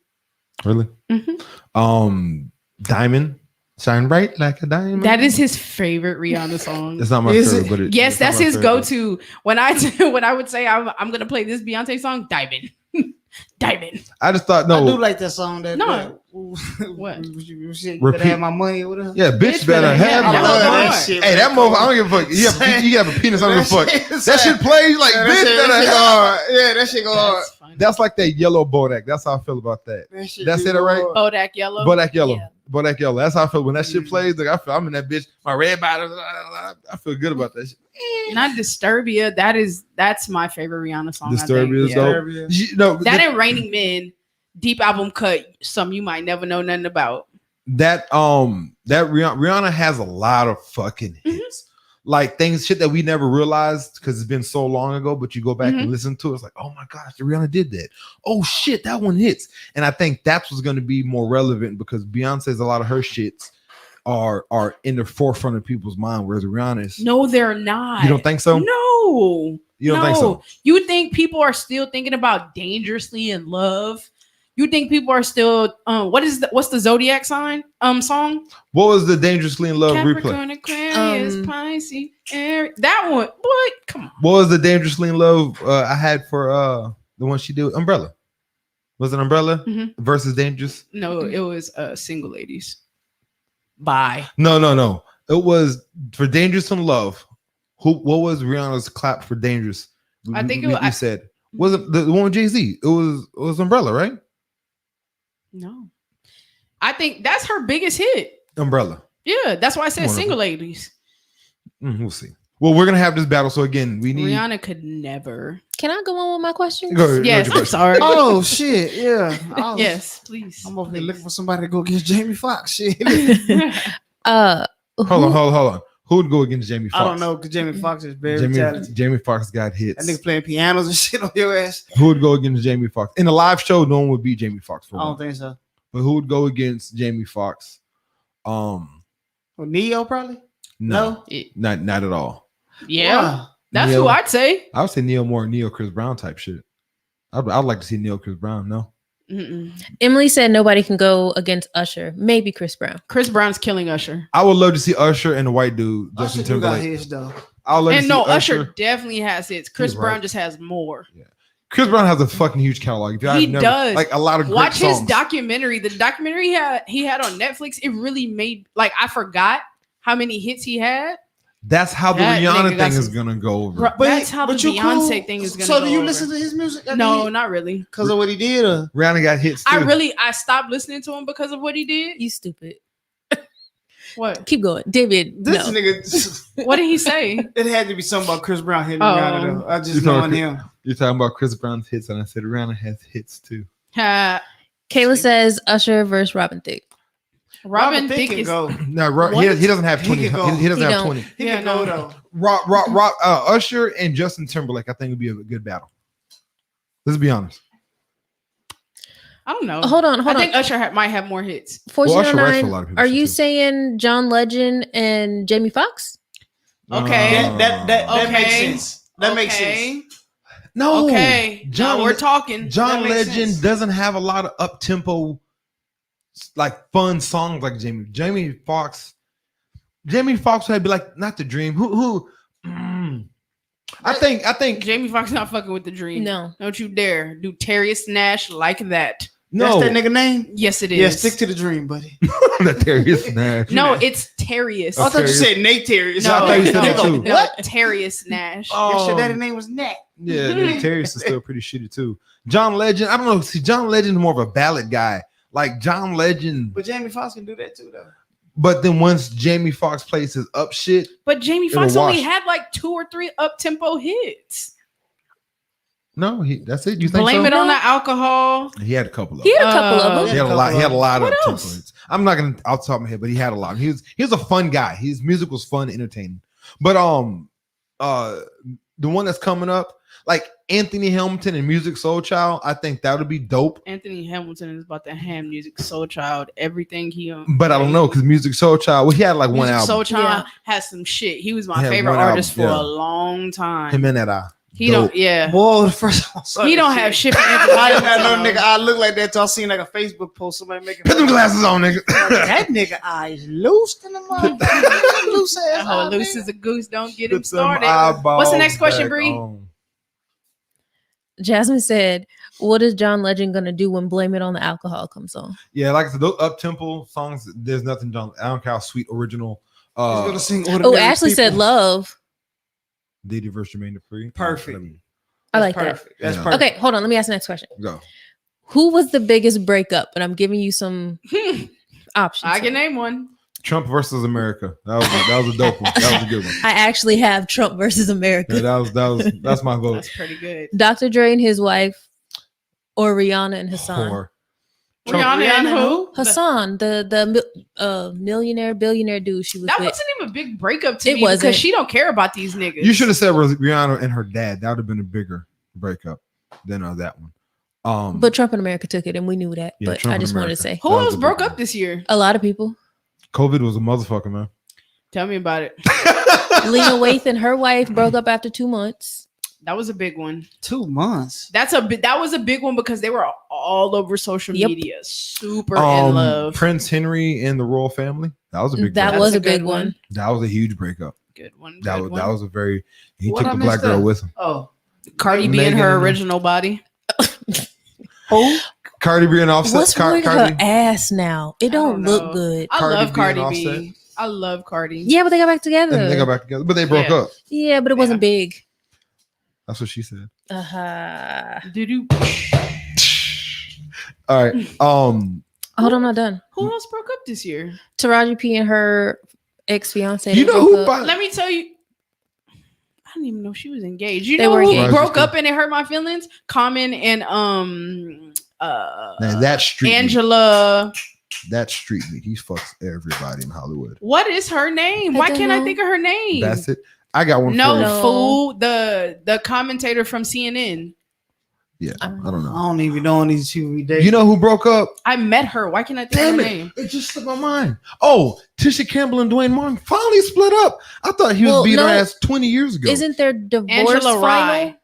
A: Really?
B: Mhm.
A: Diamond. Shine bright like a diamond.
B: That is his favorite Rihanna song.
A: It's not my
C: Is
A: favorite,
C: it?
A: but it,
B: Yes,
A: it's not
B: that's
A: my
B: his
A: favorite.
B: go-to. When I would say I'm gonna play this Beyonce song, Diamond. Diamond.
A: I just thought
C: I do
A: no.
C: like that song. That
B: No.
C: what? You
A: Repeat.
C: better have my money or whatever.
A: Yeah, bitch better
B: better
A: have
B: have
C: I
A: my
B: my
C: love
B: money.
C: that shit.
A: Hey, that motherfucker, I don't give a fuck. You have a penis, I don't give a fuck. That shit plays like bitch better
C: that shit go
A: have.
C: hard. Yeah, that shit go hard.
B: That's funny.
A: That's like that yellow Bodak. That's how I feel about that.
C: That shit
A: That's
C: do
A: it,
C: go
A: right?
C: hard.
B: Bodak Yellow.
A: Bodak yellow.
B: Yeah.
A: Bodak yellow. That's how I feel when that shit
C: Mm.
A: plays. Like I'm in that bitch. My red bottom. I feel good about that shit.
B: Not Disturbia. That's my favorite Rihanna song. I think.
A: Disturbia is
B: Yeah.
A: dope.
C: Yeah.
A: You know,
B: That and Raining Men, deep album cut, some you might never know nothing about.
A: that Rihanna has a lot of fucking hits. Like shit that we never realized because it's been so long ago, but you go back and listen to it, it's like, oh my gosh, Rihanna did that. Oh shit, that one hits. And I think that's what's going to be more relevant because Beyonce's a lot of her shits are in the forefront of people's mind, whereas Rihanna is.
B: No, they're not.
A: You don't think so?
B: No.
A: You don't think so?
B: You think people are still thinking about Dangerously in Love? You think people are still what's the Zodiac sign song?
A: What was the Dangerously in Love replay?
B: Capricorn, Aquarius, Pisces, Aries. That one. What? Come on.
A: What was the Dangerously in Love I had for the one she did? Umbrella. Was it Umbrella versus Dangerous?
B: No, it was Single Ladies. Bye.
A: No. It was for Dangerous in Love. What was Rihanna's clap for Dangerous?
B: I think
A: we said was it the one with Jay-Z? It was Umbrella, right?
B: No. I think that's her biggest hit.
A: Umbrella.
B: Yeah, that's why I said
A: Wonderful.
B: Single Ladies.
A: We'll see. Well, we're gonna have this battle. So again, we need
B: Rihanna could never.
D: Can I go on with my question?
A: Go ahead,
B: Yes,
A: go
B: I'm
A: ahead.
B: sorry.
C: Oh shit! Yeah.
B: Yes, please.
C: I'm over here
B: Please.
C: looking for somebody to go against Jamie Foxx. Shit.
A: Hold on. Who would go against Jamie Foxx?
C: I don't know because Jamie Foxx is very talented.
A: Jamie Foxx got hits.
C: That nigga playing pianos and shit on your ass.
A: Who would go against Jamie Foxx? In a live show, no one would beat Jamie Foxx for
C: I don't
A: one.
C: think so.
A: But who would go against Jamie Foxx?
C: Well, Neo probably.
A: No, not at all.
B: Yeah,
C: Wow.
B: that's
A: Neo.
B: who I'd say.
A: I would say Neo Chris Brown type shit. I'd like to see Neo Chris Brown. No,
B: Mm-mm.
D: Emily said nobody can go against Usher. Maybe Chris Brown.
B: Chris Brown's killing Usher.
A: I would love to see Usher and the white dude Justin
C: Usher do got
A: Timberlake.
C: his though.
A: I would love to
B: And
A: see
B: no, Usher definitely has hits. Chris
A: He's
B: Brown
A: right.
B: just has more.
A: Chris Brown has a fucking huge catalog. If y'all
B: He
A: have never-
B: does.
A: like a lot of great
B: Watch his
A: songs.
B: documentary. The documentary he had on Netflix. It really made I forgot how many hits he had.
A: That's how the
B: That
A: Rihanna
B: nigga got
A: thing is
B: some-
A: gonna go over.
B: Bro, that's how the Beyonce thing is gonna
C: So
B: go
C: do you
B: over.
C: listen to his music?
B: No, not really.
C: Because of what he did. Or?
A: Rihanna got hits too.
B: I stopped listening to him because of what he did.
D: You stupid.
B: What?
D: Keep going, David.
C: This
D: no.
C: nigga.
B: What did he say?
C: It had to be something about Chris Brown hitting
B: Oh.
C: Rihanna. Though. I just
A: You know,
C: knowing him.
A: You're talking about Chris Brown's hits, and I said Rihanna has hits too.
B: Ha.
D: Kayla says Usher versus Robin Thicke.
B: Robin
C: Thicke
B: Thicke
C: can
B: is
C: go.
A: No,
B: What?
A: he doesn't have
C: He
A: 20.
C: can go.
A: He doesn't
D: He
A: have
D: don't.
A: 20.
C: He
B: Yeah,
C: can go
B: no.
C: though.
A: Usher and Justin Timberlake, I think would be a good battle. Let's be honest.
B: I don't know.
D: Hold on.
B: I think Usher might have more hits.
A: Well, Usher writes for a
D: 1409.
A: lot of people
D: Are you
A: too.
D: saying John Legend and Jamie Foxx?
B: Okay.
C: That makes
B: Okay.
C: sense. That makes sense.
B: Okay.
A: No.
B: Okay.
A: John
B: Now we're talking.
A: John
C: That makes
A: Legend
C: sense.
A: doesn't have a lot of up tempo, like fun songs like Jamie. Jamie Foxx would be like not the dream. Who? I think
B: Jamie Foxx not fucking with the dream.
D: No.
B: Don't you dare do Terrius Nash like that.
A: no.
C: That's that nigga name?
B: Yes, it is.
C: Yeah, stick to the dream, buddy.
A: That Terrius Nash.
B: No, it's Terrius.
C: I thought you
A: Terrius.
C: said Nate Terrius.
B: No,
A: I thought you said that
B: no,
A: too.
B: no,
C: What?
B: Terrius Nash.
C: Yes, your daddy name was Nat.
A: Yeah, Terrius is still pretty shitty too. John Legend, I don't know. See, John Legend is more of a ballad guy. Like John Legend,
C: But Jamie Foxx can do that too, though.
A: but then once Jamie Foxx plays his up shit,
B: But Jamie
A: It'll
B: Foxx only
A: wash.
B: had like 2 or 3 up tempo hits.
A: no, that's it. You think
B: Blame
A: so?
B: it on the alcohol.
A: He had a couple of
D: He
A: them.
D: had a couple of them.
A: He had a lot. He had a lot
B: What
A: of tempo
B: else?
A: hits. I'm not gonna off the top of my head, but he had a lot. He was a fun guy. His music was fun, entertaining. But the one that's coming up, like Anthony Hamilton and Music Soul Child, I think that would be dope.
B: Anthony Hamilton is about to hand Music Soul Child everything he
A: But I don't know because Music Soul Child, well, he had like one
B: Music
A: album.
B: Soul Child
D: Yeah.
B: has some shit. He was
A: He
B: my
A: had
B: favorite
A: one album,
B: artist for
A: yeah.
B: a long time.
A: Him and that
B: He don't. Yeah.
C: Boy, the first one.
B: He don't have shit for
C: I
B: Anthony
C: didn't know
B: Hamilton.
C: nigga. I look like that till I seen like a Facebook post somebody making.
A: Put them glasses on, nigga.
C: That nigga eyes loose in the motherfucker. Loose ass.
B: Oh,
C: eye,
B: loose
C: nigga.
B: as a goose. Don't get
A: Put
B: him
A: them
B: started.
A: eyeballs
B: What's the next question,
A: back
B: Bree?
A: on.
D: Jasmine said, "What is John Legend gonna do when Blame It on the Alcohol comes on?"
A: Yeah, like I said, those up tempo songs. There's nothing. John. I don't care how sweet original.
C: He's gonna sing.
D: Oh,
C: Ordinary
D: Ashley said
C: People.
D: love.
A: Diddy versus Jermaine Dupri.
C: Perfect.
D: I like
C: That's perfect. That's
A: Yeah.
C: perfect.
D: Okay, hold on. Let me ask the next question.
A: Go.
D: Who was the biggest breakup? And I'm giving you some options.
B: I can name one.
A: Trump versus America. That was a dope one. That was a good one.
D: I actually have Trump versus America.
A: Yeah, that's my vote.
B: That's pretty good.
D: Dr. Dre and his wife, or Rihanna and Hassan.
A: Or
B: Rihanna and who?
D: Hassan, the millionaire, billionaire dude she was
B: That
D: with.
B: wasn't even a big breakup to
D: It
B: me
D: wasn't.
B: because she don't care about these niggas.
A: you should have said Rihanna and her dad. That would have been a bigger breakup than that one.
D: But Trump and America took it, and we knew that.
A: Yeah,
D: but
A: Trump
D: I
A: and
D: just wanted to
A: America.
D: say
B: Who
A: That was
B: else
A: a big
B: broke
A: one.
B: up this year?
D: a lot of people.
A: COVID was a motherfucker, man.
B: Tell me about it.
D: Lena Waithe and her wife broke up after 2 months.
B: That was a big one.
C: 2 months.
B: That was a big one because they were all over social
D: Yep.
B: media, super in love.
A: Prince Henry and the royal family. That was a big.
D: That
A: breakup.
D: was
B: That's
D: a
B: a
D: big
B: good
D: one.
B: one.
A: That was a huge breakup.
B: Good one.
A: That
B: good
A: was
B: one.
A: that was a very. He
C: What
A: took
C: I
A: the black
C: missed
A: girl
C: up?
A: with him.
C: Oh,
B: Cardi B in
A: Megan
B: her
A: and-
B: original body.
C: who?
A: Cardi B and Offset.
D: What's with
A: Cardi.
D: her ass now? It don't
B: know.
D: look good.
B: I
A: Cardi
B: love
A: B
B: Cardi
A: and
B: B.
A: Offset.
B: I love Cardi.
D: Yeah, but they got back together.
A: And they got back together, but they broke
B: Yeah.
A: up.
D: Yeah, but it wasn't big.
A: That's what she said.
D: Uh-huh.
B: Doo-doo.
A: All right.
D: Hold on, I'm not done.
B: Who else broke up this year?
D: Taraji P and her ex-fiance.
A: You
D: they
A: know
D: broke
A: who?
D: up.
B: Let me tell you. I didn't even know she was engaged. You
D: They
B: know
D: were
B: who
D: engaged.
B: broke up and it hurt my feelings? Common and
A: Man, that street meat.
B: Angela.
A: That street meat. He fucks everybody in Hollywood.
B: What is her name?
D: I
B: Why
D: don't
B: can't I
D: know.
B: think of her name?
A: That's it. I got one
B: No,
A: for you.
D: No.
B: fool. The commentator from CNN.
A: Yeah, I don't
C: I
A: know.
C: don't even know on these TV days.
A: You know who broke up?
B: I met her. Why can't I think
A: Damn
B: of her
A: it.
B: name?
A: It just slipped my mind. Oh, Tisha Campbell and Dwayne Martin finally split up. I thought he was
D: Well,
A: beating her
D: no.
A: ass 20 years ago.
D: Isn't their divorce
B: Angela
D: final
B: Rye.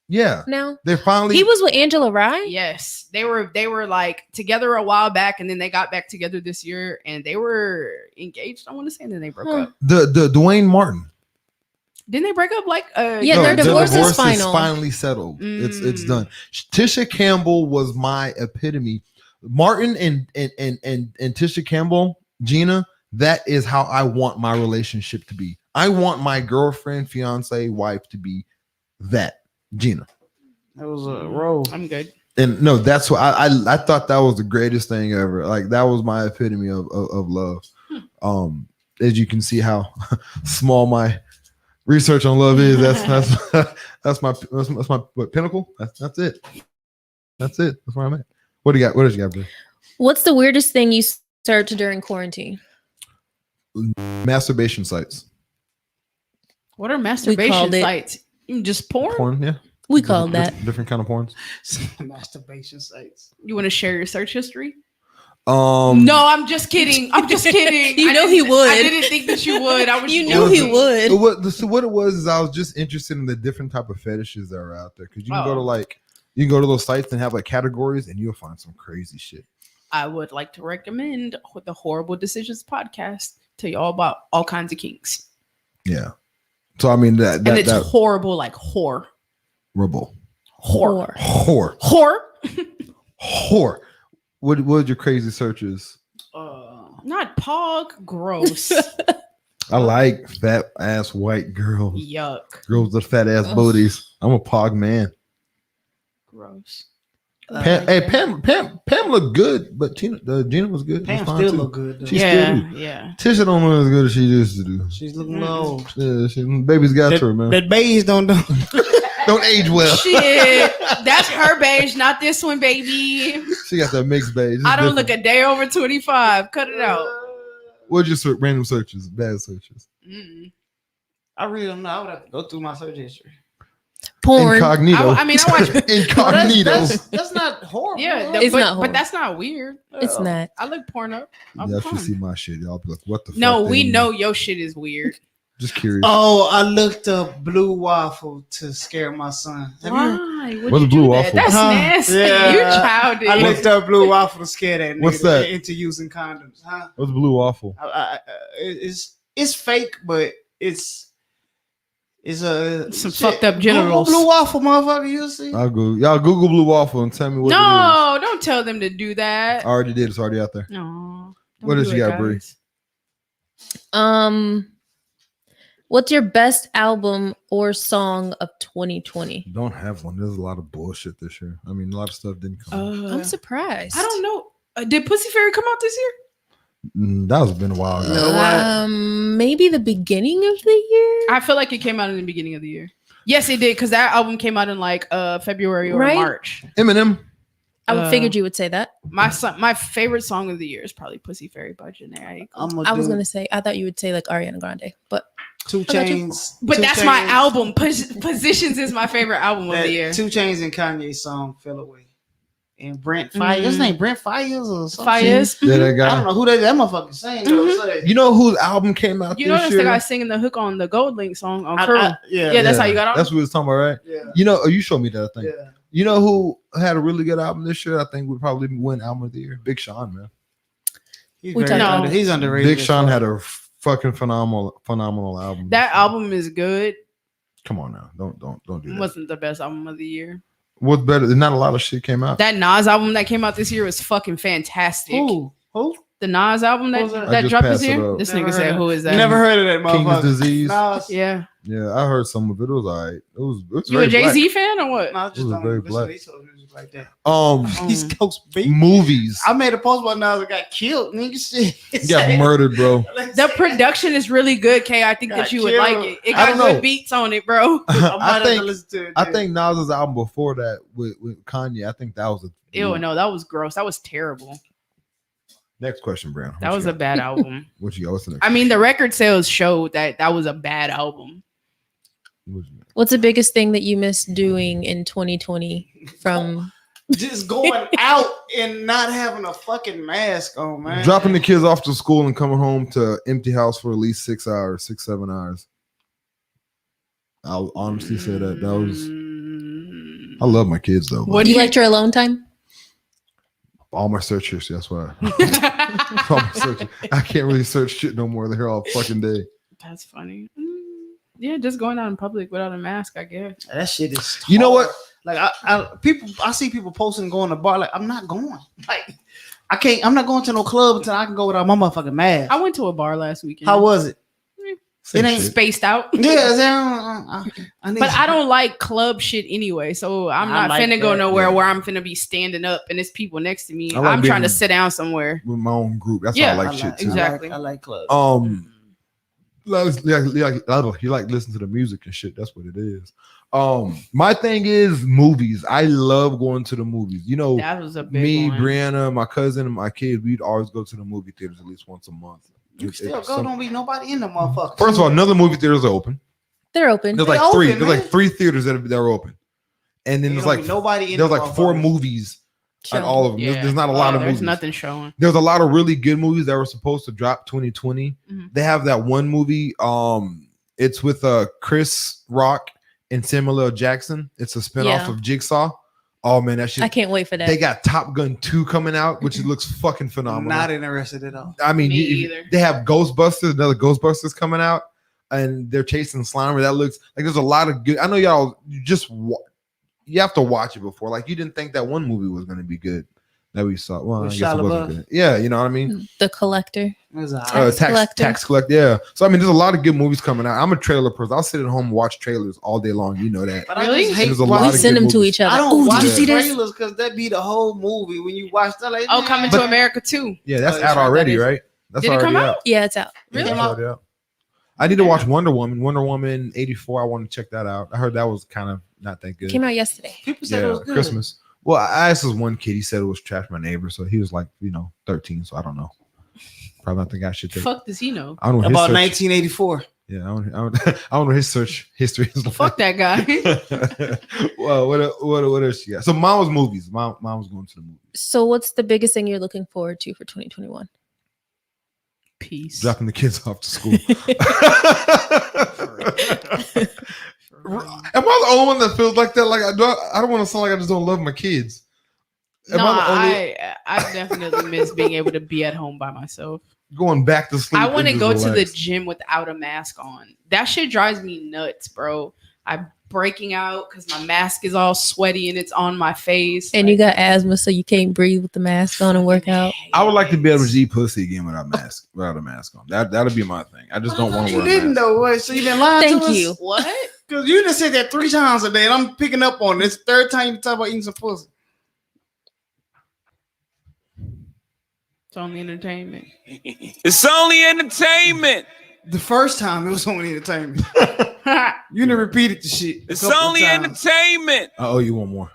A: Yeah.
D: now?
A: They finally.
D: He was with Angela Rye.
B: Yes, they were like together a while back, and then they got back together this year, and they were engaged. I want to say, and then they broke
D: Huh.
B: up.
A: the Dwayne Martin.
B: Didn't they break up like?
D: Yeah, their
A: the
D: divorce is final.
A: finally settled. It's
B: Mm.
A: done. Tisha Campbell was my epitome. Martin and Tisha Campbell, Gina. That is how I want my relationship to be. I want my girlfriend, fiance, wife to be that Gina.
C: That was a role.
B: I'm good.
A: And no, that's what I thought that was the greatest thing ever. Like that was my epitome of love. As you can see how small my research on love is. That's my what, pinnacle. That's it. That's it. That's where I'm at. What do you got? What else you got, bro?
D: What's the weirdest thing you searched during quarantine?
A: Masturbation sites.
B: What are masturbation
D: called it-
B: sites? Just porn?
A: Porn, yeah.
D: We called that.
A: Different kind of porns.
C: Masturbation sites.
B: You want to share your search history?
A: No,
B: No, I'm just kidding. I'm just kidding.
D: You
B: I
D: know
B: didn't-
D: he would.
B: I didn't think that you would. I was.
D: You knew he would.
A: What it was is I was just interested in the different type of fetishes that are out there because you can go to you can go to those sites and have like categories and you'll find some crazy shit.
B: I would like to recommend the Horrible Decisions podcast. Tell you all about all kinds of kinks.
A: Yeah. So I mean that
B: And it's horrible, like whore.
A: horrible.
B: Whore.
A: Whore.
B: Whore.
A: Whore. What was your crazy searches?
B: Not pog. Gross.
A: I like fat ass white girls.
B: Yuck.
A: Girls with fat ass booties. I'm a pog man.
B: Gross.
A: Pam looked good, but Gina was good.
C: Pam
A: Was fine,
C: still
A: too.
C: look good. Though.
A: She's
B: Yeah,
A: still-
B: yeah.
A: Tisha don't look as good as she used to do.
C: She's looking low.
A: Yeah, baby's got her, man.
C: That beige don't do.
A: Don't age well.
B: Shit. That's her beige, not this one, baby.
A: She got that mixed beige. It's
B: I don't
A: different.
B: look a day over 25. Cut it out.
A: What'd you search? Random searches, bad searches.
C: I really don't know. I would have to go through my search history.
D: Porn.
A: Incognito.
B: I mean, I watch.
A: Incognito.
C: That's not horrible.
B: Yeah,
D: It's not horrible.
B: but that's not weird.
D: It's not.
B: I look porn up. I'm
A: Yeah, if you
B: fine.
A: see my shit, y'all be like, what the fuck?
B: No, we
A: they-
B: know your shit is weird.
A: Just curious.
C: Oh, I looked up blue waffle to scare my son. Have you-
B: Why? Would
A: What's
B: you
A: blue
B: do that?
A: waffle?
B: That's
C: Huh?
B: nasty.
C: Yeah.
B: You childish.
C: I looked up blue waffle to scare that nigga
A: What's that?
C: into using condoms. Huh?
A: What's blue waffle?
C: It's fake, but it's a
B: Some fucked up genitals.
C: Blue waffle, motherfucker. You see?
A: I'll go. Y'all Google blue waffle and tell me what it
B: No, don't tell them to do that.
A: is. I already did. It's already out there.
B: No.
A: What else you got, Bree?
D: What's your best album or song of 2020?
A: Don't have one. There's a lot of bullshit this year. I mean, a lot of stuff didn't come. out.
D: I'm surprised.
B: I don't know. Did Pussy Fairy come out this year?
A: That was been a while ago.
C: No.
D: Maybe the beginning of the year.
B: I feel like it came out in the beginning of the year. Yes, it did, because that album came out in like February or
D: Right?
B: March.
A: Eminem.
D: I figured you would say that.
B: My favorite song of the year is probably Pussy Fairy by Jhené.
D: I was gonna say. I thought you would say like Ariana Grande, but
C: 2 Chainz.
B: But
C: 2
B: that's my
C: Chainz-
B: album. Positions is my favorite album of
C: that
B: the year.
C: 2 Chainz and Kanye song fell away. And Brent Fires. His name Brent Fires or something.
B: Fires.
A: Yeah, that
C: I don't
A: guy.
C: know who that motherfucker saying.
A: You know whose album came out
B: You know
A: this
B: that's
A: year?
B: the guy singing the hook on the Gold Link song on Curl.
C: Yeah.
B: That's how you got on?
A: That's what we was talking about, right?
C: Yeah.
A: You know, you showed me that thing.
C: Yeah.
A: You know who had a really good album this year? I think would probably win album of the year. Big Sean, man.
C: He's,
D: We
C: very
B: talked-
C: he's underrated.
A: Big Sean had a fucking phenomenal album.
B: That album is good.
A: Come on now, don't do that.
B: Wasn't the best album of the year.
A: What's better? Not a lot of shit came out.
B: That Nas album that came out this year was fucking fantastic.
C: Who?
B: The Nas album
C: What was
B: that,
C: that?
A: I
B: that
A: just
B: dropped this
A: passed it
B: year.
A: up.
B: This
C: Never
B: nigga said,
C: heard
B: "Who is that?"
C: Never heard of that
A: King's
C: motherfucker.
A: Disease.
C: Nas.
B: Yeah.
A: Yeah, I heard some of it. It was alright. It was
B: You
A: very
B: a Jay Z
A: black.
B: fan or what?
C: No, I just
A: It was
C: don't
A: very
C: listen
A: black.
C: to East Coast music like that.
B: Mm.
C: East Coast beat.
A: Movies.
C: I made a post about Nas that got killed. Nigga, shit.
A: He got murdered, bro.
B: The production is really good, Kay. I think that
C: Got
B: you would
C: killed.
B: like it. It
A: I
B: got
A: don't
B: good
A: know.
B: beats on it, bro.
C: I might
A: I
C: have to
A: think
C: listen to it.
A: I
C: dude.
A: think Nas's album before that with Kanye. I think that was a
B: Ew, no, that was gross. That was terrible.
A: Next question, Brown.
B: That was a bad album.
A: What you got? What's the next?
B: I mean, the record sales showed that that was a bad album.
A: What you got?
D: what's the biggest thing that you missed doing in 2020 from?
C: just going out and not having a fucking mask on, man.
A: Dropping the kids off to school and coming home to empty house for at least 6 hours, 6-7 hours. I'll honestly say that was. I love my kids though.
B: What
A: But
D: Do you liked your alone time?
A: all my search history. That's why. All my search. I can't really search shit no more. They're here all fucking day.
B: That's funny. Yeah, just going out in public without a mask, I guess.
C: That shit is.
A: You know what?
C: Like I see people posting going to bar. Like I'm not going. Like I can't. I'm not going to no club until I can go without my motherfucking mask.
B: I went to a bar last weekend.
C: How was it? It ain't
B: spaced out.
C: Yeah, I need
B: But I don't like club shit anyway, so I'm
C: I
B: not
C: like
B: finna go
C: that,
B: nowhere
A: yeah.
B: where I'm finna be standing up and there's people next to me.
A: I like
B: I'm trying to
A: being-
B: sit down somewhere.
A: with my own group. That's
B: Yeah,
A: how I like shit too.
B: exactly.
C: I like clubs.
A: You like listen to the music and shit. That's what it is. My thing is movies. I love going to the movies. You know,
B: That was a big
A: me,
B: one.
A: Brianna, my cousin, and my kids, we'd always go to the movie theaters at least once a month.
C: You still go, don't be nobody in the motherfucker.
A: First of all, none of the movie theaters are open.
D: They're open.
A: There's
C: They
A: like three.
C: open,
A: There's like
C: man.
A: 3 theaters that are open, and then
C: Ain't
A: there's
C: gonna
A: like
C: be nobody in
A: there's
C: the
A: like 4
C: motherfucker.
A: movies at all of them.
B: Yeah.
A: There's not a lot of
B: There's
A: movies.
B: nothing showing.
A: There's a lot of really good movies that were supposed to drop 2020.
B: Mhm.
A: They have that one movie. It's with Chris Rock and Samuel L. Jackson. It's a spinoff
D: Yeah.
A: of Jigsaw. Oh man, that shit.
D: I can't wait for that.
A: They got Top Gun 2 coming out, which looks fucking
C: I'm
A: phenomenal.
C: not interested at all.
A: I mean,
B: Me either.
A: they have Ghostbusters, another Ghostbusters coming out, and they're chasing Slimer. That looks like there's a lot of good. I know y'all you have to watch it before. Like you didn't think that one movie was going to be good that we saw. Well, I
C: With
A: guess it
C: Shia
A: wasn't
C: LaBeouf?
A: good. Yeah, you know what I mean.
D: The Collector.
C: It's all right.
A: Tax collector. Yeah. So I mean, there's a lot of good movies coming out. I'm a trailer person. I'll sit at home and watch trailers all day long. You know that.
C: But
B: Really?
C: I just hate
A: There's a
C: watching-
A: lot
D: We
A: of
D: send
A: good
D: them to
A: movies.
D: each other.
C: I don't
D: Ooh,
C: watch
D: did you see this?
C: trailers because that be the whole movie. When you watch that, like,
B: Oh,
C: man,
B: Coming
A: But-
B: to America too.
A: Yeah, that's
C: Oh,
A: out
C: that's right,
A: already,
B: that is-
A: right? That's
B: Did it come
A: already
B: out?
D: Yeah, it's out.
A: Yeah,
C: Really?
A: that's already out. I need to watch Wonder Woman. Wonder Woman 84. I want to check that out. I heard that was kind of not that good.
D: Came out yesterday.
C: people said
A: Yeah,
C: it was good.
A: Christmas. Well, I asked this one kid. He said it was trash. My neighbor, so he was like, 13. So I don't know. Probably not think I should take.
B: Fuck does he know?
A: I don't know his
C: About
A: search-
C: 1984.
A: Yeah, I don't know his search history is like.
B: Fuck that guy.
A: Well, what else you got? So mine was movies. Mine was going to the movies.
D: So, what's the biggest thing you're looking forward to for 2021?
B: Peace.
A: Dropping the kids off to school. Am I the only one that feels like that? Like I don't want to sound like I just don't love my kids. Am
B: No,
A: I the only
B: I definitely miss being able to be at home by myself.
A: going back to sleep?
B: I want to
A: and
B: go
A: just
B: to the
A: relax?
B: gym without a mask on. That shit drives me nuts, bro. I'm breaking out because my mask is all sweaty and it's on my face.
D: And you got asthma, so you can't breathe with the mask on and work out.
A: I would like to be able to eat pussy again without a mask on. That'll be my thing. I just don't want to
C: You
A: wear a
C: didn't
A: mask.
C: know what? So you been lying
D: Thank
C: to us?
D: you.
B: What?
C: Because you just said that 3 times a day, and I'm picking up on this. Third time you talk about eating some pussy.
B: It's only entertainment.
E: It's only entertainment.
C: The first time it was only entertainment. You done repeated the shit. a
E: It's
C: couple of
E: only
C: times.
E: entertainment.
A: I owe you one more.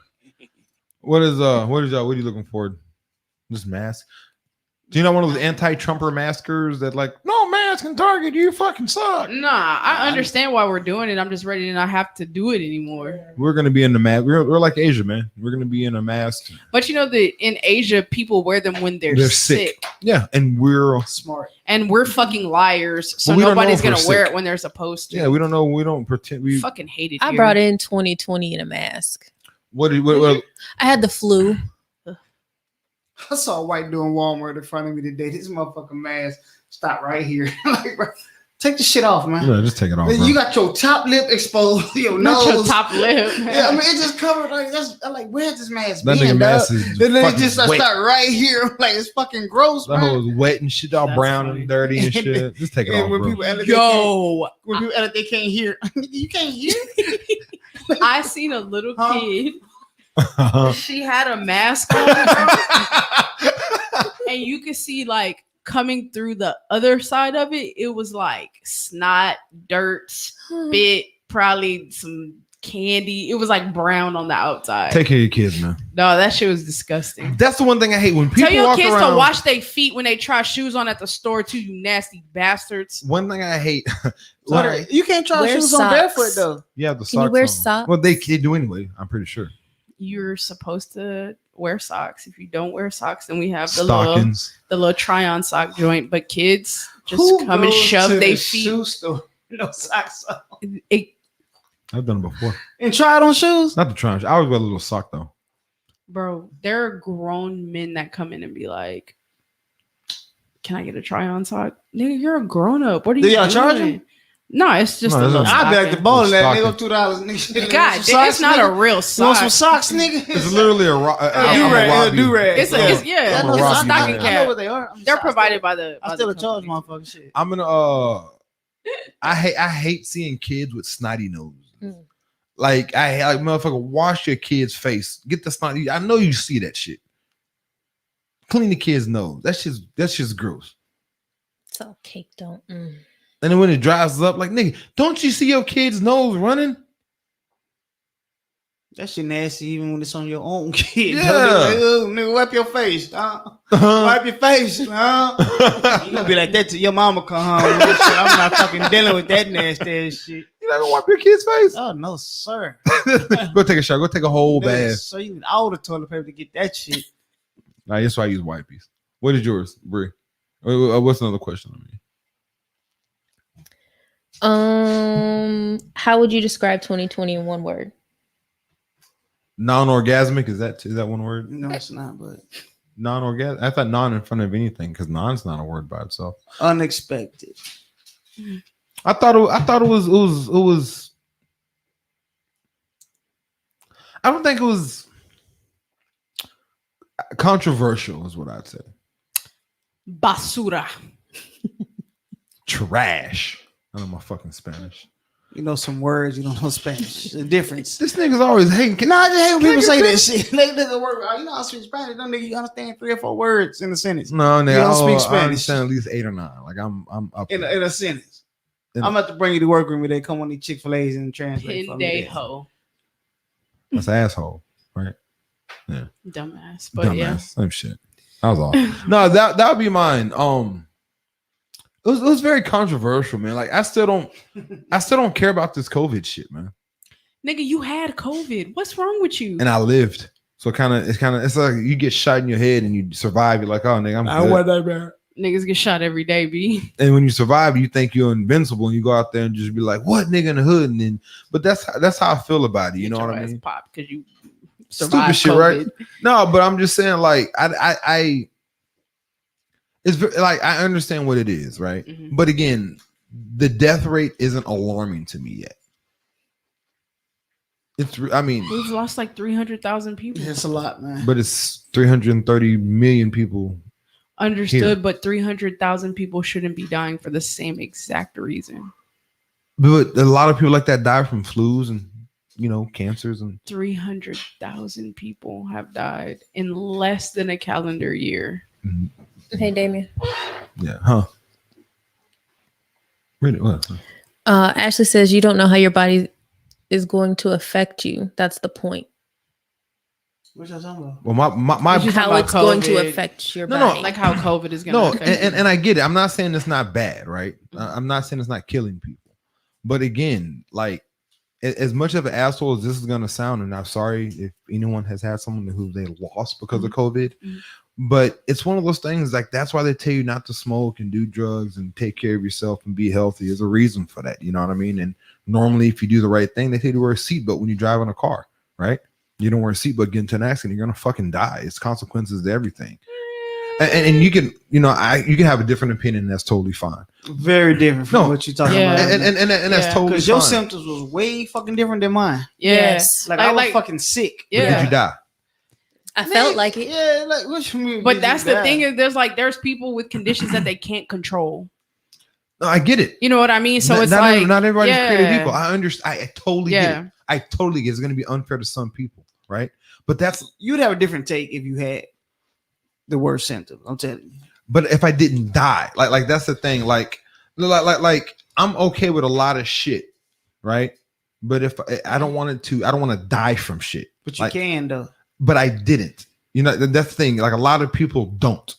A: What are you looking for? Just mask? Do you know one of those anti-Trumper maskers that like, no mask in Target, you fucking suck?
B: Nah, I understand why we're doing it. I'm just ready to not have to do it anymore.
A: We're gonna be in the mask. We're like Asia, man. We're gonna be in a mask.
B: But you know that in Asia, people wear them when they're sick.
A: Yeah, and we're
C: Smart.
B: And we're fucking liars. So
A: Well, we don't know
B: nobody's
A: if we're
B: gonna wear
A: sick.
B: it when they're supposed to.
A: yeah. We don't know. We don't pretend. We
B: fucking hate it.
D: I
B: here.
D: brought in 2020 in a mask.
A: what?
D: I had the flu.
C: I saw a white dude in Walmart in front of me today. This motherfucking mask stopped right here. Like, bro, take the shit off, man.
A: Yeah, just take it off. Bro.
C: You got your top lip exposed, your
B: Not
C: nose.
B: your top lip.
C: Yeah, I mean, it just covered like that's. I'm like, where's this mask
A: That
C: been,
A: nigga
C: dog?
A: mask is
C: And then it
A: fucking
C: just
A: wet.
C: start right here. I'm like, it's fucking gross,
A: That
C: man.
A: whole is wet and shit, all
B: That's
A: brown
B: funny.
A: and dirty and shit. Just take it
C: And
A: off,
C: when
A: bro.
C: people edit,
B: Yo,
C: when people edit, they can't hear. You can't hear.
B: I seen a little
C: Huh?
B: kid. She had a mask on, and you could see like coming through the other side of it. It was like snot, dirt, spit, probably some candy. It was like brown on the outside.
A: Take care of your kids, man.
B: No, that shit was disgusting.
A: That's the one thing I hate when people
B: Tell your
A: walk
B: kids
A: around.
B: to wash their feet when they try shoes on at the store too, you nasty bastards.
A: One thing I hate.
C: Sorry, you can't try
D: Wear
C: shoes on
D: socks.
C: barefoot though.
A: Yeah, the socks.
D: Can you wear
A: on.
D: socks?
A: Well, they do anyway. I'm pretty sure.
B: You're supposed to wear socks. If you don't wear socks, then we have the
A: Stockings.
B: little try-on sock joint. But kids just
C: Who
B: come and
C: goes
B: shove
C: to
B: their
C: the
B: feet.
C: shoe store? No socks on.
B: It,
A: I've done it before.
C: And try it on shoes.
A: Not the try. I always wear a little sock though.
B: bro, there are grown men that come in and be like, "Can I get a try-on sock?" Nigga, you're a grown-up. What are
C: Do
B: you
C: y'all
B: doing?
C: charge 'em?
B: No, it's just
A: No,
B: a
A: it's
B: little.
A: not.
C: I'd be like the
B: stocking.
C: ball in that
A: Stocking.
C: nigga $2, nigga.
B: God, it's not a real
C: You want
B: sock.
C: some socks, nigga?
A: It's literally a
C: do-rag,
A: I'm
C: a do-rag.
B: It's a,
C: Yeah.
B: it's, yeah,
A: I'm a
B: it's a
A: rock you,
B: stocking
A: man.
C: I know
B: cap.
C: what they are.
B: They're provided by the.
C: I
B: by
C: still
B: the
C: charge
B: company.
C: motherfucking shit.
A: I'm gonna I hate seeing kids with snotty nose.
D: Mm.
A: Like motherfucker, wash your kid's face. Get the snotty. I know you see that shit. Clean the kid's nose. That's just gross.
D: It's all caked on.
A: And then when it dries up, like nigga, don't you see your kid's nose running?
C: That shit nasty even when it's on your own kid.
A: Yeah.
C: Like, oh, nigga, wipe your face. Wipe your face. You gonna be like that till your mama come home. I'm not fucking dealing with that nasty ass shit.
A: You not gonna wipe your kid's face?
C: Oh no, sir.
A: Go take a shower. Go take a whole bath.
C: So you need all the toilet paper to get that shit.
A: Nah, that's why I use wipes. What is yours, Brie? What's another question on me?
D: How would you describe 2020 in one word?
A: Non-orgasmic, is that one word?
C: No, it's not, but
A: Non-orgasmic. I thought non in front of anything because non's not a word by itself.
C: unexpected.
A: I thought it was. I don't think it was controversial, is what I'd say.
B: Basura.
A: Trash. I know my fucking Spanish.
C: You know some words, you don't know Spanish. The difference.
A: This nigga's always hating.
C: No, I just hate when people say that shit. Nigga work. You know, I speak Spanish. Don't nigga, you understand 3 or 4 words in a sentence.
A: No, nigga,
C: You don't speak
A: I
C: Spanish.
A: understand at least 8 or 9. Like I'm up
C: In
A: there.
C: a sentence.
A: In
C: I'm about to bring you to work with me. They come on these Chick-fil-A's and translate for me.
B: Pendejo.
A: That's asshole, right?
B: Dumbass. But
A: Dumbass.
B: yeah.
A: Same shit. That was all. No, that would be mine. It was very controversial, man. Like I still don't care about this COVID shit, man.
B: Nigga, you had COVID. What's wrong with you?
A: And I lived. So it's like you get shot in your head and you survive. You're like, oh nigga, I'm good.
C: that bad.
B: Niggas get shot every day, B.
A: And when you survive, you think you're invincible, and you go out there and just be like, "What nigga in the hood?" And then, but that's how I feel about it. You know what I mean?
B: Pop because you
A: Stupid
B: survived
A: shit,
B: COVID.
A: right? No, but I'm just saying, like, it's like I understand what it is, right?
B: Mhm.
A: But again, the death rate isn't alarming to me yet. I mean,
B: We've lost like 300,000 people.
C: It's a lot, man.
A: but it's 330 million people.
B: Understood,
A: Here.
B: but 300,000 people shouldn't be dying for the same exact reason.
A: But a lot of people like that die from flus and cancers and
B: 300,000 people have died in less than a calendar year.
D: Hey, Damien.
A: yeah, huh? Really? What?
D: Ashley says you don't know how your body is going to affect you. That's the point.
C: What's that talking about?
A: Well, my
B: You
D: How
B: about
D: it's going to
B: COVID.
D: affect your
A: No, no,
D: body.
B: Like how COVID is going to
A: no,
B: affect you.
A: and I get it. I'm not saying it's not bad, right? I'm not saying it's not killing people, but again, like as much of an asshole as this is gonna sound, and I'm sorry if anyone has had someone who they lost because of COVID,
B: Mhm.
A: but it's one of those things. Like that's why they tell you not to smoke and do drugs and take care of yourself and be healthy. There's a reason for that. You know what I mean? And normally, if you do the right thing, they tell you to wear a seatbelt when you drive in a car, right? You don't wear a seatbelt, get into an accident, you're gonna fucking die. It's consequences to everything. And you can, you can have a different opinion. And that's totally fine.
C: Very different from
A: No.
C: what you're talking
B: Yeah.
C: about.
A: And that's
B: Yeah.
A: totally
C: Because
A: fine.
C: your symptoms was way fucking different than mine.
D: Yes.
C: Like I was fucking sick.
A: But did you die?
D: I felt like it.
C: Yeah, like what you mean?
B: But
C: did
B: that's
C: you
B: the
C: die?
B: thing is there's people with conditions that they can't control.
A: No, I get it.
B: You know what I mean? So it's
A: not
B: like
A: not everybody's
B: yeah.
A: creative equal. I understand. I totally get
B: Yeah.
A: it. I totally get it. It's going to be unfair to some people, right? But
C: You'd have a different take if you had the worst symptoms. I'm telling you.
A: but if I didn't die, like that's the thing. Like I'm okay with a lot of shit, right? But if I don't want to die from shit.
C: But you can though.
A: But I didn't. That's the thing. Like a lot of people don't.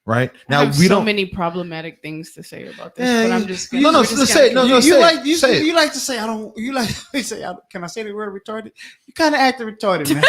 A: Right
B: I
A: now,
B: have
A: we
B: so
A: don't.
B: many problematic things to say about this,
C: Yeah,
B: but I'm just
A: no,
B: gonna,
A: no,
B: we're just
A: let's
B: gonna
A: say it. No,
B: keep-
A: no,
C: You
A: say it.
C: like
A: Say it.
C: you like to say I don't. You like to say can I say the word retarded? You kind of acting retarded, man.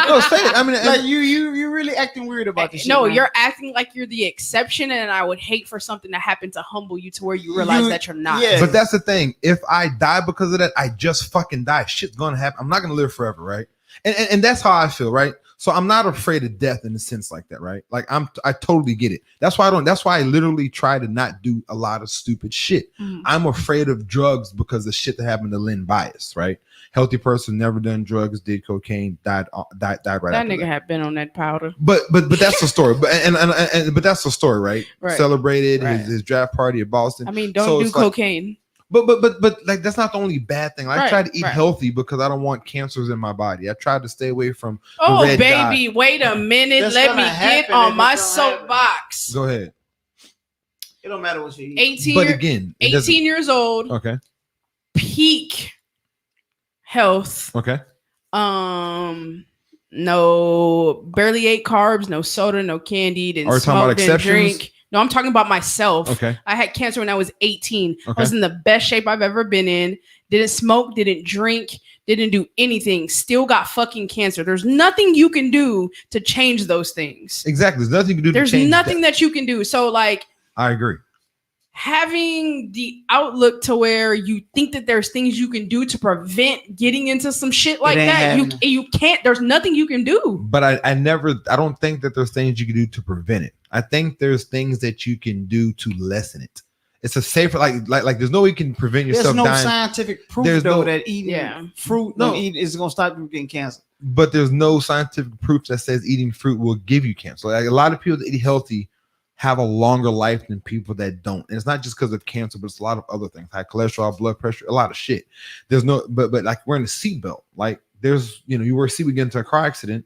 A: No, say it. I mean,
C: Like you really acting weird about this.
B: No,
C: shit, man.
B: you're acting like you're the exception, and I would hate for something to happen to humble you to where you realize that you're not.
C: yeah.
A: but that's the thing. If I die because of that, I just fucking die. Shit's gonna happen. I'm not gonna live forever, right? And that's how I feel, right? So I'm not afraid of death in a sense like that, right? Like I totally get it. That's why I literally try to not do a lot of stupid shit. I'm afraid of drugs because of shit that happened to Lynn Bias, right? Healthy person, never done drugs, did cocaine, died right
B: That
A: after
B: nigga had been on that powder.
A: But that's the story. But that's the story, right?
B: Right.
A: Celebrated
B: Right.
A: his draft party at Boston.
B: I mean, don't do cocaine.
A: But like that's not the only bad thing. Like, I try to eat healthy because I don't want cancers in my body. I tried to stay away from
B: Oh,
A: the red
B: baby,
A: dye.
B: wait a minute.
C: That's
B: Let me
C: gonna
B: get
C: happen
B: on
C: if
B: my
C: it don't
B: soapbox.
A: Go ahead.
C: It don't matter what you eat.
B: 18,
A: But again,
B: 18 years old,
A: okay.
B: peak health.
A: Okay.
B: No, barely ate carbs, no soda, no candy, didn't
A: Are we talking
B: smoke,
A: about
B: didn't
A: exceptions?
B: drink. No, I'm talking about myself.
A: Okay.
B: I had cancer when I was 18. I
A: Okay.
B: was in the best shape I've ever been in. Didn't smoke, didn't drink, didn't do anything. Still got fucking cancer. There's nothing you can do to change those things.
A: Exactly. There's nothing you can do
B: There's
A: to change
B: nothing that you can do. So, like,
A: I agree.
B: having the outlook to where you think that there's things you can do to prevent getting into some shit like
C: ain't
B: that,
C: happening.
B: you can't. There's nothing you can do.
A: But I don't think that there's things you can do to prevent it. I think there's things that you can do to lessen it. It's a safer, like there's no way you can prevent
C: There's
A: yourself
C: no
A: dying.
C: scientific proof
A: There's
C: though
A: no-
C: that eating fruit
A: No.
C: is gonna stop you getting cancer.
A: But there's no scientific proof that says eating fruit will give you cancer. Like, a lot of people that eat healthy have a longer life than people that don't. And it's not just because of cancer, but it's a lot of other things, high cholesterol, blood pressure, a lot of shit. There's no, but like wearing a seatbelt, like there's, you wear a seat, we get into a car accident,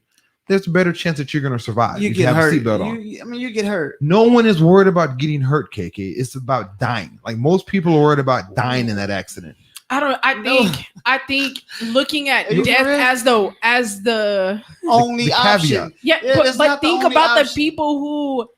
A: there's a better chance that you're going to survive.
C: You
A: if
C: get
A: have
C: hurt.
A: a seatbelt on.
C: You get hurt.
A: No one is worried about getting hurt, KK. It's about dying. Like, most people are worried about dying in that accident.
B: I think looking at
C: Are you
B: death
C: for real?
B: as the
C: Only
A: the
C: option.
A: caveat.
B: yeah,
C: that's
B: but
C: not the
B: think
C: only
B: about the
C: option.
B: people who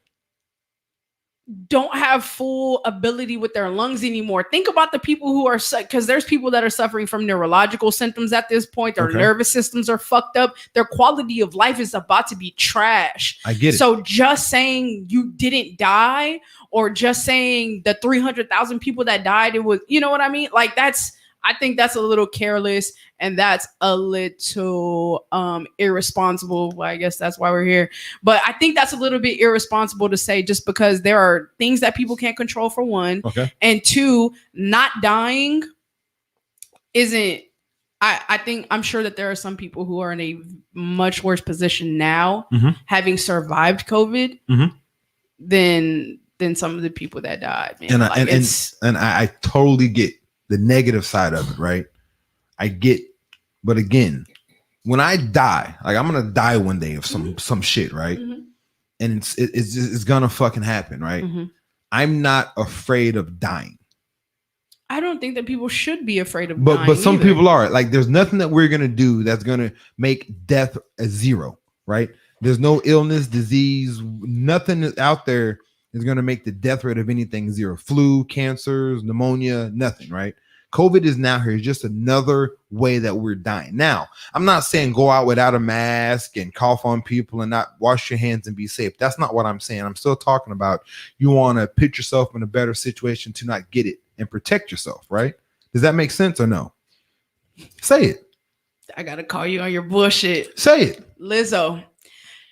B: don't have full ability with their lungs anymore. Think about the people who are because there's people that are suffering from neurological symptoms at this point. Their
A: Okay.
B: nervous systems are fucked up. Their quality of life is about to be trash.
A: I get it.
B: So just saying you didn't die, or just saying the 300,000 people that died, it was, you know what I mean? Like, I think that's a little careless, and that's a little irresponsible. Well, I guess that's why we're here. But I think that's a little bit irresponsible to say, just because there are things that people can't control, for one.
A: Okay.
B: And two, not dying isn't. I'm sure that there are some people who are in a much worse position now, having survived COVID, than some of the people that died. Man.
A: And I totally get the negative side of it, right? I get, but again, when I die, like, I'm gonna die one day of some shit, right? And it's gonna fucking happen, right? I'm not afraid of dying.
B: I don't think that people should be afraid of
A: But
B: dying
A: some
B: either.
A: people are. Like, there's nothing that we're gonna do that's gonna make death a zero, right? There's no illness, disease, nothing out there is gonna make the death rate of anything zero. Flu, cancers, pneumonia, nothing, right? COVID is now here. It's just another way that we're dying. Now, I'm not saying go out without a mask and cough on people and not wash your hands and be safe. That's not what I'm saying. I'm still talking about you want to put yourself in a better situation to not get it and protect yourself, right? Does that make sense or no? Say it.
B: I gotta call you on your bullshit.
A: Say it.
B: Lizzo,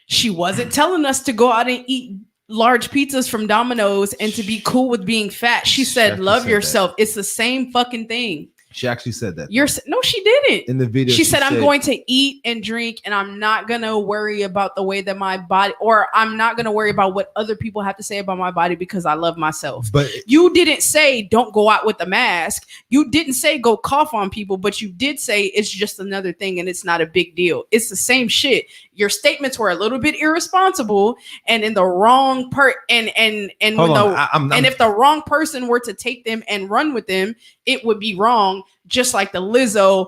B: she wasn't telling us to go out and eat large pizzas from Domino's and to be cool with being fat. She said,
A: actually
B: love
A: said
B: yourself. It's the same fucking thing.
A: She actually said that.
B: No, she didn't.
A: In the video,
B: She said, I'm going to eat and drink, and I'm not going to worry about the way that my body, or I'm not going to worry about what other people have to say about my body, because I love myself.
A: But
B: you didn't say don't go out with a mask. You didn't say go cough on people, but you did say it's just another thing and it's not a big deal. It's the same shit. Your statements were a little bit irresponsible and in the wrong part. And if the wrong person were to take them and run with them, it would be wrong. Just like the Lizzo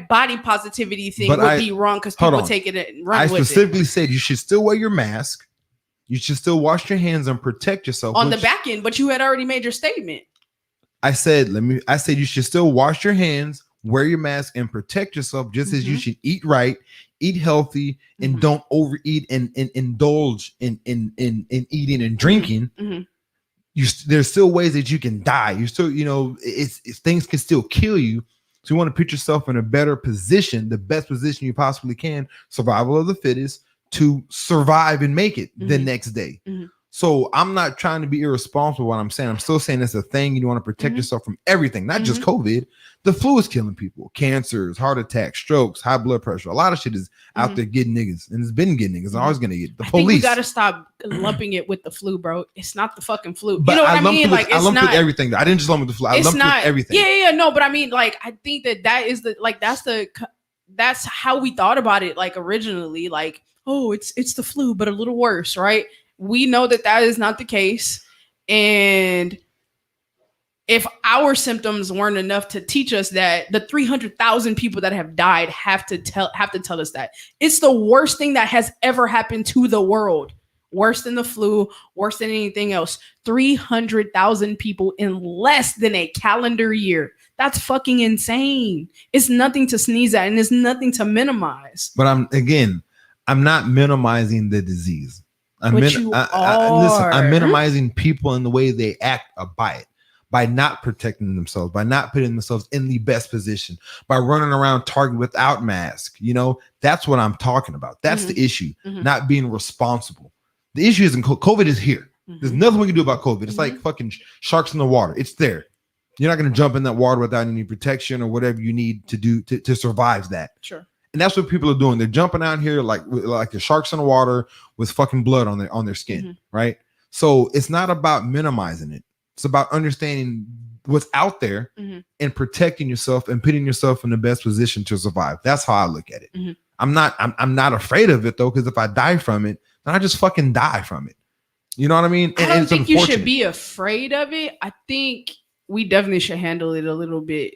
B: body positivity thing would be wrong because people take it and run with it.
A: I specifically said you should still wear your mask. You should still wash your hands and protect yourself
B: on the back end, but you had already made your statement.
A: I said you should still wash your hands, wear your mask, and protect yourself, just as you should eat right, eat healthy, and don't overeat and indulge in eating and drinking. There's still ways that you can die. You still, it's things can still kill you. So you want to put yourself in a better position, the best position you possibly can. Survival of the fittest. to survive and make it the
B: Mhm.
A: next day.
B: Mhm.
A: So I'm not trying to be irresponsible. What I'm saying, I'm still saying it's a thing. You want to protect
B: Mhm.
A: yourself from everything, not just COVID. The flu is killing people, cancers, heart attacks, strokes, high blood pressure. A lot of shit is out
B: Mhm.
A: there getting niggas, and it's been getting niggas. It's always gonna get the
B: I think
A: police.
B: we gotta stop lumping it with the flu, bro. It's not the fucking flu.
A: But
B: You know what I
A: lumped
B: mean?
A: it with,
B: Like
A: I
B: it's
A: lumped
B: not
A: with everything. I didn't just lump with the flu. I
B: it's
A: lumped
B: not
A: with everything.
B: Yeah. No, but I mean, like, I think that is the like that's how we thought about it. Like originally, like, oh, it's the flu, but a little worse, right? We know that is not the case, and if our symptoms weren't enough to teach us that, the 300,000 people that have died have to tell us that it's the worst thing that has ever happened to the world. Worse than the flu, worse than anything else. 300,000 people in less than a calendar year. That's fucking insane. It's nothing to sneeze at, and it's nothing to minimize.
A: But I'm not minimizing the disease.
B: Listen,
A: I'm minimizing people in the way they act by it, by not protecting themselves, by not putting themselves in the best position, by running around Target without mask. You know, that's what I'm talking about. That's the issue, not being responsible. The issue isn't COVID is here. There's nothing we can do about COVID. It's like fucking sharks in the water. It's there. You're not going to jump in that water without any protection or whatever you need to do to survive that.
B: Sure.
A: And that's what people are doing. They're jumping out here like the sharks in the water with fucking blood on their skin, right? So it's not about minimizing it. It's about understanding what's out there and protecting yourself and putting yourself in the best position to survive. That's how I look at it. I'm not afraid of it though, because if I die from it, then I just fucking die from it. You know what I mean?
B: I don't think you should be afraid of it. I think we definitely should handle it a little bit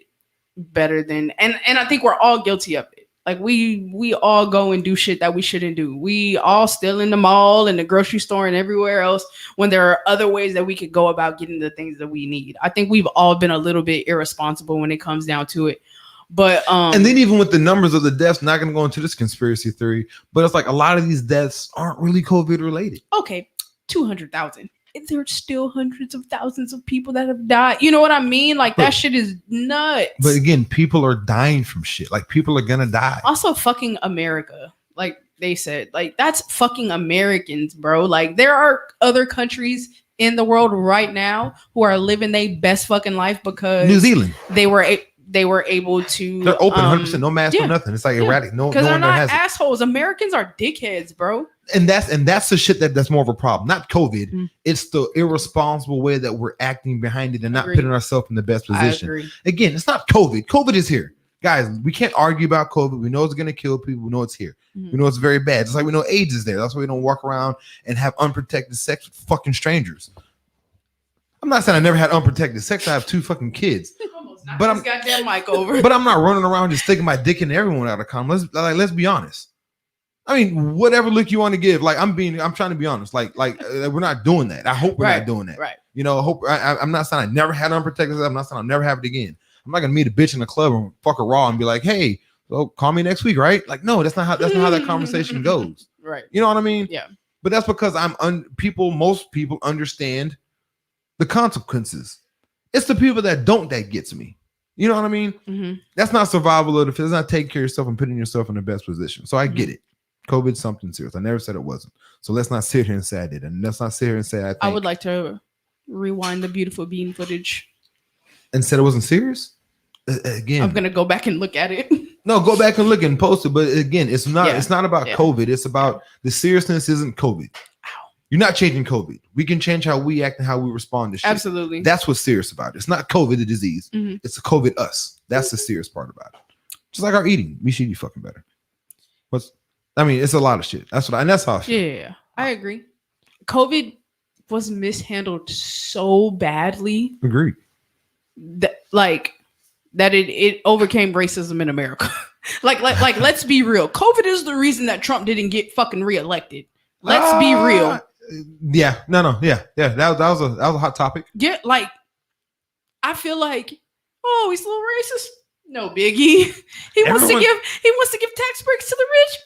B: better than, and I think we're all guilty of it. Like we all go and do shit that we shouldn't do. We all still in the mall and the grocery store and everywhere else when there are other ways that we could go about getting the things that we need. I think we've all been a little bit irresponsible when it comes down to it. But
A: and then even with the numbers of the deaths, not going to go into this conspiracy theory, but it's like a lot of these deaths aren't really COVID related.
B: Okay, 200,000. There's still hundreds of thousands of people that have died. You know what I mean? Like that shit is nuts.
A: But again, people are dying from shit. Like people are gonna die.
B: Also, fucking America. Like they said, like that's fucking Americans, bro. Like there are other countries in the world right now who are living their best fucking life because
A: New Zealand.
B: They were able to.
A: They're open 100%, no mask, no nothing. It's like erratic. No,
B: because
A: no
B: they're
A: one there
B: not
A: has
B: assholes. Americans are dickheads, bro.
A: And that's the shit that's more of a problem. Not COVID. It's the irresponsible way that we're acting behind it and not putting ourselves in the best position. Again, it's not COVID. COVID is here. Guys, we can't argue about COVID. We know it's going to kill people. We know it's here. We know it's very bad. Just like we know AIDS is there. That's why we don't walk around and have unprotected sex with fucking strangers. I'm not saying I never had unprotected sex. I have 2 fucking kids. But I'm
B: goddamn mic over.
A: But I'm not running around just sticking my dick in everyone out of condom. Let's be honest. I mean, whatever look you want to give, like I'm trying to be honest. Like we're not doing that. I hope we're not doing that.
B: Right.
A: You know, I'm not saying I never had unprotected sex. I'm not saying I'll never have it again. I'm not gonna meet a bitch in the club and fuck her raw and be like, hey, so call me next week, right? Like, no, that's not how that conversation goes.
B: Right.
A: You know what I mean?
B: Yeah.
A: But that's because most people understand the consequences. It's the people that don't that gets me. You know what I mean? That's not survival of the fittest. It's not taking care of yourself and putting yourself in the best position. So I get it. COVID's something serious. I never said it wasn't. So let's not sit here and say I did. And let's not sit here and say I
B: would like to rewind the beautiful bean footage.
A: And said it wasn't serious? Again.
B: I'm going to go back and look at it.
A: No, go back and look and post it. But again, it's not about COVID. It's about the seriousness isn't COVID. You're not changing COVID. We can change how we act and how we respond to shit.
B: Absolutely.
A: That's what's serious about it. It's not COVID, the disease. It's the COVID us. That's the serious part about it. Just like our eating. We should eat fucking better. It's a lot of shit. That's how I feel.
B: Yeah, I agree. COVID was mishandled so badly.
A: Agreed.
B: That it overcame racism in America. like let's be real. COVID is the reason that Trump didn't get fucking reelected. Let's be real.
A: Yeah. No. Yeah. That was a hot topic.
B: Yeah, like I feel like, oh, he's a little racist. No biggie. He wants to give tax breaks to the rich.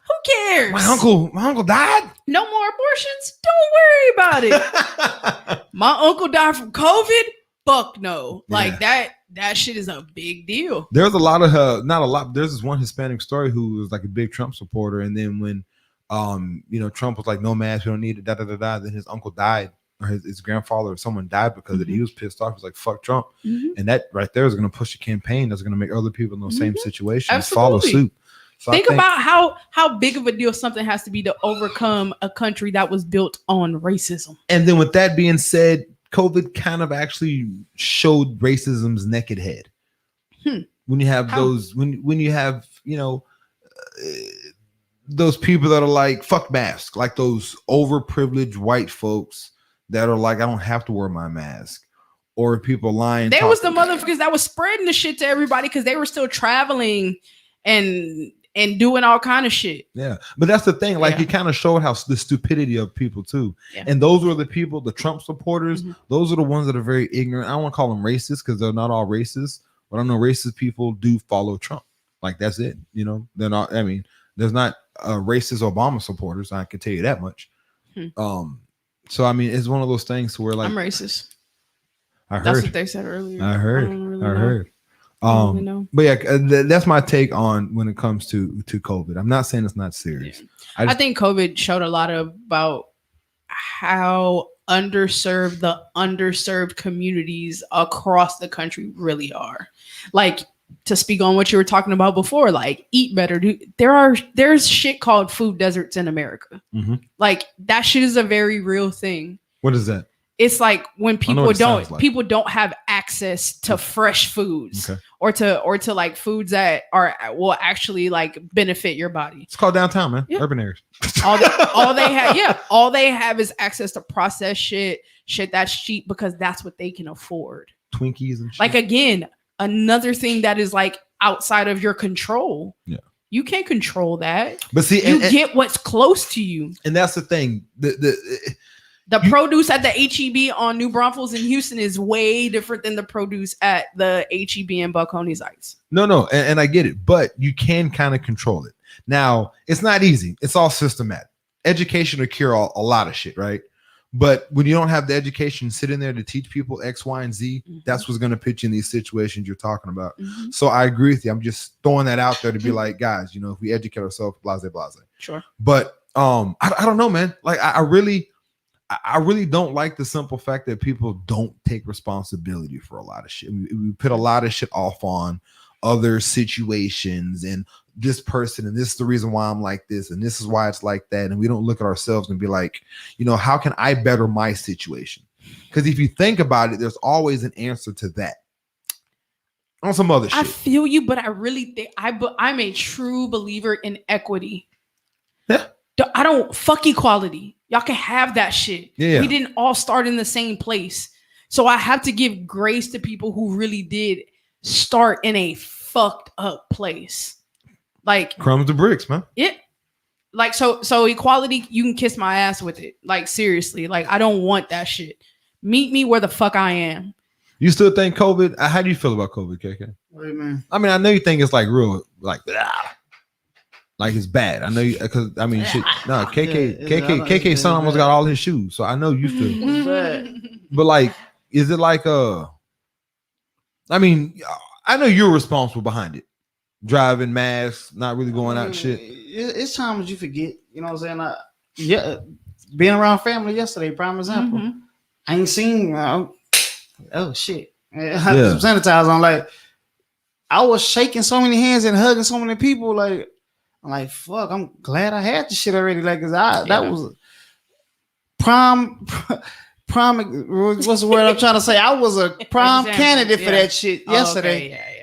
B: Who cares?
A: My uncle died.
B: No more abortions. Don't worry about it. My uncle died from COVID. Fuck no. Like that shit is a big deal.
A: There's a lot of not a lot. There's this one Hispanic story who was like a big Trump supporter, and then when Trump was like, no mask, we don't need it, da da da da. Then his uncle died, or his grandfather or someone died because of it. He was pissed off. He was like, fuck Trump. And that right there is going to push a campaign that's going to make other people in the same situation follow suit. So
B: think about how big of a deal something has to be to overcome a country that was built on racism.
A: And then with that being said, COVID kind of actually showed racism's naked head. When you have those, when you have, those people that are like, fuck mask, like those overprivileged white folks that are like, I don't have to wear my mask. Or people lying.
B: There was the motherfuckers that was spreading the shit to everybody because they were still traveling and doing all kind of shit. Yeah.
A: But that's the thing. Like, it kind of showed how the stupidity of people too. Yeah. And those were the people, the Trump supporters, those are the ones that are very ignorant. I don't want to call them racist because they're not all racist, but I know racist people do follow Trump. Like, that's it. They're not, there's not racist Obama supporters. I can tell you that much. So, it's one of those things where, like,
B: I'm racist.
A: I heard.
B: That's what they said earlier.
A: I heard. But yeah, that's my take on when it comes to COVID. I'm not saying it's not serious.
B: Yeah. I think COVID showed a lot about how underserved the underserved communities across the country really are. Like, to speak on what you were talking about before, like, eat better. There's shit called food deserts in America. Like, that shit is a very real thing.
A: What is that?
B: It's like when people don't have access to fresh foods or to like foods that will actually like benefit your body.
A: It's called downtown, man. Yeah. Urban areas.
B: all they have is access to processed shit that's cheap because that's what they can afford.
A: Twinkies and shit.
B: Like, again, another thing that is like outside of your control. Yeah. You can't control that.
A: But see,
B: you get what's close to you.
A: And that's the thing.
B: The produce at the HEB on New Braunfels in Houston is way different than the produce at the HEB in Buckhoney's Heights.
A: No, and I get it, but you can kind of control it. Now, it's not easy. It's all systematic. Education will cure a lot of shit, right? But when you don't have the education sitting there to teach people X, Y, and Z, that's what's going to put you in these situations you're talking about. So I agree with you. I'm just throwing that out there to be like, guys, if we educate ourselves, blase.
B: Sure.
A: But I don't know, man. Like, I really don't like the simple fact that people don't take responsibility for a lot of shit. We put a lot of shit off on other situations and this person, and this is the reason why I'm like this, and this is why it's like that. And we don't look at ourselves and be like, how can I better my situation? Because if you think about it, there's always an answer to that. On some other shit.
B: I feel you, but I really think I'm a true believer in equity.
A: Yeah.
B: I don't fuck equality. Y'all can have that shit.
A: Yeah.
B: We didn't all start in the same place. So I have to give grace to people who really did start in a fucked up place. Like,
A: crumbs to bricks, man.
B: Like, so equality, you can kiss my ass with it. Like, seriously. Like, I don't want that shit. Meet me where the fuck I am.
A: You still think COVID? How do you feel about COVID, KK?
C: What do you mean?
A: I know you think it's like real, like it's bad. I know you, because shit. No, KK's son almost got all his shoes, so I know you feel. But like, is it like I know you're responsible behind it. Driving, masks, not really going out, shit.
C: It's times you forget. You know what I'm saying? Being around family yesterday, prime example. I ain't seen. Oh shit! I had some sanitizer on. Like, I was shaking so many hands and hugging so many people. Like, I'm like, fuck. I'm glad I had the shit already. Like, that was prime. What's the word I'm trying to say? I was a prime candidate for that shit yesterday.
B: Okay,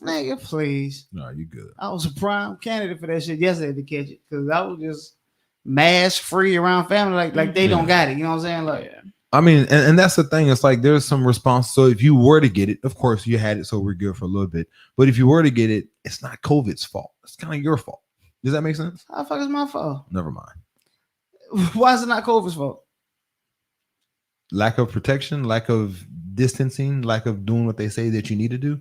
C: Nigga, please.
A: No, you good.
C: I was a prime candidate for that shit yesterday to catch it because I was just mask free around family. Like they don't got it. You know what I'm saying? Like,
A: and that's the thing. It's like there's some response. So if you were to get it, of course you had it, so we're good for a little bit. But if you were to get it, it's not COVID's fault. It's kind of your fault. Does that make sense?
C: How the fuck is my fault?
A: Never mind.
C: Why is it not COVID's fault?
A: Lack of protection, lack of distancing, lack of doing what they say that you need to do.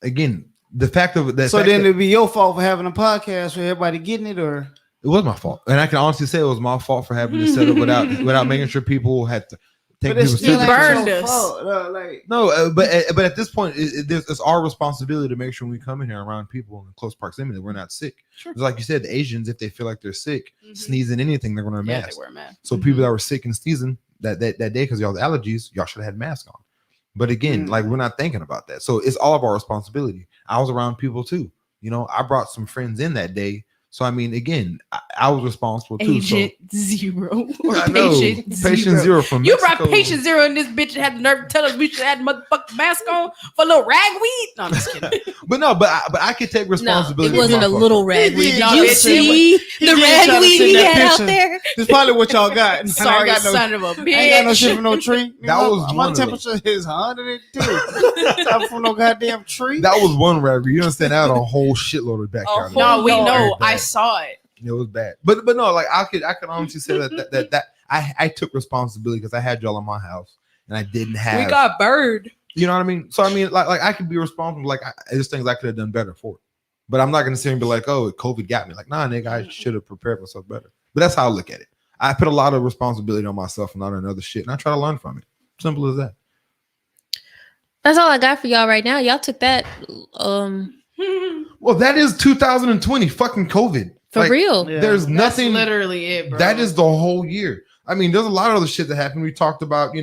A: Again, the fact of that.
C: So then it'd be your fault for having a podcast for everybody getting it, or
A: it was my fault, and I can honestly say it was my fault for having to set up without making sure people had to. Take
C: But it's
A: people
C: still
A: to
B: burned
C: ain't
B: us.
C: your fault. Like,
A: no, but at this point, it's our responsibility to make sure when we come in here around people in close proximity that we're not sick.
B: Sure.
A: It's like you said, the Asians, if they feel like they're sick,
B: Mhm.
A: sneezing anything, they're going to
B: Yeah,
A: mask.
B: they wear a mask.
A: So people that were sick and sneezing that day because y'all have allergies, y'all should have had masks on. But again, like we're not thinking about that. So it's all of our responsibility. I was around people too. You know, I brought some friends in that day. So I mean, again, I was responsible too.
B: Agent Zero or
A: I know. Patient Zero from
B: You
A: Mexico.
B: brought Patient Zero and this bitch had the nerve to tell us we should have had motherfucking mask on for a little ragweed. No, I'm just kidding.
A: But I could take
D: No,
A: responsibility.
D: it wasn't a little ragweed. Did
C: No,
D: you
C: bitch,
D: see
C: he
D: the
C: did try to
D: ragweed
C: send
D: he
C: that
D: had out
C: picture.
D: there?
C: That's probably what y'all got.
B: Sorry,
C: I ain't got no,
B: son of a
C: I ain't got no shit
B: bitch.
C: from no tree.
A: That was
C: my
A: one of
C: temperature is 102. Top from no goddamn tree.
A: That was one rapper. You understand? I had a whole shitload of backyard.
B: No, we
D: Lord.
B: know.
A: Bad.
B: I saw it.
A: It was bad. But no, like I could honestly say that I took responsibility because I had y'all in my house and I didn't have.
B: We got bird.
A: You know what I mean? So I mean, like I could be responsible. Like there's things I could have done better for it. But I'm not gonna sit and be like, oh, COVID got me. Like, nah, nigga, I should have prepared myself better. But that's how I look at it. I put a lot of responsibility on myself and not on other shit, and I try to learn from it. Simple as that.
D: That's all I got for y'all right now. Y'all took that
A: Well, that is 2020 fucking COVID.
D: for
A: Like,
D: real.
C: Yeah.
A: There's
B: That's
A: nothing.
B: literally it, bro.
A: That is the whole year. I mean, there's a lot of other shit that happened. We talked about,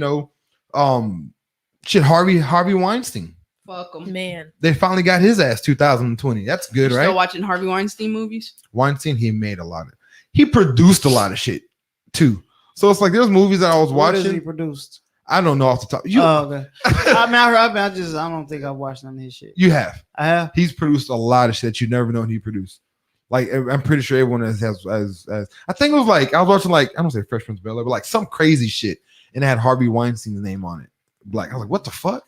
A: Harvey Weinstein.
B: fuck them.
D: Man.
A: They finally got his ass 2020. That's good, right?
B: Still watching Harvey Weinstein movies?
A: Weinstein, he made a lot of. He produced a lot of shit too. So it's like there's movies that I was
C: What has he
A: watching.
C: produced?
A: I don't know off the top.
C: Okay. I don't think I've watched none of his shit.
A: You have.
C: I have.
A: He's produced a lot of shit that you never known he produced. Like I'm pretty sure everyone has I think it was like I was watching like I don't say Freshman's Bel Air, but like some crazy shit, and it had Harvey Weinstein's name on it. Like I was like, what the fuck?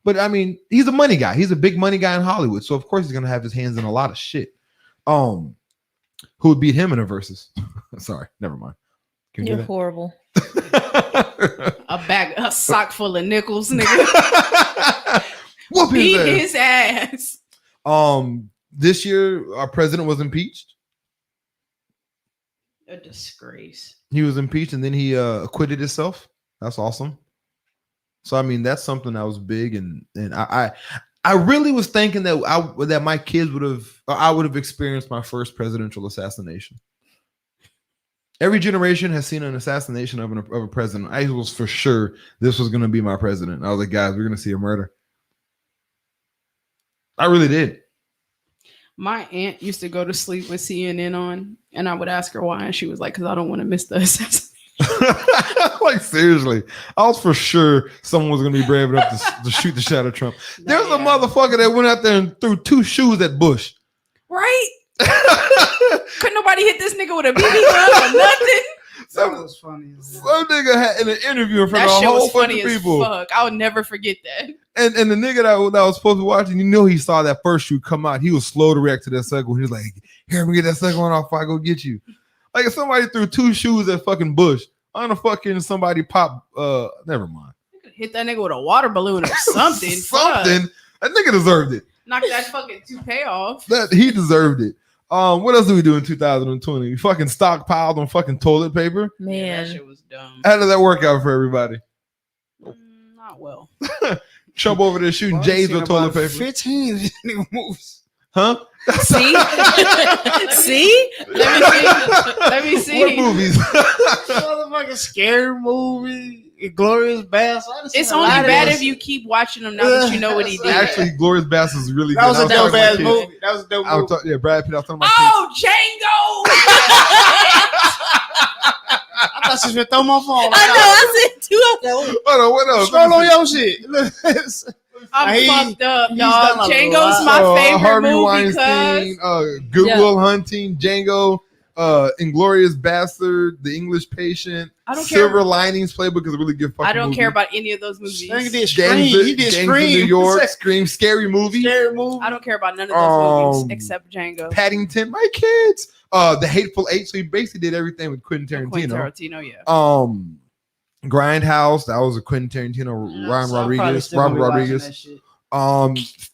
A: But I mean, he's a money guy. He's a big money guy in Hollywood, so of course he's gonna have his hands in a lot of shit. Who would beat him in a versus? Sorry, never mind. Can you
D: You're
A: do
D: horrible.
B: A sock full of nickels, nigga.
A: Whoop
B: Beat
A: his ass.
B: his ass.
A: This year our president was impeached.
B: A disgrace.
A: He was impeached and then he acquitted himself. That's awesome. So I mean that's something that was big, and I really was thinking that my kids I would have experienced my first presidential assassination. Every generation has seen an assassination of a president. I was for sure this was going to be my president. I was like, guys, we're going to see a murder. I really did.
B: My aunt used to go to sleep with CNN on, and I would ask her why, and she was like, because I don't want to miss the assassination.
A: Like seriously, I was for sure someone was going to be brave enough to shoot the shot at Trump. There's a motherfucker that went out there and threw 2 shoes at Bush.
B: Right? Couldn't nobody hit this nigga with a BB gun or nothing.
C: That was funny.
A: Some nigga had in an interview in front
B: That
A: of a
B: shit
A: whole
B: was
A: bunch
B: funny
A: of
B: as
A: people.
B: fuck. I'll never forget that.
A: And the nigga that was supposed to be watching, you know, he saw that first shoe come out. He was slow to react to that second one. He was like, here, let me get that second one off before I go get you. Like if somebody threw 2 shoes at fucking Bush, I'm gonna fucking somebody pop. Never mind.
B: You could hit that nigga with a water balloon or something.
A: Something.
B: Fuck.
A: That nigga deserved it.
B: Knock that fucking toupee off.
A: That he deserved it. What else did we do in 2020? We fucking stockpiled on fucking toilet paper.
B: Yeah,
D: Man.
B: that shit was dumb.
A: How did that work out for everybody?
B: Not well.
A: Trump over there shooting J's with toilet paper.
C: 15 nigga moves.
A: Huh?
D: See? See?
B: Let me see.
A: What movies?
C: Motherfucking scary movie. Glorious Bastards.
B: It's only bad if you keep watching him now that you know what he did.
A: Actually, Glorious Bastards is really good.
C: That was a dope
A: talking
C: ass
A: to my kids.
C: movie. That was a dope
A: I was
C: movie.
A: talking, Brad Pitt. I was talking to my
B: Oh, Django!
C: I thought she was gonna throw my phone.
D: I know. I said 2 of them.
A: kids. Hold on, what else?
C: Scroll on your shit. Look.
B: I'm fucked up,
C: he's
B: dog.
C: done a
B: Django's
C: lot.
B: my
A: So,
B: favorite
A: Harvey
B: movie
A: Weinstein,
B: because
A: Goodwill Hunting, Django, Inglorious Bastard, The English Patient,
B: I don't
A: Silver
B: care.
A: Linings Playbook is a really good fucking
B: I don't
A: movie.
B: care about any of those movies.
C: Nigga did
A: Gangs,
C: Scream. He did
A: Gangs of
C: Scream.
A: New York, Scream, Scary Movie,
C: Scary movie.
B: I don't care about none of those movies
A: Um,
B: except Django.
A: Paddington, my kids, The Hateful Eight. So he basically did everything with Quentin
B: Quentin
A: Tarantino.
B: Tarantino, yeah.
A: Grindhouse, that was a Quentin Tarantino, Ryan
C: So I'm probably
A: Rodriguez,
C: still gonna
A: Robert
C: be watching
A: Rodriguez.
C: that shit.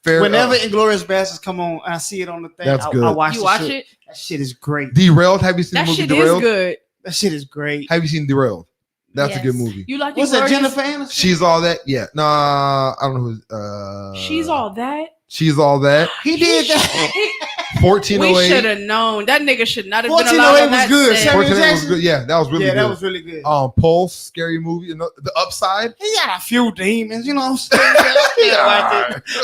A: Fair,
C: Whenever Inglourious Bastards come on, I see it on the thing.
A: That's good.
C: I watch
B: You
C: the
B: watch
C: shit.
B: it?
C: That shit is great.
A: Derailed. Have you seen
B: That
A: the movie
B: shit
A: Derailed?
B: is good.
C: That shit is great.
A: Have you seen Derailed? That's a
D: Yes.
A: good movie.
B: You like
C: What's that?
B: Inglourious?
C: Jennifer Aniston.
A: She's all that. Yeah. Nah, I don't know who.
B: She's all that.
A: She's all that.
C: He did that.
B: We
A: 1408.
B: should have known. That nigga should not have been
C: 1408
B: allowed on
C: was
B: that
C: good.
B: set.
C: 1408
A: 1408 was
C: Jackson?
A: good. Yeah, that was really
C: Yeah,
A: good.
C: that was really good.
A: Pulse, scary movie. You know, The Upside.
C: He got a few demons, you know what I'm saying?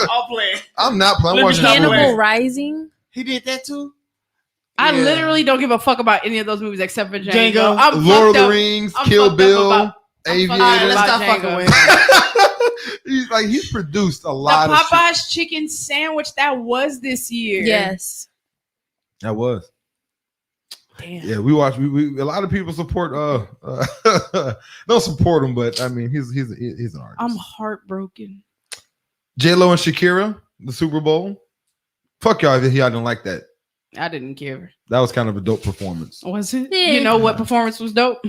C: I'll play.
A: I'm not playing.
C: Let
A: I'm
C: me
A: watching
C: stop
A: that movie.
D: Cannibal Rising.
C: He did that too.
B: I
C: Yeah.
B: literally don't give a fuck about any of those movies except for Django.
C: Django.
B: I'm
A: Lord of
B: fucked
A: the
B: up.
A: Rings,
B: I'm
A: Kill
B: fucked up
A: Bill,
B: about-
A: Aviator.
C: All right, let's
B: About
C: stop
B: Django.
C: fucking with him.
A: He's produced a
B: The
A: lot of shit.
B: Popeye's chicken sandwich that was this year.
D: Yes.
A: That was.
B: Damn.
A: Yeah, we watch. We a lot of people support. Don't support him, but I mean, he's an artist.
B: I'm heartbroken.
A: J-Lo and Shakira, the Super Bowl. Fuck y'all if y'all didn't like that.
B: I didn't care.
A: That was kind of a dope performance.
B: Was it?
D: Yeah.
B: You know what performance was dope?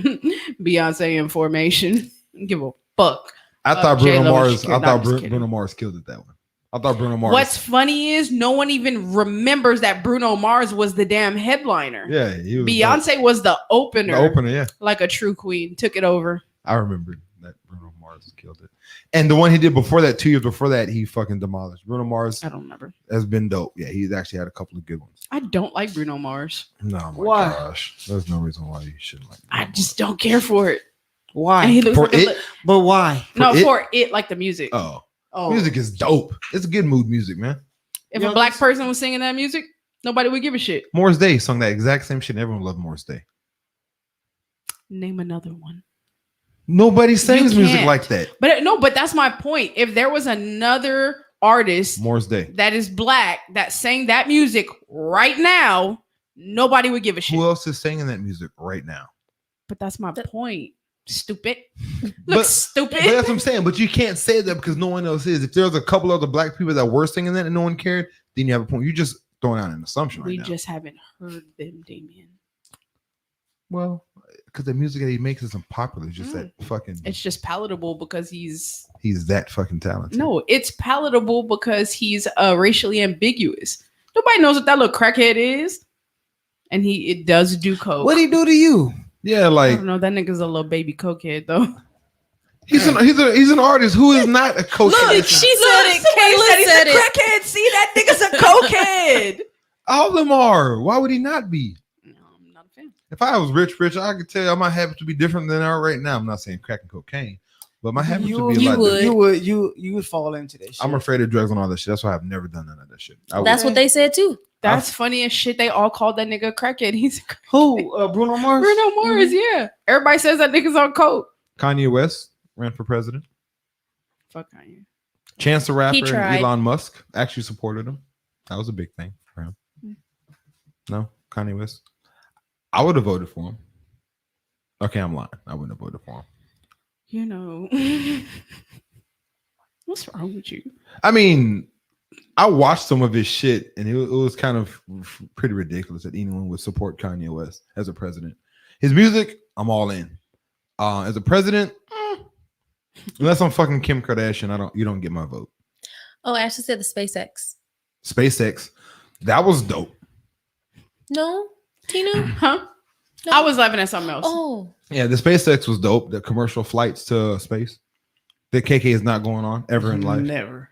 B: Beyonce in Formation. Give a fuck.
A: I thought Bruno
B: J-Lo and
A: Mars.
B: Shakira.
A: I
B: No,
A: thought
B: I'm just kidding.
A: Bruno Mars killed it that one. I thought Bruno Mars.
B: What's funny is no one even remembers that Bruno Mars was the damn headliner.
A: Yeah, he was
B: Beyonce was the opener.
A: the opener. Yeah,
B: Like a true queen. Took it over.
A: I remember that Bruno Mars killed it. And the one he did before that, 2 years before that, he fucking demolished. Bruno Mars
B: I don't remember.
A: has been dope. Yeah, he's actually had a couple of good ones.
B: I don't like Bruno Mars.
A: No, my
C: Why?
A: gosh, there's no reason why you shouldn't like.
B: I
A: Bruno
B: just don't care for it. And
C: Why?
B: he looks
A: For
B: like a
A: it?
B: li-
C: But why?
B: no,
A: it?
B: for it, like the music.
A: Mars.
C: Oh,
A: Music is dope. It's good mood music, man.
B: If
C: Yo,
B: a black
C: this-
B: person was singing that music, nobody would give a shit.
A: Morris Day sung that exact same shit. And everyone loved Morris Day.
B: Name another one.
A: Nobody sings music
B: can't.
A: like that.
B: But no, but that's my point. If there was another artist
A: Morris Day.
B: that is black that sang that music right now, nobody would give a shit.
A: Who else is singing that music right now?
B: But that's my point. Stupid.
A: But-
B: Looks stupid.
A: But that's what I'm saying. But you can't say that because no one else is. If there's a couple other black people that were singing that and no one cared, then you have a point. You're just throwing out an assumption right
B: We
A: now.
B: just haven't heard them, Damien.
A: Well, because the music that he makes isn't popular. It's just that fucking.
B: It's just palatable because he's
A: He's that fucking talented.
B: no, it's palatable because he's racially ambiguous. Nobody knows what that little crackhead is. And it does do coke.
C: what'd he do to you?
A: Yeah,
B: I
A: like
B: don't know. That nigga's a little baby cokehead though.
A: he's an artist who is not a coach.
D: Look, she said it. Kayla said it.
B: Crackhead. See, that nigga's a cokehead.
A: All of them are. Why would he not be?
B: No, I'm not a fan.
A: If I was rich, I could tell you my habits would be different than they are right now. I'm not saying crack and cocaine, but my habits would be a
D: you
A: lot
D: would.
A: different.
C: You would fall into that shit.
A: I'm afraid of drugs and all that shit. That's why I've never done none of that shit. I
D: That's
A: would-
D: what they said too.
B: That's funny as shit. They all called that nigga a crackhead. He's a
C: Who? Bruno Mars?
B: Bruno Mars, yeah. Everybody says that nigga's on coke.
A: Kanye West ran for president.
B: Fuck Kanye.
A: Chance the Rapper
D: He
A: and
D: tried.
A: Elon Musk actually supported him. That was a big thing for him. No, Kanye West. I would have voted for him. Okay, I'm lying. I wouldn't have voted for him.
B: You know. What's wrong with you?
A: I mean, I watched some of his shit, and it was kind of pretty ridiculous that anyone would support Kanye West as a president. His music, I'm all in. As a president, unless I'm fucking Kim Kardashian, you don't get my vote.
D: Oh, Ashley said the SpaceX.
A: SpaceX, that was dope.
D: No, Tina.
B: Huh?
D: No.
B: I was laughing at something else.
D: Oh,
A: Yeah, the SpaceX was dope. The commercial flights to space that KK is not going on ever in life.
C: Never.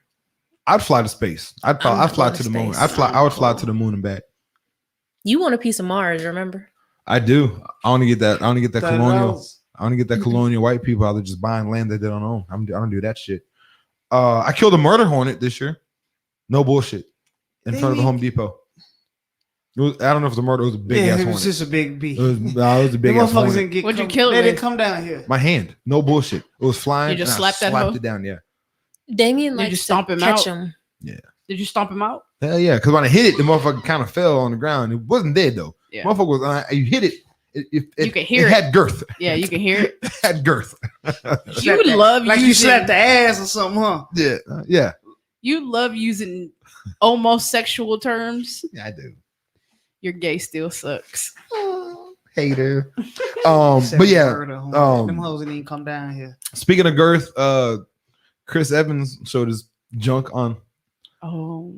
A: I'd fly to space. I'd
D: I'm
A: fly
D: going
A: to
D: to
A: the moon.
D: space.
A: I would fly to the moon and back.
D: you want a piece of Mars? Remember?
A: I do. I want to get that. I want to get that
C: That
A: colonial.
C: knows.
A: I want to get that colonial white people out there just buying land that they don't own. I don't do that shit. I killed a murder hornet this year. No bullshit. In front of the Home Depot. I don't know if it was a murder. It was a big ass
C: it was
A: hornet.
C: just a big bee.
A: It was a
C: The
A: big ass
C: motherfuckers
A: hornet.
C: didn't get.
B: What'd you kill it
C: They didn't
B: with?
C: come down here.
A: My hand. No bullshit. It was flying.
B: You just
A: and I
B: slapped that
A: slapped
B: hoe?
A: it down. Yeah.
D: Damien
B: Did
D: likes
B: you
D: to
B: stomp him
D: catch
B: out?
D: him.
B: Did you stomp him out?
A: Hell yeah. Because when I hit it, the motherfucker kind of fell on the ground. It wasn't dead though.
B: Yeah.
A: Motherfucker was. You hit it.
B: You could hear
A: it.
B: it.
A: Had girth.
B: Yeah, you can hear it.
A: It had girth.
B: You love
C: Like you
B: using,
C: slapped the ass or something, huh?
A: Yeah. Yeah.
B: you love using almost sexual terms.
A: Yeah, I do.
B: Your gay still sucks.
A: Hater. But yeah.
C: Them hoes didn't even come down here.
A: Speaking of girth, Chris Evans showed his junk on.
B: Oh,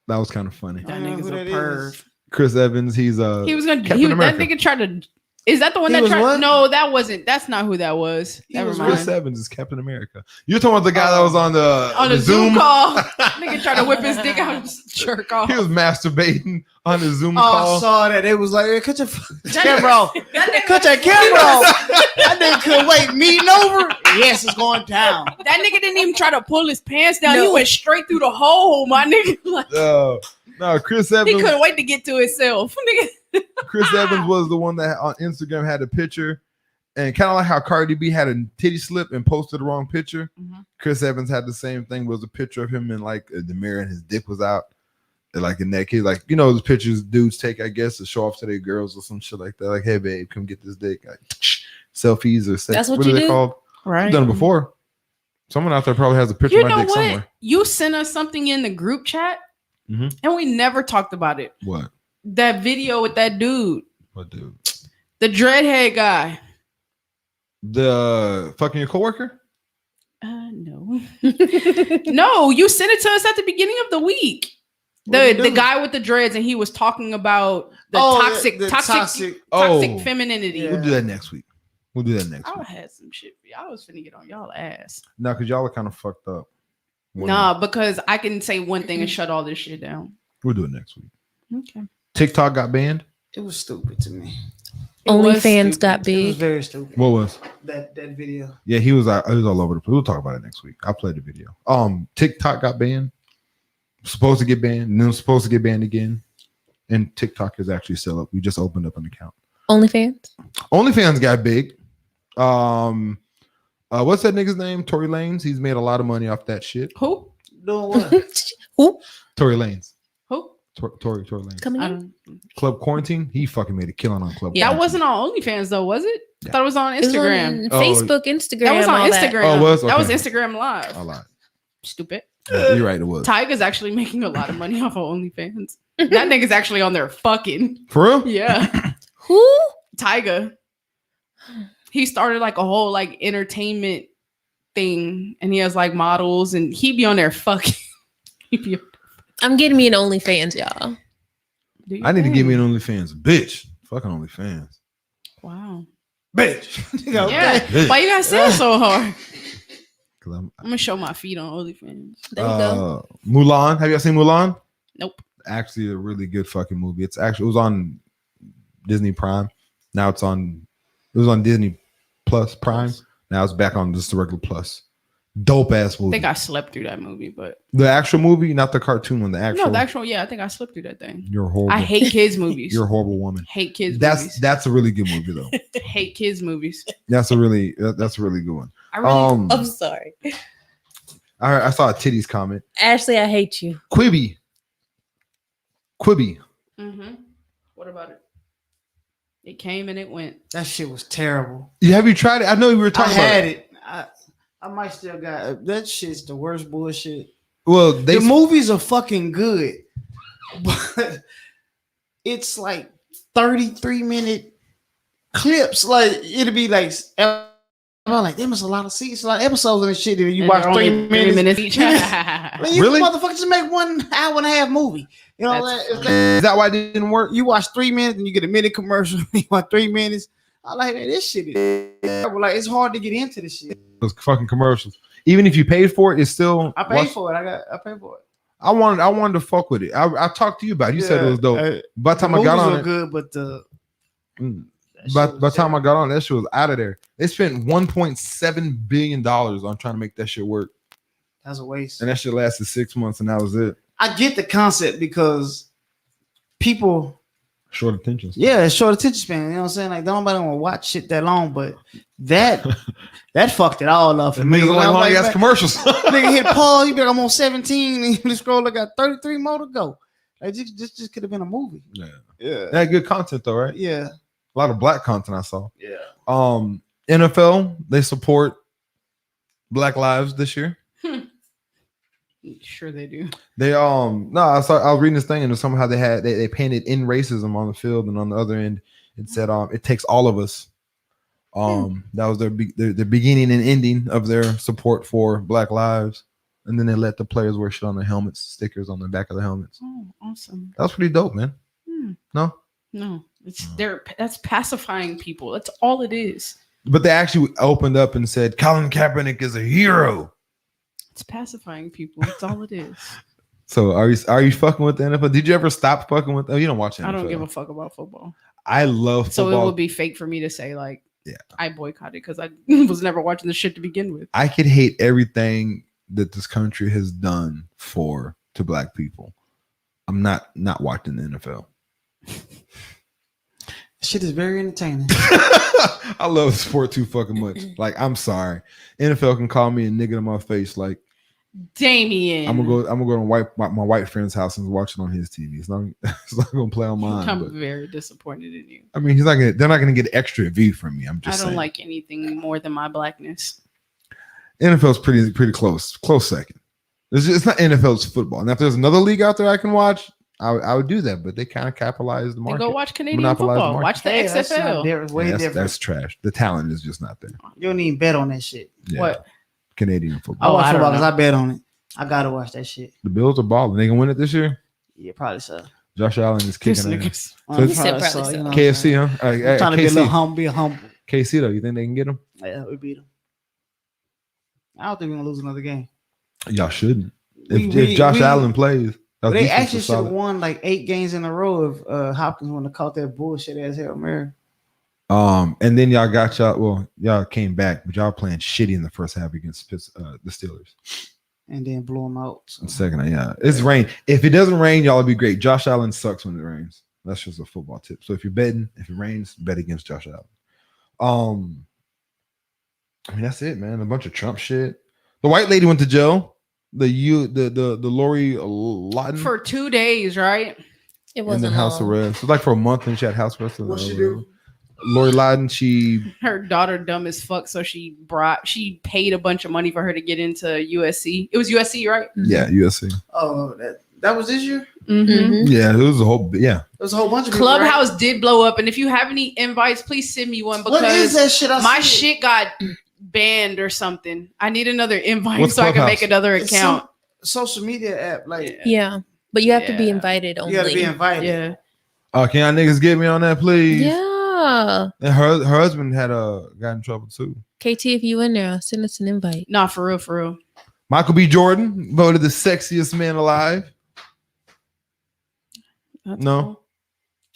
A: That was kind of funny.
B: that
C: I don't know
B: nigga's
C: who
B: a
C: that
B: perv.
C: is.
A: Chris Evans, he's
B: He was gonna.
A: Captain
B: That
A: America.
B: nigga tried to Is that the one
C: He
B: that
C: was
B: tried?
C: what?
B: No, that wasn't. That's not who that was.
C: He
B: Never
C: was
B: mind.
A: Chris Evans is Captain America. You're talking about the guy that was on the
B: Zoom call. Nigga tried to whip his dick out and jerk off.
A: He was masturbating on the Zoom
C: Oh, I
A: call.
C: saw that. It was like, hey, cut your camera off. Cut your camera off. That nigga couldn't wait. Meeting over. Yes, it's going down.
B: That nigga didn't even try to pull his pants down. He
D: No.
B: went straight through the hole, my nigga. Like,
A: No, Chris
B: he
A: Evans.
B: couldn't wait to get to himself. Nigga.
A: Chris Evans was the one that on Instagram had a picture, and kind of like how Cardi B had a titty slip and posted the wrong picture.
B: Mhm.
A: Chris Evans had the same thing. Was a picture of him in like the mirror and his dick was out, and, like in that case, like those pictures dudes take, I guess, to show off to their girls or some shit like that. Like, hey babe, come get this dick. Like, selfies or sex.
D: That's what
A: are
D: you
A: they
D: do?
A: called?
B: Right.
A: I've done it before. Someone out there probably has a picture
B: You
A: of my
B: know
A: dick
B: what?
A: somewhere.
B: You sent us something in the group chat,
A: Mhm.
B: and we never talked about it.
A: What?
B: That video with that dude,
A: What dude?
B: the dreadhead guy.
A: The fucking your coworker?
B: No. No, you sent it to us at the beginning of the week.
C: What'd he
B: The
C: do?
B: guy with the dreads, and he was talking about the toxic
C: Oh.
B: femininity.
C: Yeah.
A: We'll do that next week. We'll do that next
B: I
A: week.
B: had some shit for y'all. I was finna get on y'all ass.
A: No, because y'all are kind of fucked up.
B: Nah, because I can say one thing and shut all this shit down.
A: We'll do it next week.
B: Okay.
A: TikTok got banned.
C: It was stupid to me.
D: OnlyFans got
C: It was
D: big.
C: very stupid.
A: What was?
C: That video.
A: Yeah, he was all over the place. We'll talk about it next week. I'll play the video. TikTok got banned. Supposed to get banned, and then supposed to get banned again. And TikTok is actually still up. We just opened up an account.
D: OnlyFans.
A: OnlyFans got big. What's that nigga's name? Tory Lanez. He's made a lot of money off that shit.
B: Who?
C: Doing what?
D: Who?
A: Tory Lanez.
B: Who?
A: Tory Lanez.
D: Coming
B: I
D: in?
B: don't.
A: Club Quarantine. He fucking made a killing on Club.
B: Yeah, that
A: Quarantine.
B: wasn't on OnlyFans though, was it?
A: Yeah.
B: I thought it was on
D: It was
B: Instagram.
D: on
A: Oh.
D: Facebook, Instagram.
B: That was on
D: all
B: Instagram.
A: Oh, it was?
B: That was
A: Okay.
B: Instagram Live.
A: A lot.
B: Stupid.
A: Yeah, you're right. It was.
B: Tyga's actually making a lot of money off of OnlyFans. That nigga's actually on there fucking.
A: For real?
B: Yeah.
D: Who?
B: Tyga. He started like a whole like entertainment thing, and he has like models, and he be on there fucking. He be
D: I'm getting me an OnlyFans, y'all.
B: do your
A: I need to give me
B: thing.
A: an OnlyFans, bitch. Fucking OnlyFans,
B: Wow.
C: Bitch. Okay.
B: Yeah.
A: Bitch.
B: Why you gotta say it so hard?
A: Cause I'm
B: I'm gonna show my feet on OnlyFans.
D: There you go.
A: Mulan. Have y'all seen Mulan?
B: Nope.
A: Actually, a really good fucking movie. It was on Disney Prime. Now it was on Disney Plus Prime. Now it's back on just the regular Plus. Dope ass
B: I
A: movie.
B: think I slept through that movie, but
A: The actual movie, not the cartoon one. The actual.
B: no, the actual. Yeah, I think I slept through that thing.
A: You're horrible.
B: I hate kids movies.
A: You're a horrible woman.
B: Hate kids movies.
A: That's a really good movie though.
B: Hate kids movies.
A: That's a really good one.
B: I really.
D: I'm sorry.
A: I saw a titties comment.
D: Ashley, I hate you.
A: Quibi.
B: Mm-hmm. What about it? It came and it went.
C: That shit was terrible.
A: Have you tried it? I know you were
C: I
A: talking
C: had
A: about it.
C: it. I might still got that shit's the worst bullshit.
A: Well, they
C: The movies are fucking good, but it's like 33-minute clips. Like it'll be like I'm like, there was a lot of seats, a lot of episodes in this shit. And you
B: And
C: watch
B: they're
C: 3
B: only
C: minutes.
B: 3 minutes each.
C: Man, you
A: Really?
C: motherfuckers just make 1 hour and a half movie. You know,
B: That's
C: it's like,
A: is that why it didn't work?
C: you watch 3 minutes and you get a minute commercial. You watch 3 minutes. I like that. This shit is terrible. Like it's hard to get into this shit.
A: Those fucking commercials. Even if you paid for it, it's still.
C: I paid for it. I paid for it.
A: I wanted to fuck with it. I talked to you about it. You said it was dope. By the time I
C: movies
A: got on
C: were
A: it,
C: good, but the
A: by the time I got on, that shit was out of there. They spent $1.7 billion on trying to make that shit work,
C: that's a waste.
A: and that shit lasted 6 months, and that was it.
C: I get the concept because people,
A: Short attention.
C: yeah, it's short attention span. You know what I'm saying? Like nobody want to watch shit that long, but that fucked it all up for
A: And
C: me.
A: niggas
C: When
A: like
C: I was
A: long
C: like,
A: ass
C: man,
A: commercials.
C: nigga hit pause. You be like, I'm on 17, and you scroll. I got 33 more to go. Like just could have been a movie.
A: Yeah,
C: Yeah,
A: they had good content though, right?
C: yeah,
A: A lot of black content I saw.
C: yeah.
A: NFL, they support Black Lives this year.
B: Sure they do.
A: They no, I was reading this thing and somehow they painted in racism on the field, and on the other end it said it takes all of us. That was their beginning and ending of their support for Black Lives, and then they let the players wear shit on their helmets, stickers on the back of the helmets.
B: Oh, awesome.
A: That was pretty dope, man.
B: Hmm.
A: No,
B: No. That's pacifying people. That's all it is.
A: But they actually opened up and said Colin Kaepernick is a hero.
B: It's pacifying people. That's all it is.
A: So are you fucking with the NFL? Did you ever stop fucking with? Oh, you don't watch NFL.
B: I don't give a fuck about football.
A: I love football.
B: So it would be fake for me to say like,
A: yeah,
B: I boycotted because I was never watching the shit to begin with.
A: I could hate everything that this country has done to black people. I'm not watching the NFL.
C: Shit is very entertaining.
A: I love sport too fucking much. Like, I'm sorry. NFL can call me a nigga to my face. Like,
B: Damien.
A: I'm gonna go to my white friend's house and watch it on his TV. It's not gonna play on mine.
B: I'm very disappointed in you.
A: I mean, they're not gonna get extra view from me. I'm just
B: I don't
A: saying.
B: like anything more than my blackness.
A: NFL's pretty close second. It's not NFL's football. Now, if there's another league out there I can watch, I would do that. But they kind of capitalize the market.
B: Then go watch Canadian
A: Monopolize the
B: football.
A: market.
B: Watch the XFL.
C: Way different.
A: That's trash. The talent is just not there.
C: You don't even bet on that shit.
A: Yeah.
B: What?
A: Canadian football.
C: I watch
B: I don't
C: football because
B: know.
C: I bet on it. I gotta watch that shit.
A: The Bills are balling. They gonna win it this year.
C: Yeah, probably so.
A: Josh Allen is
B: This
A: kicking ass.
B: niggas.
A: So
D: He said probably so.
C: you know what I'm
A: KFC,
C: saying?
A: huh?
C: I'm trying to be a
A: KC.
C: little humble. Be humble.
A: KC though, you think they can get him?
C: Yeah, we beat them. I don't think we're gonna lose another game.
A: Y'all shouldn't.
C: We-
A: If Josh
C: we-
A: Allen plays,
C: But
A: our
C: they
A: defense
C: actually
A: is
C: should have
A: solid.
C: won like 8 games in a row if Hopkins wouldn't have caught that bullshit ass Hail Mary.
A: And then y'all came back, but y'all playing shitty in the first half against the Steelers.
C: And then blew them out. So.
A: The second, yeah, it's rain. If it doesn't rain, y'all will be great. Josh Allen sucks when it rains. That's just a football tip. So if you're betting, if it rains, bet against Josh Allen. I mean that's it, man. A bunch of Trump shit. The white lady went to jail. The Lori Loudon
B: For 2 days, right?
D: It
A: and
D: wasn't
A: then house
D: long.
A: arrest. It was like for a month, and she had house arrest.
C: What'd she do?
A: Lori Loudon, she
B: Her daughter dumb as fuck, so she paid a bunch of money for her to get into USC. It was USC, right?
A: yeah, USC.
C: Oh, that was this year?
D: Mhm.
A: Yeah, it was a whole
C: There was a whole bunch of people, right?
B: Clubhouse did blow up, and if you have any invites, please send me one
C: What is
B: because
C: that shit?
B: my shit got banned or something. I need another invite
A: What's
B: so I can
A: Clubhouse?
B: make another
C: It's
B: account.
C: some social media app. Like
D: Yeah, but you have to be
B: Yeah.
D: invited only.
C: you gotta be invited.
B: Yeah.
A: can y'all niggas get me on that, please?
D: Yeah.
A: And her husband had got in trouble too.
D: KT, if you in there, send us an invite.
B: Nah, for real, for real.
A: Michael B. Jordan voted the sexiest man alive.
B: That's
A: No.
B: cool.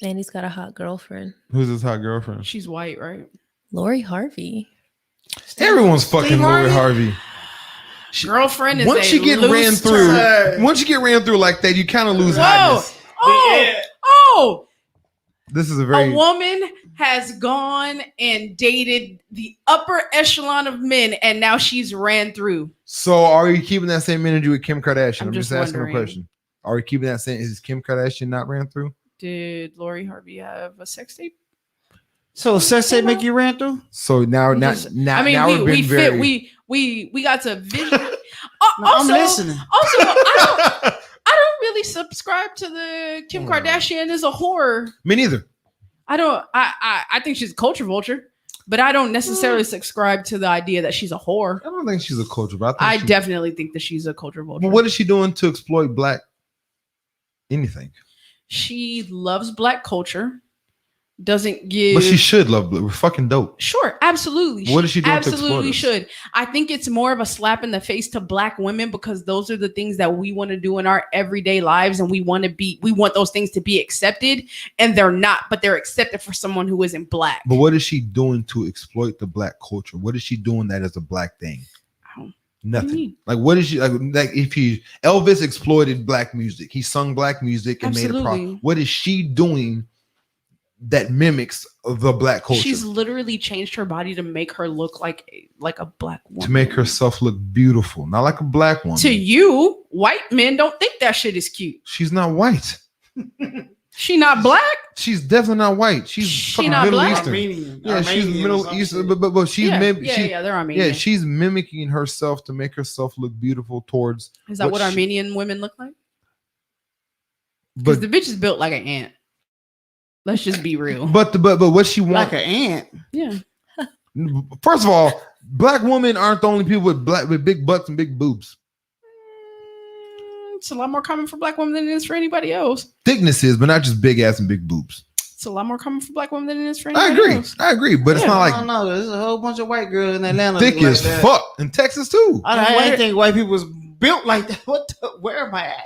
D: And he's got a hot girlfriend,
A: Who's his hot girlfriend?
B: She's white, right?
D: Lori Harvey.
A: Everyone's fucking Lori Harvey.
B: Girlfriend is
A: Once
B: a
A: you get
B: loose
A: ran through,
B: term.
A: once you get ran through like that, you kind of lose
B: Whoa.
A: hotness.
B: Oh,
A: This is a
B: a
A: very
B: woman has gone and dated the upper echelon of men, and now she's ran through.
A: So are you keeping that same energy with Kim Kardashian?
B: I'm
A: I'm just
B: just
A: asking
B: wondering.
A: a question. Are you keeping that same? Is Kim Kardashian not ran through?
B: Did Lori Harvey have a sex tape?
C: So Sensei make you ran through?
A: So now
B: I mean,
A: now
B: we
A: being
B: fit.
A: very-
B: We got to vision.
C: No,
B: Also,
C: I'm listening.
B: I don't really subscribe to the Kim Kardashian is a whore.
A: Me neither.
B: I think she's a culture vulture, but I don't necessarily subscribe to the idea that she's a whore.
A: I don't think she's a culture, but
B: I
A: I think
B: definitely think that she's a culture vulture.
A: But what is she doing to exploit black anything?
B: She loves black culture, doesn't give.
A: But she should love black. We're fucking dope.
B: Sure, absolutely.
A: What is she doing to exploit
B: Absolutely
A: us?
B: should. I think it's more of a slap in the face to black women because those are the things that we want to do in our everyday lives, and we want those things to be accepted, and they're not, but they're accepted for someone who isn't black.
A: But what is she doing to exploit the black culture? What is she doing that is a black thing?
B: Oh, what do you
A: Nothing.
B: mean?
A: Like what is she like if Elvis exploited black music, he sung black music and made a
B: Absolutely.
A: problem. What is she doing that mimics the black culture?
B: She's literally changed her body to make her look like a black woman.
A: To make herself look beautiful, not like a black woman.
B: To you, white men don't think that shit is cute.
A: She's not white.
B: She not black.
A: She's definitely not white. She's
B: She
A: fucking
B: not
A: Middle
B: black?
A: Eastern.
C: Armenian.
A: Yeah, she's
C: Armenian or
A: Middle
C: some
A: Eastern,
C: shit.
A: but she's
B: They're Armenian.
A: yeah, she's mimicking herself to make herself look beautiful towards.
B: Is that what
A: she-
B: Armenian women look like? Because
A: But
B: the bitch is built like an ant. Let's just be real.
A: but what she
C: Like
A: wants.
C: an ant.
B: Yeah.
A: First of all, black women aren't the only people with big butts and big boobs.
B: It's a lot more common for black women than it is for anybody else.
A: Thickness is, but not just big ass and big boobs.
B: It's a lot more common for black women than it is for
A: I
B: anybody
A: agree.
B: else.
A: I agree, but it's
C: I
A: not
C: don't
A: like
C: know. There's a whole bunch of white girls in Atlanta.
A: thick
C: look like
A: as
C: that.
A: fuck in Texas too.
C: I didn't think white people was built like that. Where am I at?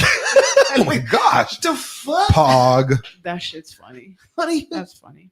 A: Oh my gosh,
C: the fuck?
A: Pog,
B: That shit's funny.
C: What are you?
B: That's funny.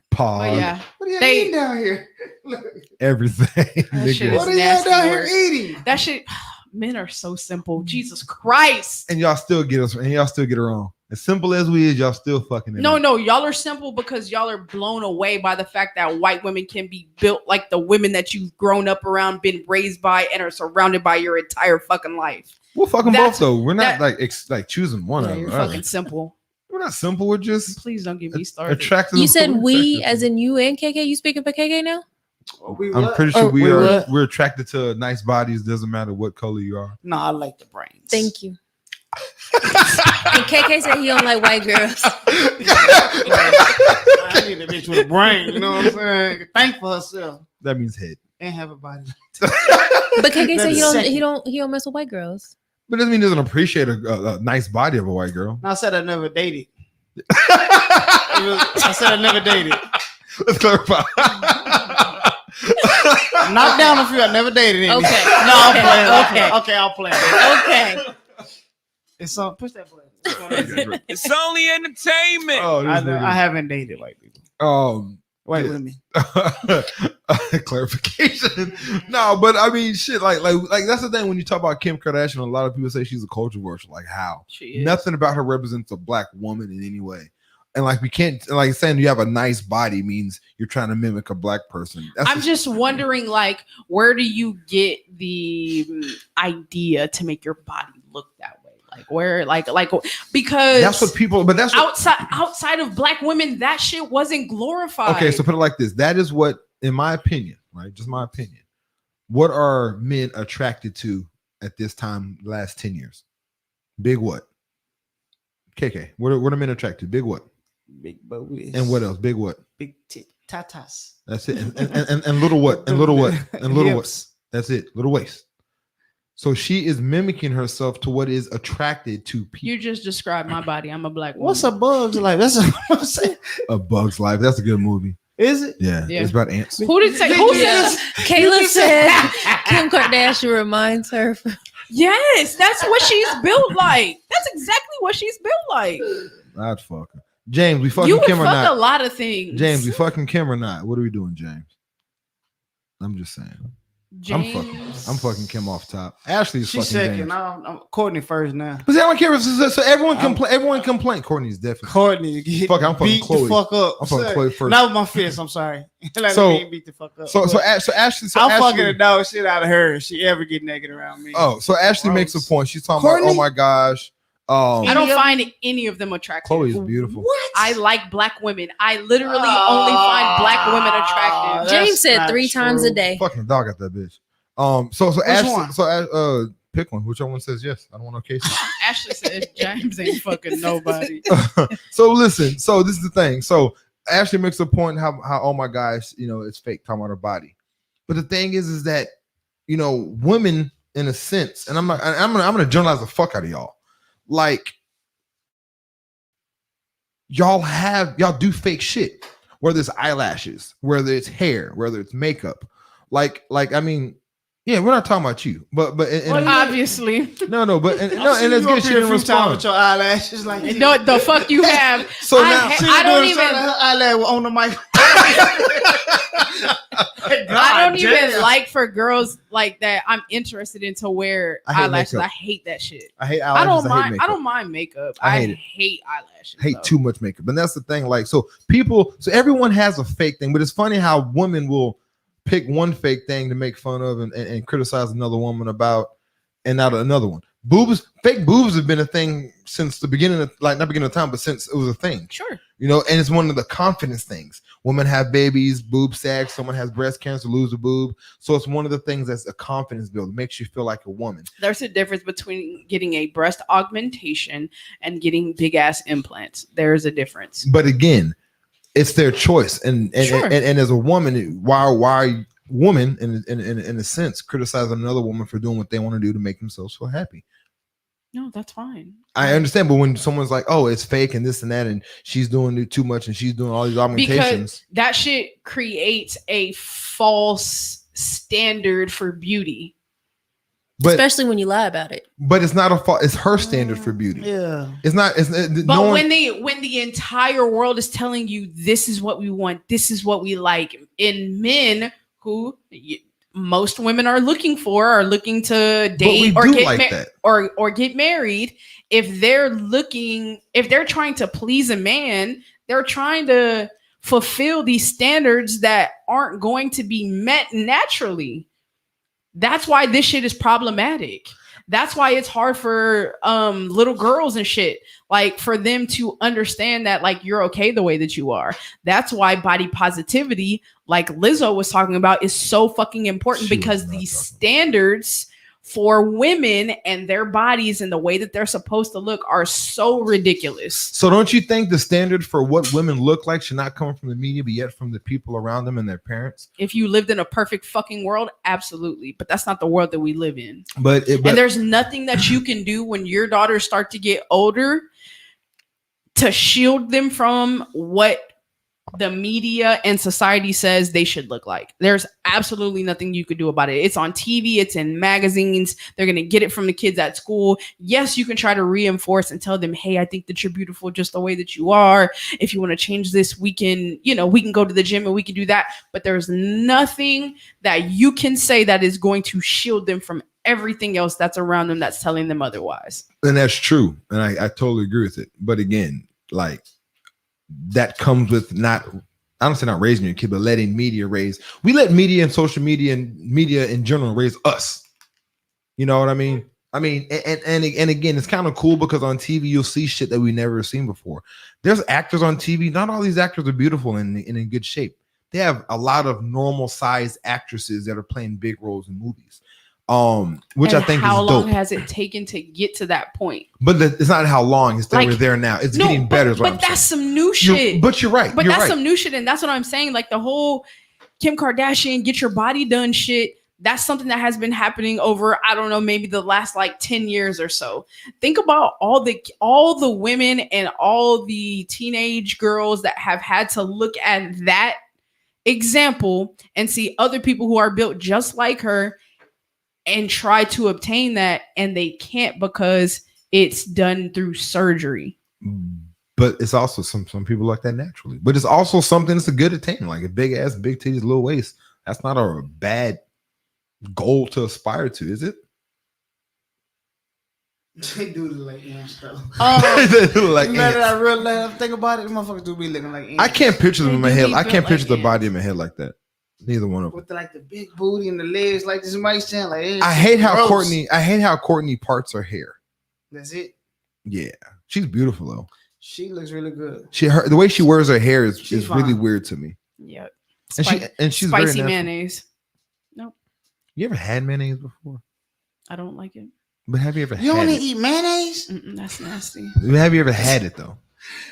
A: Pog,
B: But yeah,
C: What are you
B: They-
C: eating down here? Look,
A: everything.
B: shit
A: nigga.
B: is
C: what are you
B: nasty
C: down
B: work.
C: here eating?
B: that shit. Men are so simple. Jesus Christ.
A: And y'all still get us, and y'all still get it wrong. As simple as we is, y'all still fucking it
B: No,
A: up.
B: no, y'all are simple because y'all are blown away by the fact that white women can be built like the women that you've grown up around, been raised by, and are surrounded by your entire fucking life.
A: We're fucking
B: That's-
A: both though. We're not
B: that-
A: like choosing one
B: Yeah,
A: of
B: you're
A: them.
B: fucking simple.
A: We're not simple. We're just
B: Please don't get me started.
A: attracted.
D: You said we, as in you and KK. You speaking for KK now?
A: I'm pretty sure
C: Or
A: we
C: we
A: are.
C: what?
A: We're attracted to nice bodies. Doesn't matter what color you are.
C: No, I like the brains.
D: Thank you. And KK said he don't like white girls.
C: I need a bitch with a brain. You know what I'm saying? Think for herself
A: That means head.
C: and have a body.
D: But KK said
C: That's
D: he don't mess with white girls.
A: But doesn't mean he doesn't appreciate a nice body of a white girl.
C: No, I said I never dated. I said I never dated.
A: Let's clarify.
C: Knock down a few. I never dated any.
D: Okay.
C: No, I'm
D: Okay.
C: playing.
D: Okay.
C: Okay, I'll play.
D: Okay.
C: It's some push that button.
E: It's only entertainment.
A: Oh, this
C: I
A: nigga.
C: haven't dated white people. White
A: Yeah.
C: women.
A: Clarification. No, but I mean, shit. Like that's the thing when you talk about Kim Kardashian. A lot of people say she's a culture war. Like how?
B: She is.
A: Nothing about her represents a black woman in any way. And like we can't, like saying you have a nice body means you're trying to mimik a black person. That's
B: I'm just wondering, like, where do you get the idea to make your body look that way? Like, where, like, because
A: that's what people. But that's what,
B: outside of black women, that shit wasn't glorified.
A: okay. So put it like this. That is what, in my opinion, right? Just my opinion. What are men attracted to at this time? Last 10 years. Big what? KK. What are men attracted to? Big what?
C: Big boobies.
A: And what else? Big what?
C: Big tatas.
A: That's it. And little what? And little what? And little what?
C: Hips.
A: That's it. Little waist. So she is mimicking herself to what is attracted to people.
B: You just described my body. I'm a black woman.
C: What's a bug's life? That's what I'm saying.
A: A Bug's Life. That's a good movie.
C: Is it?
A: Yeah.
B: Yeah.
A: It's about ants.
B: Who did say? Who said?
D: Kayla said Kim Kardashian reminds her.
B: Yes, that's what she's built like. That's exactly what she's built like.
A: I'd fuck her. James, we fucking
B: You would
A: Kim or
B: fuck
A: not?
B: a lot of things.
A: James, we fucking Kim or not? What are we doing, James? I'm just saying.
B: James.
A: I'm fucking Kim off top. Ashley's
C: She's
A: fucking
C: second.
A: James.
C: I'm Courtney first now.
A: But see, I don't care. So everyone complain. Everyone complain. Courtney's definitely.
C: Courtney, get
A: Fuck, I'm fucking
C: beat
A: Chloe.
C: the fuck up.
A: I'm fucking Chloe first.
C: Not with my fist. I'm sorry. Like
A: So-
C: me beat the fuck up.
A: So
C: But
A: Ashley. So
C: I'm
A: Ashley,
C: fucking the dog shit out of her if she ever get naked around me.
A: Oh, so Ashley makes a
C: Gross.
A: point. She's talking
C: Courtney?
A: about, oh my gosh.
B: I don't
C: Any of-
B: find any of them attractive.
A: Chloe is beautiful.
C: What?
B: I like black women. I literally only find black women attractive.
C: That's
D: James said
C: not
D: 3 times a
C: true.
D: day.
A: Fucking the dog at that bitch. So
C: Which
A: Ashley.
C: one?
A: So pick one. Whichever one says yes. I don't want no case.
B: Ashley said James ain't fucking nobody.
A: So listen. So this is the thing. So Ashley makes a point how oh my gosh, it's fake talking about her body. But the thing is that women in a sense, and I'm gonna generalize the fuck out of y'all. Like y'all do fake shit, whether it's eyelashes, whether it's hair, whether it's makeup. Like I mean, yeah, we're not talking about you, but
B: Obviously.
A: no, but and
C: I've
A: it's
C: seen you
A: good.
C: up
A: She
C: here
A: didn't
C: a few times with
A: respond.
C: your eyelashes like
B: No, the fuck you have.
A: So now,
B: I don't even.
C: her eyelash on the mic.
B: I don't even like for girls like that. I'm interested into wear
A: I hate
B: eyelashes.
A: makeup.
B: I hate that shit.
A: I hate
B: I
A: eyelashes.
B: don't
A: I hate
B: mind.
A: makeup.
B: I don't mind makeup.
A: I
B: I
A: hate it.
B: hate eyelashes.
A: Hate
B: though.
A: too much makeup, and that's the thing. Like, so everyone has a fake thing, but it's funny how women will pick one fake thing to make fun of and criticize another woman about, and not another one. Fake boobs have been a thing since the beginning of, like, not beginning of time, but since it was a thing.
B: Sure.
A: And it's one of the confidence things. Women have babies, boob sag. Someone has breast cancer, lose a boob. So it's one of the things that's a confidence builder. Makes you feel like a woman.
B: There's a difference between getting a breast augmentation and getting big ass implants. There's a difference.
A: But again, it's their choice. And
B: Sure.
A: and as a woman, why women in a sense criticize another woman for doing what they want to do to make themselves feel happy?
B: No, that's fine.
A: I understand, but when someone's like, "Oh, it's fake and this and that," and she's doing it too much, and she's doing all these augmentations,
B: because that shit creates a false standard for beauty.
A: but
D: Especially when you lie about it.
A: but it's not a fault. It's her standard for beauty.
C: Yeah.
A: It's not. It's
B: But
A: no one,
B: when the entire world is telling you this is what we want, this is what we like, in men who most women are looking to date or get
A: that.
B: or get married, if they're trying to please a man, they're trying to fulfill these standards that aren't going to be met naturally. That's why this shit is problematic. That's why it's hard for little girls and shit, like for them to understand that like you're okay the way that you are. That's why body positivity, like Lizzo was talking about, is so fucking important, because these standards for women and their bodies and the way that they're supposed to look are so ridiculous.
A: So don't you think the standard for what women look like should not come from the media, but yet from the people around them and their parents?
B: If you lived in a perfect fucking world, absolutely. But that's not the world that we live in.
A: But
B: and there's nothing that you can do when your daughters start to get older to shield them from what the media and society says they should look like. There's absolutely nothing you could do about it. It's on TV, it's in magazines. They're going to get it from the kids at school. Yes, you can try to reinforce and tell them, hey, I think that you're beautiful just the way that you are. If you want to change this, we can go to the gym and we can do that. But there's nothing that you can say that is going to shield them from everything else that's around them that's telling them otherwise.
A: And that's true. And I totally agree with it. But again, like, that comes with I don't say not raising your kid, but letting media raise. We let media and social media and media in general raise us. You know what I mean? And again, it's kind of cool because on TV you'll see shit that we never seen before. There's actors on TV. Not all these actors are beautiful and in good shape. They have a lot of normal sized actresses that are playing big roles in movies. Which
B: and
A: I think
B: how
A: is
B: long
A: dope.
B: has it taken to get to that point?
A: But it's not how long. It's that
B: Like,
A: we're there now. It's
B: no,
A: getting better.
B: But that's some new shit.
A: But you're right.
B: But
A: you're
B: that's
A: right.
B: some new shit, and that's what I'm saying. Like the whole Kim Kardashian get your body done shit. That's something that has been happening over, I don't know, maybe the last like 10 years or so. Think about all the women and all the teenage girls that have had to look at that example and see other people who are built just like her and try to obtain that, and they can't because it's done through surgery.
A: But it's also some people like that naturally. But it's also something that's a good attainment, like a big ass, big titties, little waist. That's not a bad goal to aspire to, is it?
C: They do look like ants, though.
A: Like
C: now that I realize, think about it, the motherfuckers do be looking like ants.
A: I can't picture them in my
B: They
A: head.
B: do
A: I
B: feel
A: can't
B: like
A: picture the
B: ants.
A: body in my head like that. Neither one of them.
C: With the big booty and the legs like this might stand like ants.
A: I hate how
C: Gross.
A: Courtney parts her hair.
C: That's it.
A: Yeah, she's beautiful though.
C: She looks really good.
A: The way she wears her hair is
C: She's
A: really
C: fine.
A: weird to me.
B: Yep.
A: And she's very
B: spicy
A: natural.
B: mayonnaise.
A: You ever had mayonnaise before?
B: I don't like it.
A: But have you ever
C: You
A: had
C: only
A: it?
C: eat mayonnaise?
B: That's nasty.
A: Have you ever had it though?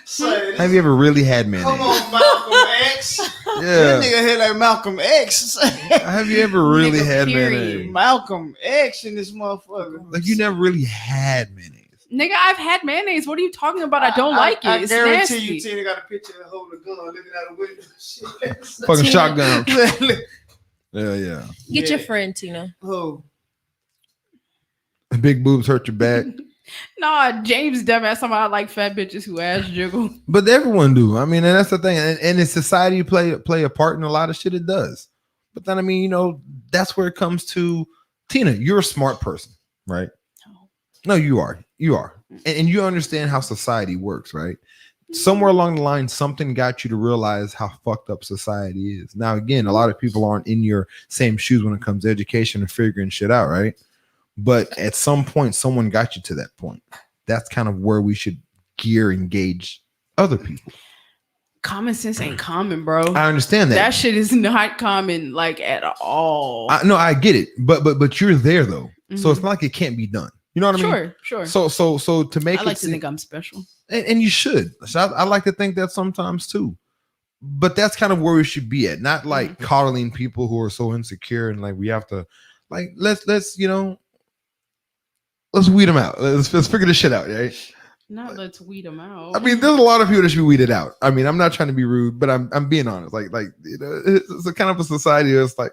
C: Son,
A: Have you ever really had mayonnaise?
C: come on, Malcolm X.
A: Yeah.
C: That nigga head like Malcolm X.
A: Have you ever really
B: Nigga,
A: had
B: period.
A: mayonnaise?
C: Malcolm X in this motherfucker.
A: Like you never really had mayonnaise.
B: Nigga, I've had mayonnaise. What are you talking about? I don't like it.
C: I
B: It's
C: guarantee
B: nasty.
C: you, Tina got a picture of holding a gun, looking out the window. Shit.
A: Fucking
B: Tina-
A: shotgun.
C: Look.
A: Yeah.
D: Get your
C: Yeah.
D: friend, Tina.
C: Who?
A: Big boobs hurt your back.
B: Nah, James dumbass. Somebody like fat bitches who ass jiggle.
A: But everyone do. I mean, and that's the thing. And in society play a part in a lot of shit. It does. But then, I mean, that's where it comes to Tina. You're a smart person, right? No, you are. You are. And you understand how society works, right? Somewhere along the line, something got you to realize how fucked up society is. Now, again, a lot of people aren't in your same shoes when it comes to education and figuring shit out, right? But at some point, someone got you to that point. That's kind of where we should engage other people.
B: Common sense ain't common, bro.
A: I understand that.
B: That shit is not common, like at all.
A: No, I get it. But you're there though. So
B: Mhm.
A: it's not like it can't be done. You know what I mean?
B: Sure.
A: So to make
B: I
A: it
B: like to
A: seem-
B: think I'm special.
A: and you should. So I like to think that sometimes too. But that's kind of where we should be at. Not like coddling people who are so insecure and like we have to like let's let's weed them out. Let's figure this shit out, right?
B: Not let's weed them out.
A: I mean, there's a lot of people that should be weeded out. I mean, I'm not trying to be rude, but I'm being honest. Like you know, it's a kind of a society that's like,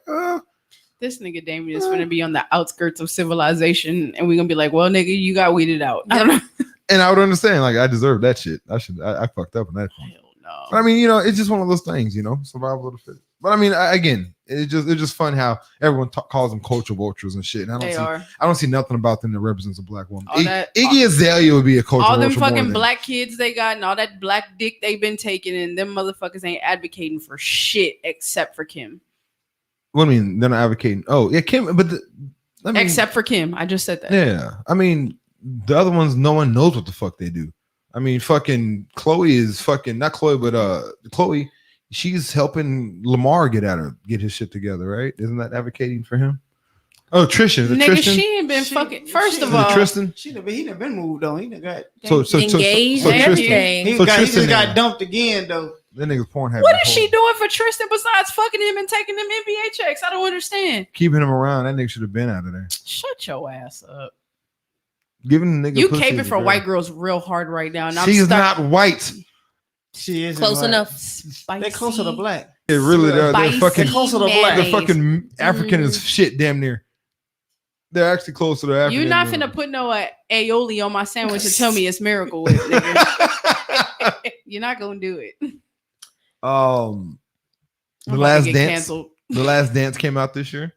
B: this nigga Damien is gonna be on the outskirts of civilization, and we're gonna be like, well, nigga, you got weeded out. I don't know.
A: And I would understand, like, I deserve that shit. I fucked up on that point.
B: Hell no.
A: But I mean, you know, it's just one of those things, you know, survival of the fittest. But I mean, again, it's just fun how everyone calls them culture vultures and shit. And I don't see nothing about them that represents a black woman. Iggy Azalea would be a culture vulture.
B: All them fucking black kids they got and all that black dick they've been taking, and them motherfuckers ain't advocating for shit except for Kim.
A: What do you mean? They're not advocating. Oh, yeah, Kim, but
B: except for Kim. I just said that.
A: Yeah. I mean, the other ones, no one knows what the fuck they do. I mean, fucking Chloe is fucking not Chloe, but Chloe. She's helping Lamar get his shit together, right? Isn't that advocating for him? Oh, Tristan.
B: Nigga,
A: Tristan?
B: she ain't been fucking. First of all,
A: Tristan.
C: He done been moved on. He done got
D: engaged.
A: Tristan.
C: He just got dumped again though.
A: That nigga's porn.
B: What is she doing for Tristan besides fucking him and taking them NBA checks? I don't understand.
A: Keeping him around. That nigga should have been out of there.
B: Shut your ass up.
A: Giving the nigga.
B: You caping for white girls real hard right now. And
A: she's not white.
C: She is
D: close enough.
C: They're closer to black.
A: It really they're fucking
C: closer to black.
A: They're fucking African as shit, damn near. They're actually closer to African.
B: You're not finna put no aioli on my sandwich and tell me it's Miracle Whip, nigga. You're not gonna do it.
A: The Last Dance. Canceled. The Last Dance came out this year.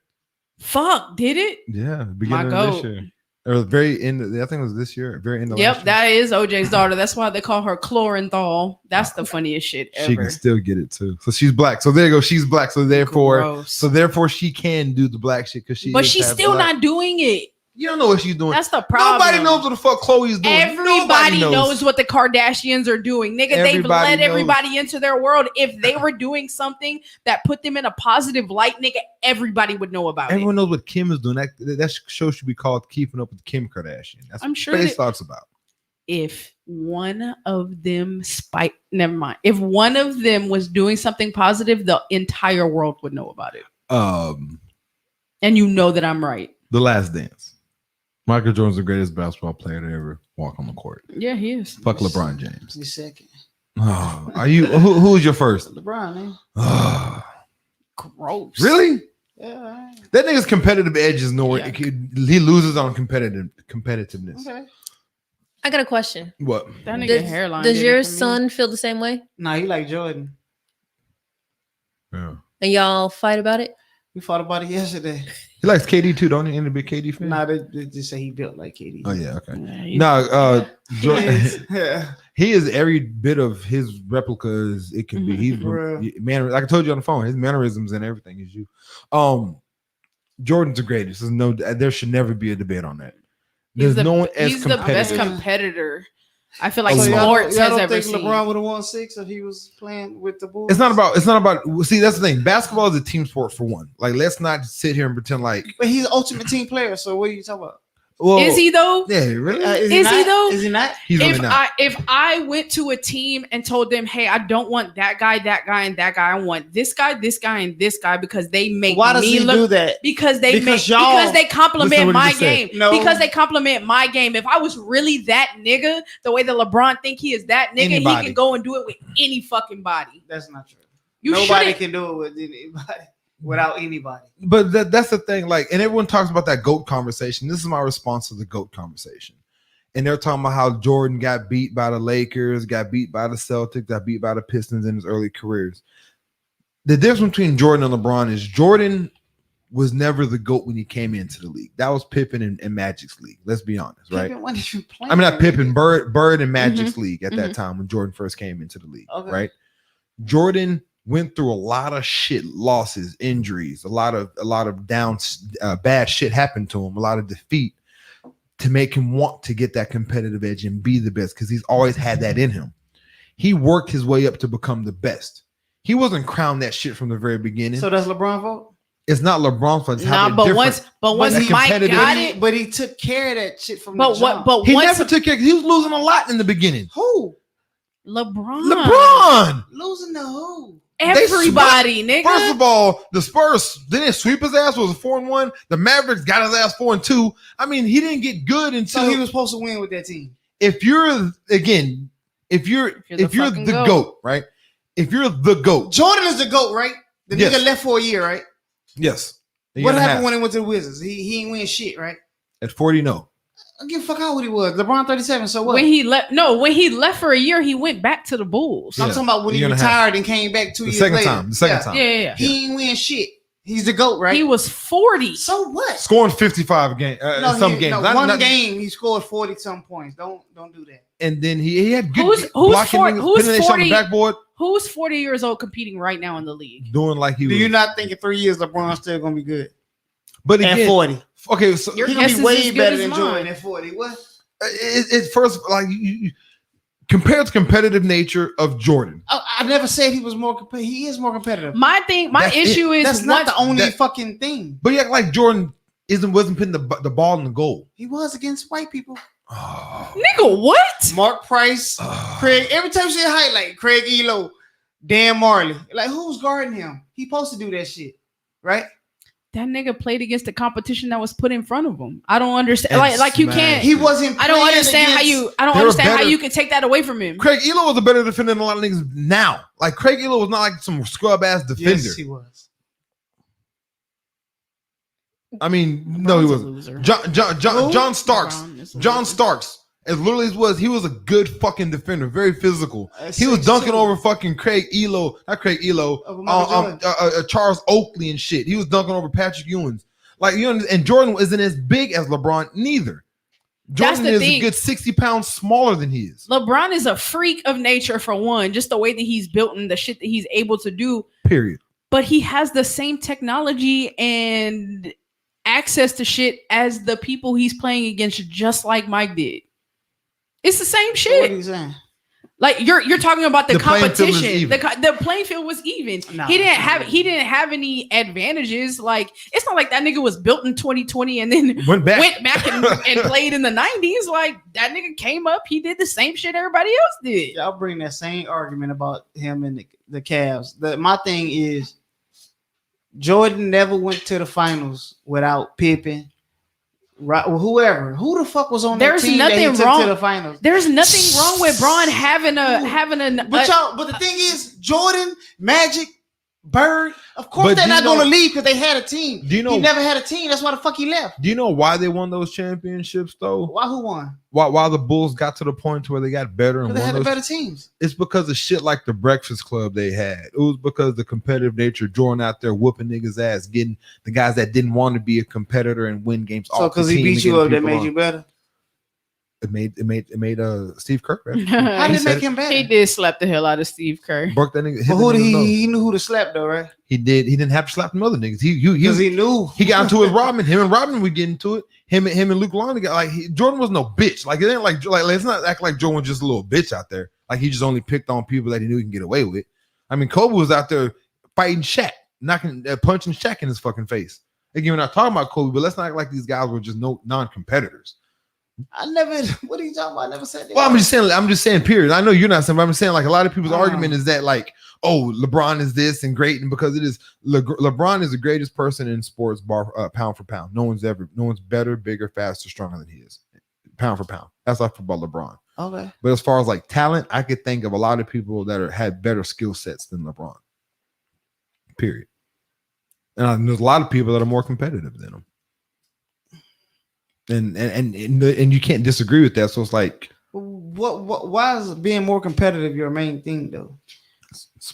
B: Fuck, did it?
A: Yeah, beginning of this year. Or the very end. I think it was this year. Very end of last year.
B: That is OJ's daughter. That's why they call her Chlorenthal. That's the funniest shit ever.
A: She can still get it too. So she's black. So there you go. She's black. So therefore, she can do the black shit because she.
B: But she's still not doing it.
A: You don't know what she's doing.
B: That's the problem.
A: Nobody knows what the fuck Chloe's doing.
B: Everybody knows what the Kardashians are doing. Nigga, they've let everybody into their world. If they were doing something that put them in a positive light, nigga, everybody would know about it.
A: Everyone knows what Kim is doing. That show should be called Keeping Up with Kim Kardashian. That's
B: I'm sure
A: what thoughts about.
B: If one of them never mind. If one of them was doing something positive, the entire world would know about it. And you know that I'm right.
A: The Last Dance. Michael Jordan's the greatest basketball player to ever walk on the court.
B: Yeah, he is.
A: Fuck LeBron James.
C: He's second.
A: Oh, are you? Who's your first?
C: LeBron, man.
B: Gross.
A: Really?
C: Yeah.
A: That nigga's competitive edge is nowhere. Yeah. He loses on competitiveness.
C: Okay.
D: I got a question.
A: What?
B: That nigga hairline.
D: Does your son feel the same way?
C: Nah, he like Jordan.
A: Yeah.
D: And y'all fight about it?
C: We fought about it yesterday.
A: He likes KD too, don't he? Ain't a big KD fan?
C: Nah, they just say he built like KD.
A: Oh yeah, okay.
C: Yeah,
A: he is every bit of his replica as it can be. He's man, like I told you on the phone, his mannerisms and everything is you. Jordan's the greatest. There should never be a debate on that. There's no one as
B: he's the best competitor. I feel like
C: sports
B: has ever
C: seen. LeBron would have won 6 if he was playing with the Bulls.
A: It's not about. See, that's the thing. Basketball is a team sport for one. Like, let's not sit here and pretend like.
C: But he's an ultimate team player. So what are you talking about?
B: Well, is he though?
A: Yeah, really.
B: Is he though?
C: Is he not?
A: He's really not.
B: If I went to a team and told them, hey, I don't want that guy, and that guy. I want this guy, and this guy because they make
C: Why does he do that?
B: Because they compliment my game. No. Because they compliment my game. If I was really that nigga, the way that LeBron think he is that nigga, he can go and do it with any fucking body.
C: That's not true. Nobody can do it with anybody. Without anybody.
A: But that's the thing. Like, and everyone talks about that GOAT conversation. This is my response to the GOAT conversation. And they're talking about how Jordan got beat by the Lakers, got beat by the Celtics, got beat by the Pistons in his early careers. The difference between Jordan and LeBron is Jordan was never the GOAT when he came into the league. That was Pippen and Magic's league. Let's be honest, right?
C: When did you play?
A: I mean, not Pippen, Bird and Magic's league at that time when Jordan first came into the league, right? Jordan went through a lot of shit, losses, injuries, a lot of bad shit happened to him, a lot of defeat to make him want to get that competitive edge and be the best because he's always had that in him. He worked his way up to become the best. He wasn't crowned that shit from the very beginning.
C: So that's LeBron's fault?
A: It's not LeBron's fault.
B: But once Mike got it,
C: but he took care of that shit from
B: the
C: jump.
B: But
A: he never took care. He was losing a lot in the beginning.
C: Who?
B: LeBron
C: losing to who?
B: Everybody, nigga.
A: First of all, the Spurs didn't sweep his ass. Was a 4-1. The Mavericks got his ass 4-2. I mean, he didn't get good until
C: So he was supposed to win with that team.
A: If you're the GOAT, right? If you're the GOAT,
C: Jordan is the GOAT, right? The
A: Yes.
C: nigga left for a year, right?
A: yes.
C: What happened when he went to the Wizards? He ain't win shit, right?
A: At 40? No.
C: I give a fuck how old he was. LeBron 37. So what?
B: When he left for a year, he went back to the Bulls.
C: I'm
A: Yeah.
C: talking about when he
A: Year and a
C: retired and came back 2
A: The
C: years
A: second
C: later.
A: time. The second time.
B: Yeah.
C: He ain't win shit. He's the GOAT, right?
B: He was 40.
C: So what?
A: Scoring 55 a game. Some games.
C: One game he scored 40 some points. Don't do that.
A: And then he had good
B: Who's
A: blocking.
B: 40
A: niggas,
B: who's
A: putting that shit on
B: 40
A: the backboard,
B: Who's 40 years old competing right now in the league?
A: doing like he
C: Do
A: was.
C: you not think in 3 years LeBron's still gonna be good?
A: But
C: At
A: again,
C: 40.
A: okay, so
B: Your
C: He's gonna
B: guess
C: be
B: is
C: way
B: as good
C: better
B: as
C: than
B: mine.
C: Jordan at 40. What?
A: it's first like you compare the competitive nature of Jordan.
C: I never said he was more competitive. He is more competitive.
B: My
A: That's
B: issue is
C: That's not the only
A: that-
C: fucking thing.
A: But yeah, like Jordan wasn't putting the ball in the goal.
C: He was against white people.
A: Oh,
B: nigga, what?
C: Mark Price, Craig. Every time you see a highlight, Craig Elo, Dan Marley. Like, who's guarding him? He supposed to do that shit, right?
B: That nigga played against the competition that was put in front of him. I don't understand.
A: And
B: Like you
A: smashed.
B: can't.
C: He wasn't.
B: I don't
C: playing
B: understand how
C: against-
B: you. I don't
A: They were
B: understand how
A: better.
B: you can take that away from him.
A: Craig Elo was a better defender than a lot of niggas now. Like Craig Elo was not like some scrub ass defender.
C: Yes, he was.
A: I mean, no, he
B: LeBron's a
A: wasn't.
B: loser.
A: John Starks.
B: LeBron is a
A: John
B: loser.
A: Starks. As literally as was, he was a good fucking defender, very physical. He was
C: 6'2".
A: dunking over fucking Craig Elo, not Craig Elo,
C: Over Michael
A: Charles Oakley and shit. He was dunking over Patrick Ewing's. Like you know, and Jordan isn't as big as LeBron neither.
B: That's
A: Jordan
B: the
A: is
B: thing.
A: a good 60 pounds smaller than he is.
B: LeBron is a freak of nature for one, just the way that he's built and the shit that he's able to do.
A: Period.
B: But he has the same technology and access to shit as the people he's playing against, just like Mike did. It's the same
C: What are
B: shit.
C: you saying?
B: Like you're talking about the
A: The playing field is
B: competition.
A: even.
B: The playing field was even.
C: No,
B: he didn't
C: it's
B: have any advantages. Like it's not like that nigga was built in 2020 and then
A: Went back.
B: and played in the 90s. Like that nigga came up, he did the same shit everybody else did.
C: Y'all bring that same argument about him and the Cavs. My thing is, Jordan never went to the finals without Pippen, right? Whoever. Who the fuck was on
B: There's
C: that team that he
B: nothing
C: took
B: wrong-
C: to the finals?
B: There's nothing wrong with Braun having a
C: But the thing is, Jordan, Magic, Bird. Of course,
A: But
C: they're
A: do you
C: not going to
A: know-
C: leave because they had a team.
A: Do you know-
C: he never had a team? That's why the fuck he left.
A: Do you know why they won those championships though?
C: Why? Who won?
A: Why the Bulls got to the point to where they got better and
C: Because they
A: won
C: had the
A: those?
C: better teams.
A: It's because of shit like the Breakfast Club they had. It was because the competitive nature, Jordan out there whooping niggas' ass, getting the guys that didn't want to be a competitor and win games.
C: So because he beat you up, that made you better.
A: It made Steve Kerr better.
C: How did it
A: said
C: make him better?
B: He did slap the hell out of Steve Kerr.
A: Broke that nigga. hit
C: But
A: the
C: who did
A: nigga in the nose.
C: he knew who to slap though, right?
A: He did. He didn't have to slap them other niggas. He
C: Because he knew.
A: He got into it with Rodman. Him and Rodman would get into it. Him and Luke Longley got like Jordan was no bitch. Like it ain't like let's not act like Jordan was just a little bitch out there. Like he just only picked on people that he knew he can get away with. I mean, Kobe was out there fighting Shaq, punching Shaq in his fucking face. Again, we're not talking about Kobe, but let's not act like these guys were just non-competitors.
C: I never. What are you talking about? I never said that.
A: Well, I'm just saying. Period. I know you're not saying, but I'm saying like a lot of people's argument is that like, oh, LeBron is this and great, and because it is LeBron is the greatest person in sports, pound for pound. No one's better, bigger, faster, stronger than he is, pound for pound. That's like football LeBron.
C: Okay.
A: But as far as like talent, I could think of a lot of people that had better skill sets than LeBron. Period. And there's a lot of people that are more competitive than him. And you can't disagree with that. So it's like,
C: What? Why is being more competitive your main thing though?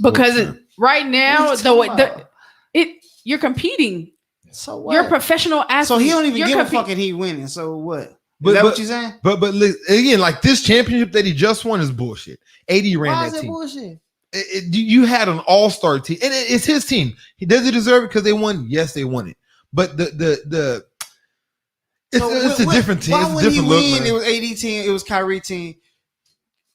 B: Because right now
C: What are you talking about?
B: you're competing.
C: So what?
B: You're a professional athlete.
C: So he don't even
B: You're
C: give a
B: compe-
C: fuck if he winning. So what?
A: But-
C: Is that
A: but-
C: what you're saying?
A: But again, like this championship that he just won is bullshit. 80 ran
C: Why
A: that
C: is that
A: team.
C: bullshit?
A: You had an all-star team, and it's his team. Does he deserve it because they won? Yes, they won it. But it's a different team.
C: Why
A: It's a
C: when he
A: different look,
C: win,
A: man.
C: it was AD team, it was Kyrie team.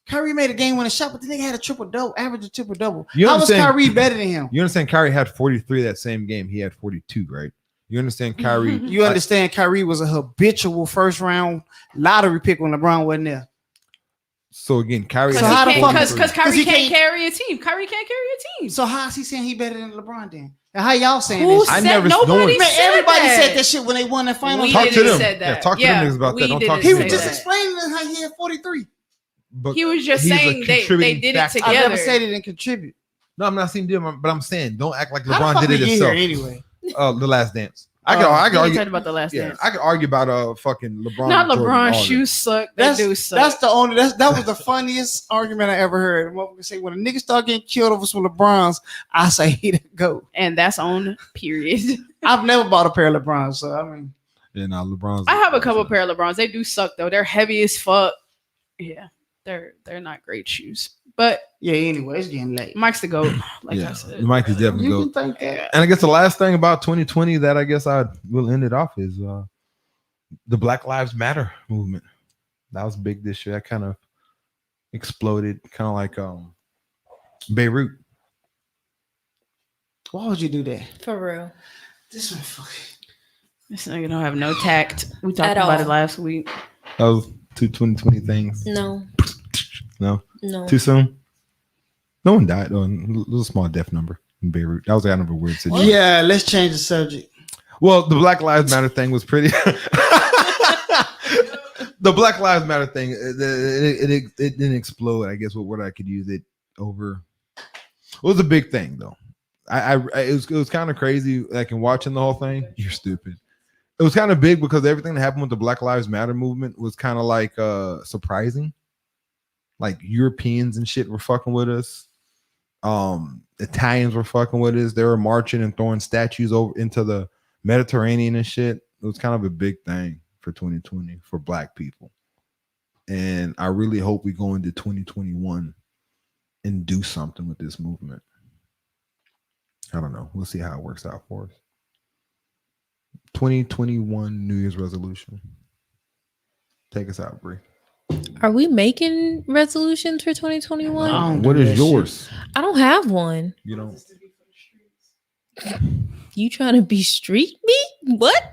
C: Kyrie made a game winning shot, but the nigga had a triple double, average a triple double.
A: You
C: How was
A: understand-
C: Kyrie better than him?
A: You understand? Kyrie had 43 that same game. He had 42, right? You understand? Kyrie.
C: You understand? Kyrie was a habitual first round lottery pick when LeBron wasn't there.
A: So again, Kyrie.
C: So how the fuck-
B: Because Kyrie
C: he
B: can't
C: can't-
B: carry a team. Kyrie can't carry a team.
C: So how is he saying he better than LeBron then? And how y'all saying
B: Who
C: this?
A: I
B: said
A: never- no
B: nobody
A: one-
C: Man,
B: said
C: everybody
B: that.
C: said that shit when they won the finals.
B: We
A: Talk to
B: didn't
A: them.
B: say that.
A: Yeah, talk to them niggas about
B: we
A: that. Don't
B: didn't
A: talk to
C: He
A: me
C: was
B: say
C: just
A: about
B: that.
C: explaining how he had 43.
A: But
B: He was just
A: he's a
B: saying they
A: contributing
B: did it
A: factor.
B: together.
C: I never said he didn't contribute.
A: No, I'm not saying them, but I'm saying don't act like
C: How the
A: LeBron
C: fuck
A: did
C: we
A: it
C: get
A: himself.
C: here anyway?
A: The Last Dance. I
C: Oh,
A: can
B: We
A: argue.
B: ain't talking about the last
A: Yeah,
B: dance.
A: I could argue about fucking LeBron.
B: Not
A: Jordan, all
B: LeBron's
A: that.
B: shoes suck. That dude suck.
C: That's the only that was the funniest argument I ever heard. Motherfucker say when a nigga start getting killed over some LeBrons, I say he the GOAT.
B: And that's on period.
C: I've never bought a pair of LeBrons, so I mean,
A: Yeah, no, LeBron's.
B: I have a couple pair of LeBrons. They do suck though. They're heavy as fuck. Yeah, they're not great shoes. But
C: yeah. Anyway, it's getting late.
B: Mike's the GOAT. Like
A: Yeah,
B: I said.
A: Mike is definitely
C: You
A: go.
C: can think that.
A: And I guess the last thing about 2020 that I guess I will end it off is the Black Lives Matter movement. That was big this year. That kind of exploded, kind of like Beirut.
C: Why would you do that?
D: For real.
C: This one fucking.
B: This nigga don't have no tact. We talked
D: At
B: about
D: all.
B: it last week.
A: That was two 2020 things.
D: No.
A: No,
D: No.
A: too soon. No one died. Though. A little small death number in Beirut. That was kind of a weird situation.
C: Yeah, let's change the subject.
A: Well, the Black Lives Matter thing was pretty. The Black Lives Matter thing, it didn't explode. I guess what word I could use it over. It was a big thing though. It was kind of crazy. Like in watching the whole thing, you're stupid. It was kind of big because everything that happened with the Black Lives Matter movement was kind of like surprising. Like Europeans and shit were fucking with us. Italians were fucking with us. They were marching and throwing statues over into the Mediterranean and shit. It was kind of a big thing for 2020 for Black people. And I really hope we go into 2021 and do something with this movement. I don't know. We'll see how it works out for us. 2021 New Year's resolution. Take us out, Bree.
D: Are we making resolutions for 2021?
C: don't
A: What
C: do
A: is
C: that
A: yours?
D: I don't have one.
A: You know,
D: You trying to be street beat? What?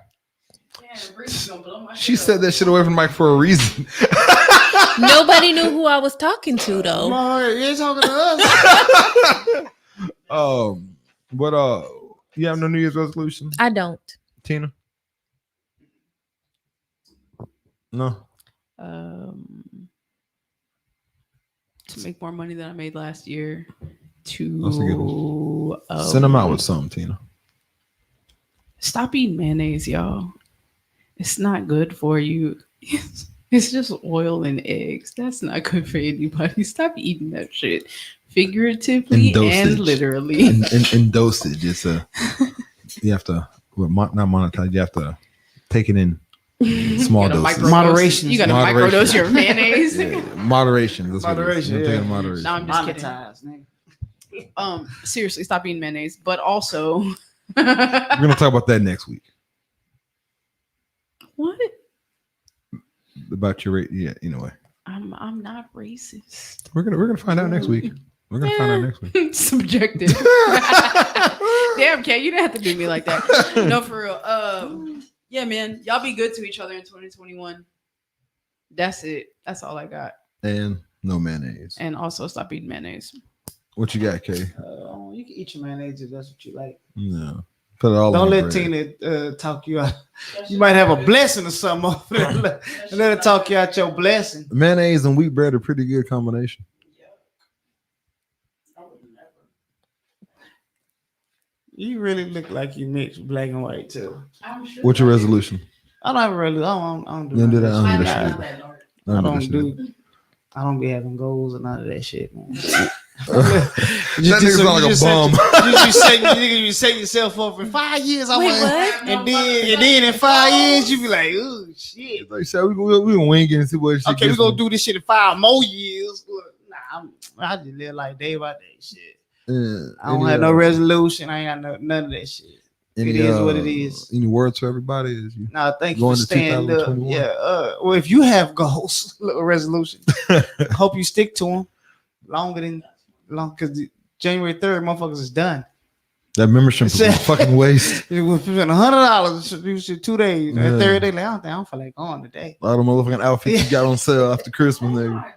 A: she said that shit away from the mic for a reason.
D: Nobody knew who I was talking to though.
C: Motherfucker, you ain't talking to us.
A: But you have no New Year's resolution,
D: I don't.
A: Tina? No.
B: To make more money than I made last year.
A: That's a good
B: To
A: Send them out with something, Tina.
B: stop eating mayonnaise, y'all. It's not good for you. It's just oil and eggs. That's not good for anybody. Stop eating that shit, figuratively
A: In dosage.
B: and literally.
A: In dosage, it's you have to not monetize. You have to take it in small
B: You gotta
A: doses.
B: microdose-
C: Moderation.
B: You gotta
A: Moderation.
B: microdose your mayonnaise.
A: Yeah, moderation. That's
C: Moderation,
A: What it is.
C: yeah.
A: Moderation.
B: No, I'm just kidding.
C: Monetize, nigga.
B: Seriously, stop eating mayonnaise. But also,
A: We're gonna talk about that next week.
B: what?
A: About your rate. Yeah. Anyway,
B: I'm not racist.
A: we're gonna find out next week. We're gonna find out next week.
B: Subjective. Damn, Kay, you didn't have to do me like that. No, for real. Yeah, man, y'all be good to each other in 2021. That's it. That's all I got.
A: And no mayonnaise.
B: And also stop eating mayonnaise.
A: What you got, Kay?
C: You can eat your mayonnaise if that's what you like.
A: No. Put it all.
C: Don't
A: on
C: let
A: bread.
C: Tina talk you out. You might have a blessing or something over there. Let her talk you out your blessing.
A: Mayonnaise and wheat bread are pretty good combination.
C: You really look like you mix black and white too.
A: What's your resolution?
C: I don't really. I don't do
A: Don't do
C: none
A: that.
C: of
A: I don't do
C: shit.
A: that shit.
C: I don't do. I don't be having goals or none of that shit, man.
A: That nigga sound like a bum.
C: You set yourself up for 5 years. I
D: Wait,
C: want,
D: what?
C: and then in 5 years you be like, oh shit.
A: Like, so we gonna wing it and see what shit
C: Okay, we
A: gets
C: gonna
A: me.
C: do this shit in 5 more years. Look, I just live like day by day shit.
A: Yeah.
C: I don't have no resolution. I ain't got none of that shit. It is what it is.
A: Any words for everybody? Is you
C: No, thank you
A: Going
C: for
A: to
C: staying up.
A: 2021?
C: Yeah. Well, if you have goals, little resolution, hope you stick to them long because January 3rd, motherfuckers is done.
A: that membership is a fucking waste.
C: It was $100 2 days.
A: Yeah.
C: That third day, like, I don't feel like going today.
A: A lot of motherfucking outfits you got on sale after Christmas, nigga.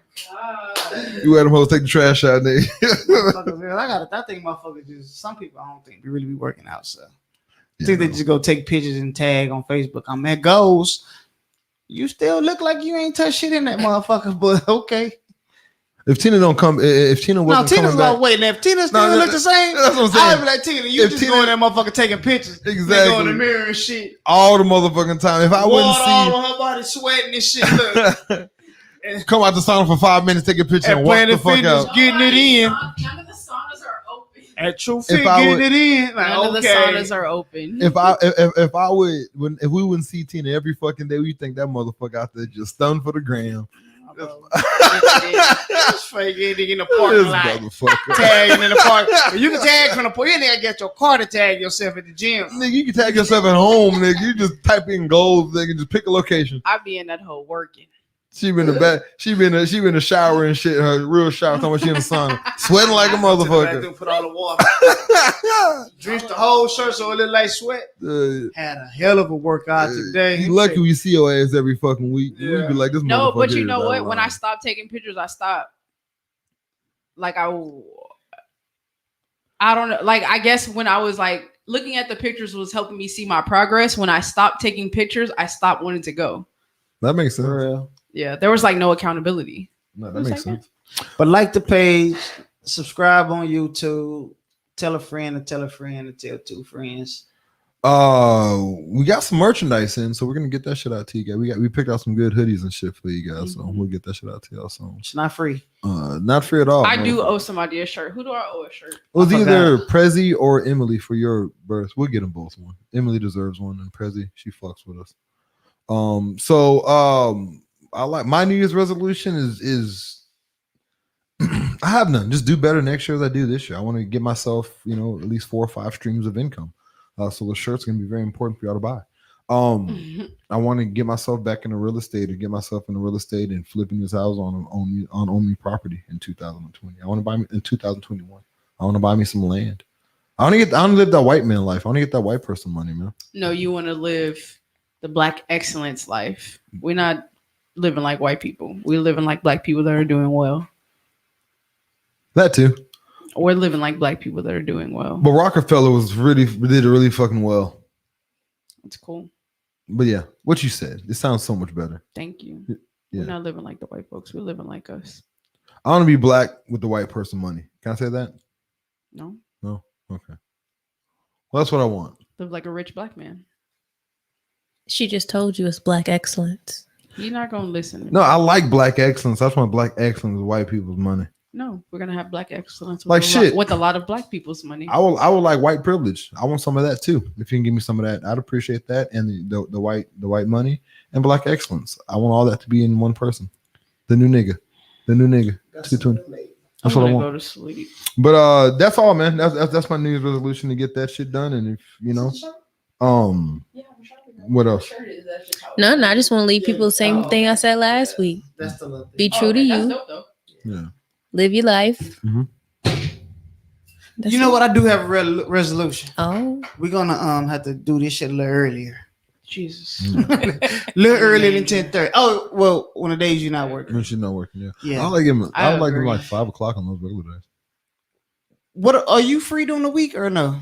A: You let them hoes take the trash out, nigga.
C: I think motherfuckers just some people I don't think they really be working out. So I think they just go take pictures and tag on Facebook. I'm at goals. You still look like you ain't touched shit in that motherfucker, but okay.
A: If Tina don't come, if Tina wasn't
C: Tina's
A: coming back,
C: waiting. If Tina still look the same,
A: that's what I'm saying.
C: I'll be like, Tina, you just go in that motherfucker taking pictures.
A: Exactly.
C: Go in the mirror and shit.
A: All the motherfucking time. If I wouldn't
C: all on her body sweating and shit. Look.
A: Come out the sauna for 5 minutes, take a picture, and walk the fuck out.
C: Getting it in.
B: None of the saunas are open.
C: At True Fit, getting it in. Like,
B: None of the saunas are open.
A: If we wouldn't see Tina every fucking day, we think that motherfucker out there just stunned for the gram.
C: Just fake it in the parking lot. Tagging in the park. You can tag from the park. You ain't gotta get your car to tag yourself at the gym.
A: Nigga, you can tag yourself at home, nigga. You just type in goals, nigga. Just pick a location.
B: I be in that hole working.
A: She been in the back. She been in the shower and shit. Her real shower. Talking about she in the sun, sweating like a motherfucker.
C: Put all the water. Drenched the whole shirt so it looked like sweat. Had a hell of a workout today.
A: You lucky we see your ass every fucking week.
C: Yeah.
A: We be like this.
B: No, but you know what?
A: Lying.
B: When I stopped taking pictures, I stopped. Like I don't know. Like I guess when I was like looking at the pictures was helping me see my progress. When I stopped taking pictures, I stopped wanting to go.
A: That makes sense.
B: Yeah, there was like no accountability.
A: No, that makes sense.
C: But like the page, subscribe on YouTube, tell a friend and tell a friend and tell 2 friends.
A: We got some merchandise in, so we're gonna get that shit out to you guys. We picked out some good hoodies and shit for you guys, so we'll get that shit out to y'all soon.
C: It's not free.
A: Not free at all.
B: I do owe somebody a shirt. Who do I owe a shirt?
A: It was either Prezi or Emily for your birth. We'll get them both one. Emily deserves one, and Prezi, she fucks with us. I like my New Year's resolution is I have none. Just do better next year as I do this year. I want to get myself, at least 4 or 5 streams of income. So the shirt's gonna be very important for y'all to buy. I want to get myself back into real estate or get myself into real estate and flipping this house on only property in 2020. I want to buy me in 2021. I want to buy me some land. I want to live that white man life. I want to get that white person money, man.
B: No, you want to live the Black excellence life. We're not living like white people. We're living like Black people that are doing well.
A: That too.
B: We're living like Black people that are doing well.
A: But Rockefeller did really fucking well.
B: It's cool.
A: But yeah, what you said, it sounds so much better.
B: Thank you.
A: Yeah.
B: We're not living like the white folks. We're living like us.
A: I want to be Black with the white person money. Can I say that?
B: No.
A: No? Okay. Well, that's what I want.
B: Live like a rich Black man.
D: She just told you it's Black excellence.
B: You're not going to listen.
A: No, I like Black excellence. I just want Black excellence with white people's money.
B: No, we're going to have Black excellence
A: with
B: a lot of Black people's money.
A: I would like white privilege. I want some of that too. If you can give me some of that, I'd appreciate that. And the white money and Black excellence. I want all that to be in one person. The new nigga. 220. That's what I want.
B: Go to sleep.
A: But that's all, man. That's my New Year's resolution to get that shit done. And if what else?
D: No, I just want to leave people the same thing I said last week.
C: That's the little
D: Be true to you.
B: Dope, though.
A: Yeah.
D: Live your life.
A: Mm-hmm.
C: You know what? I do have a resolution.
D: Oh,
C: We're gonna have to do this shit a little earlier.
B: Jesus.
C: A little earlier than 10:30. Oh, well, one of the days you're not working.
A: When she's not working,
C: Yeah.
A: I like him. I like him
B: agree.
A: like 5 o'clock on those regular days.
C: What are you free during the week or no?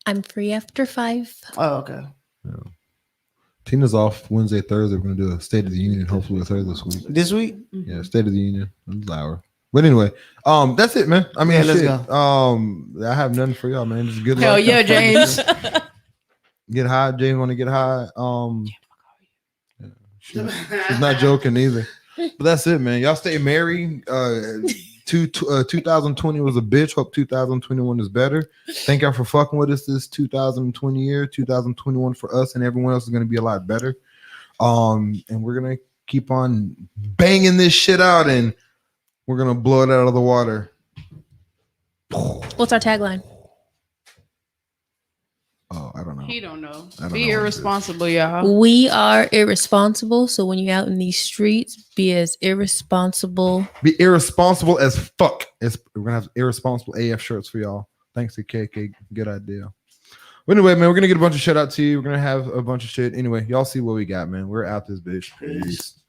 D: I'm free after 5.
C: Oh, okay.
A: Yeah. Tina's off Wednesday, Thursday. We're gonna do a State of the Union, hopefully with her this week.
C: This week?
A: Yeah, State of the Union. It's hour. But anyway, that's it, man. I mean,
C: Yeah, let's
A: shit.
C: go.
A: I have nothing for y'all, man. Just good
B: Hell
A: luck.
B: yeah, James.
A: Get high. James want to get high. Yeah, she's not joking either. But that's it, man. Y'all stay merry. 2020 was a bitch. Hope 2021 is better. Thank y'all for fucking with us this 2020 year. 2021 for us and everyone else is going to be a lot better. And we're going to keep on banging this shit out and we're going to blow it out of the water.
D: What's our tagline?
A: Oh, I don't know.
B: He don't know.
A: I don't
B: Be
A: know what it
B: irresponsible, y'all.
D: We are irresponsible. So when you're out in these streets, be as irresponsible.
A: Be irresponsible as fuck. We're going to have irresponsible AF shirts for y'all. Thanks to KK. Good idea. But anyway, man, we're going to get a bunch of shit out to you. We're going to have a bunch of shit. Anyway, y'all see what we got, man. We're out this bitch. Peace.